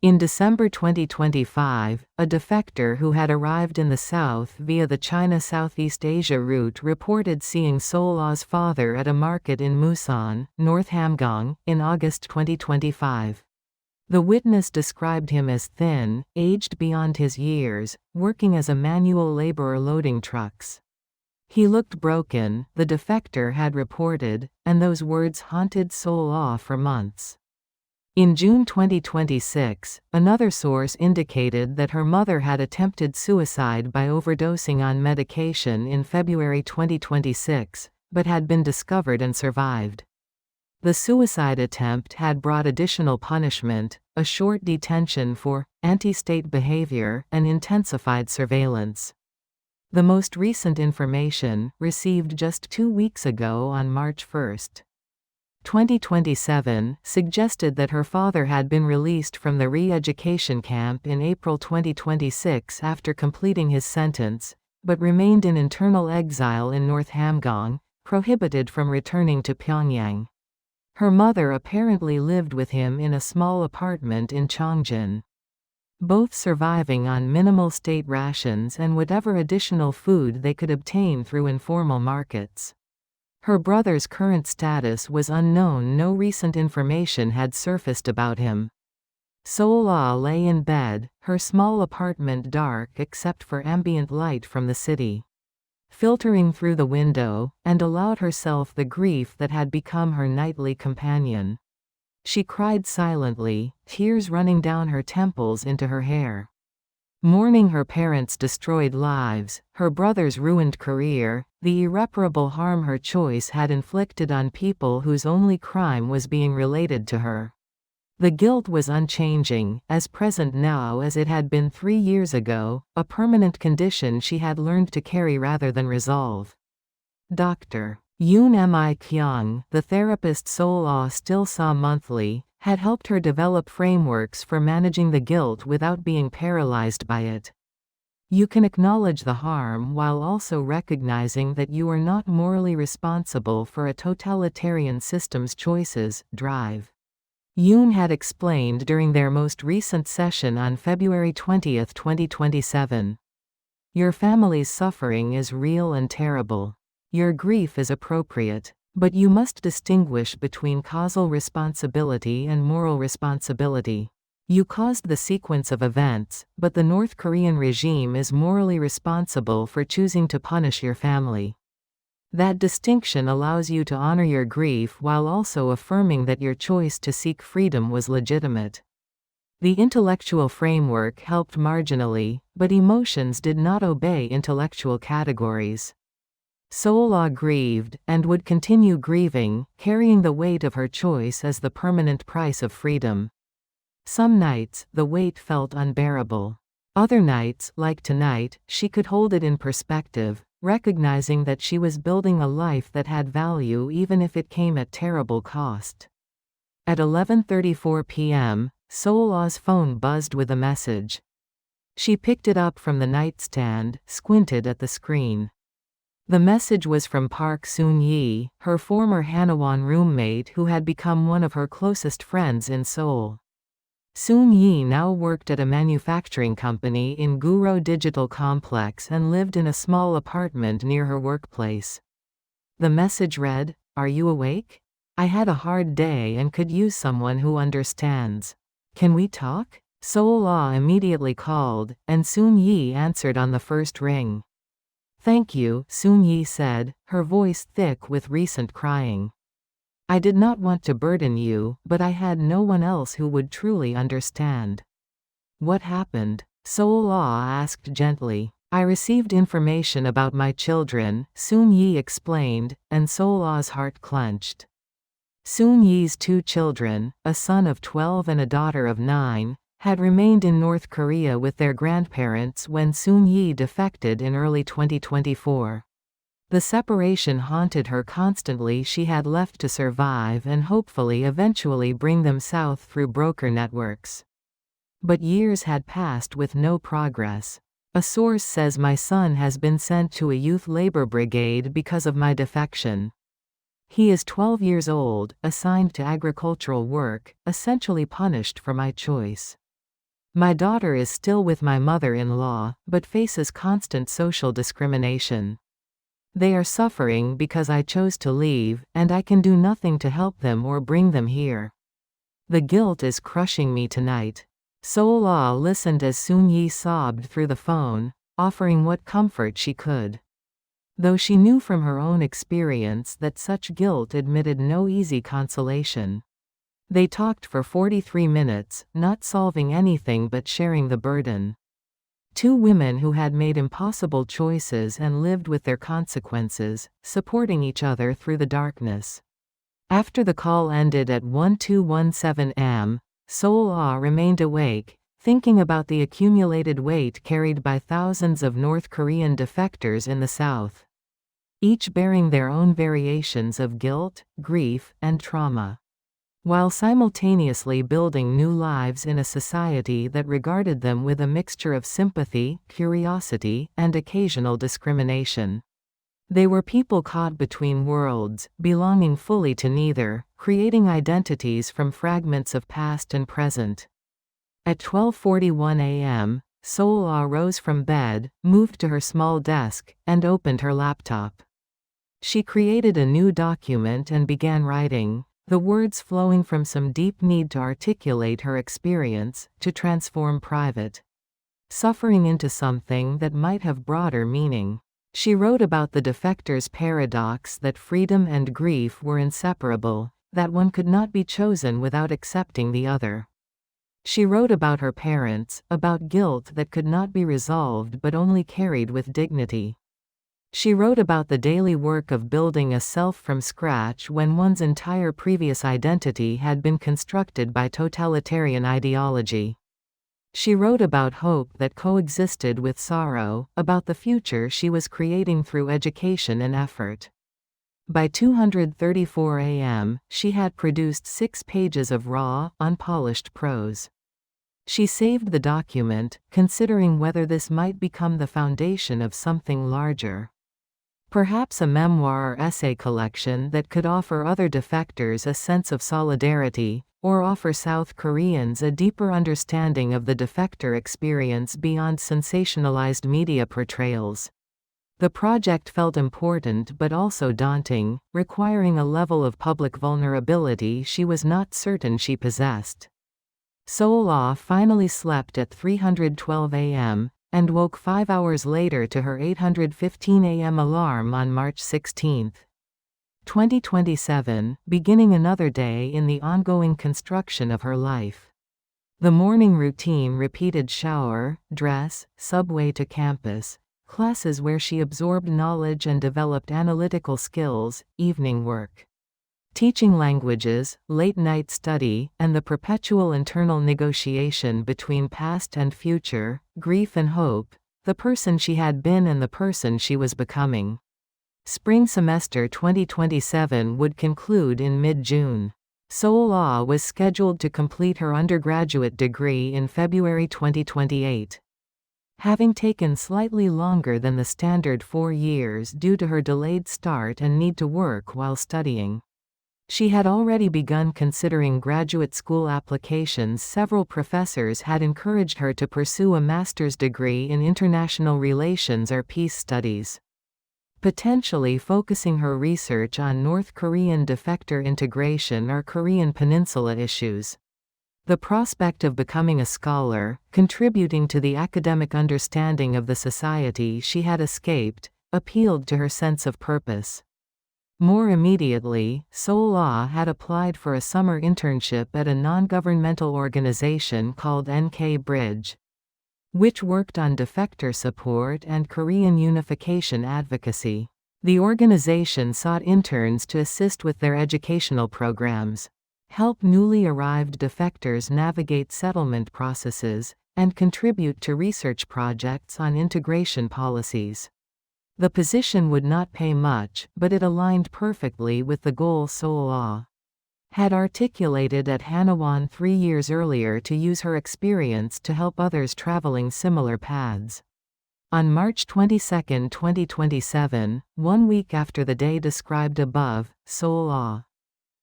In December 2025, a defector who had arrived in the south via the China-Southeast Asia route reported seeing Seol-ah's father at a market in Musan, North Hamgyong, in August 2025. The witness described him as thin, aged beyond his years, working as a manual laborer loading trucks. He looked broken, the defector had reported, and those words haunted Seol-ah for months. In June 2026, another source indicated that her mother had attempted suicide by overdosing on medication in February 2026, but had been discovered and survived. The suicide attempt had brought additional punishment, a short detention for anti-state behavior, and intensified surveillance. The most recent information, received just 2 weeks ago on March 1, 2027, suggested that her father had been released from the re-education camp in April 2026 after completing his sentence, but remained in internal exile in North Hamgyong, prohibited from returning to Pyongyang. Her mother apparently lived with him in a small apartment in Chongjin. both surviving on minimal state rations and whatever additional food they could obtain through informal markets. Her brother's current status was unknown. No recent information had surfaced about him. Seol-ah lay in bed, her small apartment dark except for ambient light from the city, filtering through the window, and allowed herself the grief that had become her nightly companion. She cried silently, tears running down her temples into her hair. Mourning her parents' destroyed lives, her brother's ruined career, the irreparable harm her choice had inflicted on people whose only crime was being related to her. The guilt was unchanging, as present now as it had been 3 years ago, a permanent condition she had learned to carry rather than resolve. Dr. Yoon Mi Kyung, the therapist Seol-ah still saw monthly, had helped her develop frameworks for managing the guilt without being paralyzed by it. You can acknowledge the harm while also recognizing that you are not morally responsible for a totalitarian system's choices. Drive. Yoon had explained during their most recent session on February 20, 2027. Your family's suffering is real and terrible. Your grief is appropriate. But you must distinguish between causal responsibility and moral responsibility. You caused the sequence of events, but the North Korean regime is morally responsible for choosing to punish your family. That distinction allows you to honor your grief while also affirming that your choice to seek freedom was legitimate. The intellectual framework helped marginally, but emotions did not obey intellectual categories. Seol-ah grieved, and would continue grieving, carrying the weight of her choice as the permanent price of freedom. Some nights, the weight felt unbearable. Other nights, like tonight, she could hold it in perspective, recognizing that she was building a life that had value even if it came at terrible cost. At 11:34 p.m., Seol-ah's phone buzzed with a message. She picked it up from the nightstand, squinted at the screen. The message was from Park Soon-yi, her former Hanawon roommate who had become one of her closest friends in Seoul. Soon-yi now worked at a manufacturing company in Guro Digital Complex and lived in a small apartment near her workplace. The message read, "Are you awake? I had a hard day and could use someone who understands. Can we talk?" Seol-ah immediately called, and Soon-yi answered on the first ring. "Thank you," Soon-yi said, her voice thick with recent crying. "I did not want to burden you, but I had no one else who would truly understand." "What happened?" Seol-ah asked gently. "I received information about my children," Soon-yi explained, and Seol-ah's heart clenched. Soon-yi's 2 children, a son of 12 and a daughter of 9, had remained in North Korea with their grandparents when Soon-yi defected in early 2024. The separation haunted her constantly. She had left to survive and hopefully eventually bring them south through broker networks. But years had passed with no progress. "A source says my son has been sent to a youth labor brigade because of my defection. He is 12 years old, assigned to agricultural work, essentially punished for my choice. My daughter is still with my mother-in-law, but faces constant social discrimination. They are suffering because I chose to leave, and I can do nothing to help them or bring them here. The guilt is crushing me tonight." Seol-ah listened as Soon-yi sobbed through the phone, offering what comfort she could. Though she knew from her own experience that such guilt admitted no easy consolation. They talked for 43 minutes, not solving anything but sharing the burden. 2 women who had made impossible choices and lived with their consequences, supporting each other through the darkness. After the call ended at 12:17 am, Seol-ah remained awake, thinking about the accumulated weight carried by thousands of North Korean defectors in the South, each bearing their own variations of guilt, grief, and trauma, while simultaneously building new lives in a society that regarded them with a mixture of sympathy, curiosity, and occasional discrimination. They were people caught between worlds, belonging fully to neither, creating identities from fragments of past and present. At 12:41 a.m., Seol-ah rose from bed, moved to her small desk, and opened her laptop. She created a new document and began writing, the words flowing from some deep need to articulate her experience, to transform private suffering into something that might have broader meaning. She wrote about the defector's paradox that freedom and grief were inseparable, that one could not be chosen without accepting the other. She wrote about her parents, about guilt that could not be resolved but only carried with dignity. She wrote about the daily work of building a self from scratch when one's entire previous identity had been constructed by totalitarian ideology. She wrote about hope that coexisted with sorrow, about the future she was creating through education and effort. By 2:34 a.m., she had produced 6 pages of raw, unpolished prose. She saved the document, considering whether this might become the foundation of something larger. Perhaps a memoir or essay collection that could offer other defectors a sense of solidarity, or offer South Koreans a deeper understanding of the defector experience beyond sensationalized media portrayals. The project felt important but also daunting, requiring a level of public vulnerability she was not certain she possessed. Seol-ah finally slept at 3:12 a.m., and woke 5 hours later to her 8:15 a.m. alarm on March 16, 2027, beginning another day in the ongoing construction of her life. The morning routine repeated shower, dress, subway to campus, classes where she absorbed knowledge and developed analytical skills, evening work. Teaching languages, late-night study, and the perpetual internal negotiation between past and future, grief and hope, the person she had been and the person she was becoming. Spring semester 2027 would conclude in mid-June. Seol-ah was scheduled to complete her undergraduate degree in February 2028. Having taken slightly longer than the standard 4 years due to her delayed start and need to work while studying. She had already begun considering graduate school applications. Several professors had encouraged her to pursue a master's degree in international relations or peace studies, potentially focusing her research on North Korean defector integration or Korean Peninsula issues. The prospect of becoming a scholar, contributing to the academic understanding of the society she had escaped, appealed to her sense of purpose. More immediately, Seol-ah had applied for a summer internship at a non-governmental organization called NK Bridge, which worked on defector support and Korean unification advocacy. The organization sought interns to assist with their educational programs, help newly arrived defectors navigate settlement processes, and contribute to research projects on integration policies. The position would not pay much, but it aligned perfectly with the goal Seol-ah had articulated at Hanawon 3 years earlier to use her experience to help others traveling similar paths. On March 22, 2027, 1 week after the day described above, Seol-ah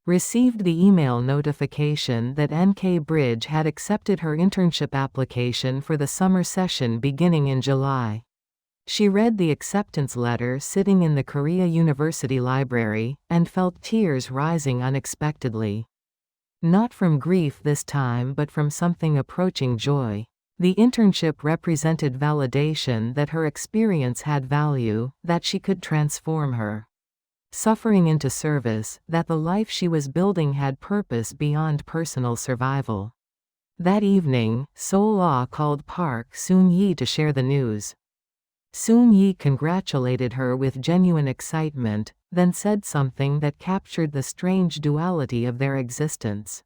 received the email notification that NK Bridge had accepted her internship application for the summer session beginning in July. She read the acceptance letter sitting in the Korea University Library, and felt tears rising unexpectedly. Not from grief this time but from something approaching joy. The internship represented validation that her experience had value, that she could transform her suffering into service, that the life she was building had purpose beyond personal survival. That evening, Seol-ah called Park Soon-yi to share the news. Soon-yi congratulated her with genuine excitement, then said something that captured the strange duality of their existence.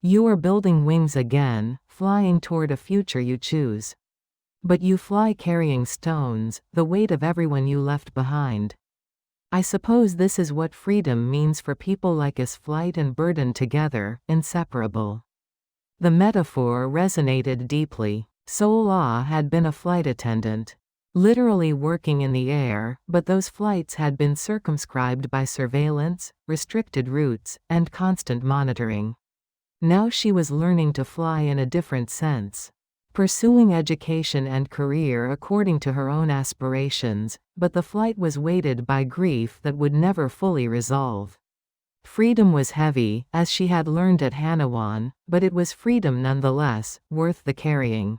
"You are building wings again, flying toward a future you choose. But you fly carrying stones, the weight of everyone you left behind. I suppose this is what freedom means for people like us, flight and burden together, inseparable." The metaphor resonated deeply. Seol-ah had been a flight attendant, literally working in the air, but those flights had been circumscribed by surveillance, restricted routes, and constant monitoring. Now she was learning to fly in a different sense. Pursuing education and career according to her own aspirations, but the flight was weighted by grief that would never fully resolve. Freedom was heavy, as she had learned at Hanawan, but it was freedom nonetheless, worth the carrying.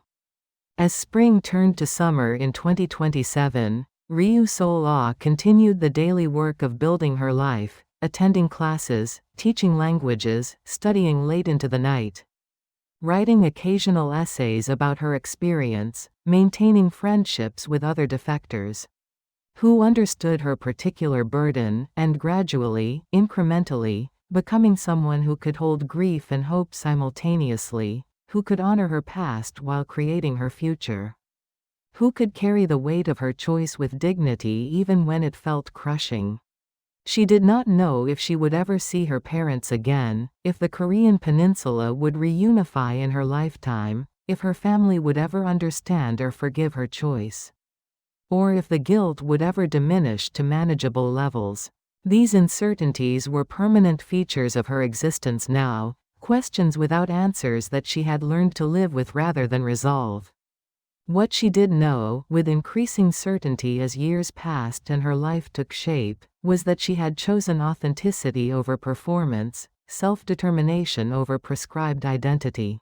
As spring turned to summer in 2027, Ryu Seol-ah continued the daily work of building her life, attending classes, teaching languages, studying late into the night, writing occasional essays about her experience, maintaining friendships with other defectors who understood her particular burden, and gradually, incrementally, becoming someone who could hold grief and hope simultaneously, who could honor her past while creating her future, who could carry the weight of her choice with dignity even when it felt crushing. She did not know if she would ever see her parents again, if the Korean peninsula would reunify in her lifetime, if her family would ever understand or forgive her choice, or if the guilt would ever diminish to manageable levels. These uncertainties were permanent features of her existence now, questions without answers that she had learned to live with rather than resolve. What she did know, with increasing certainty as years passed and her life took shape, was that she had chosen authenticity over performance, self-determination over prescribed identity,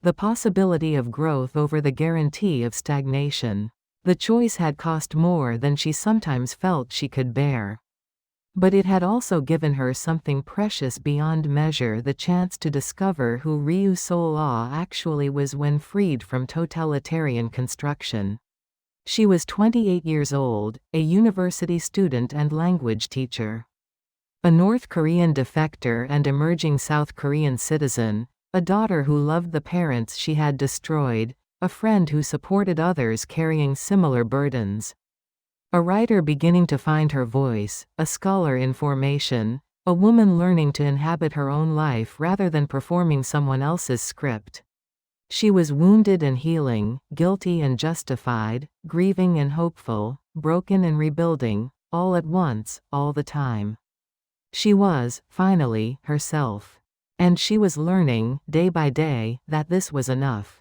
the possibility of growth over the guarantee of stagnation. The choice had cost more than she sometimes felt she could bear. But it had also given her something precious beyond measure: the chance to discover who Ryu Seol-ah actually was when freed from totalitarian construction. She was 28 years old, a university student and language teacher, a North Korean defector and emerging South Korean citizen, a daughter who loved the parents she had destroyed, a friend who supported others carrying similar burdens, a writer beginning to find her voice, a scholar in formation, a woman learning to inhabit her own life rather than performing someone else's script. She was wounded and healing, guilty and justified, grieving and hopeful, broken and rebuilding, all at once, all the time. She was, finally, herself. And she was learning, day by day, that this was enough.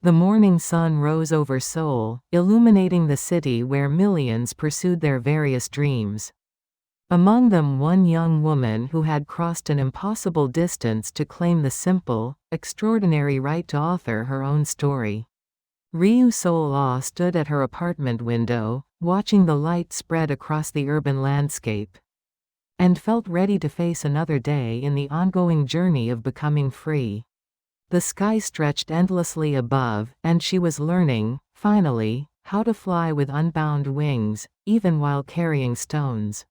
The morning sun rose over Seoul, illuminating the city where millions pursued their various dreams. Among them one young woman who had crossed an impossible distance to claim the simple, extraordinary right to author her own story. Ryu Seol-ah stood at her apartment window, watching the light spread across the urban landscape, and felt ready to face another day in the ongoing journey of becoming free. The sky stretched endlessly above, and she was learning, finally, how to fly with unbound wings, even while carrying stones.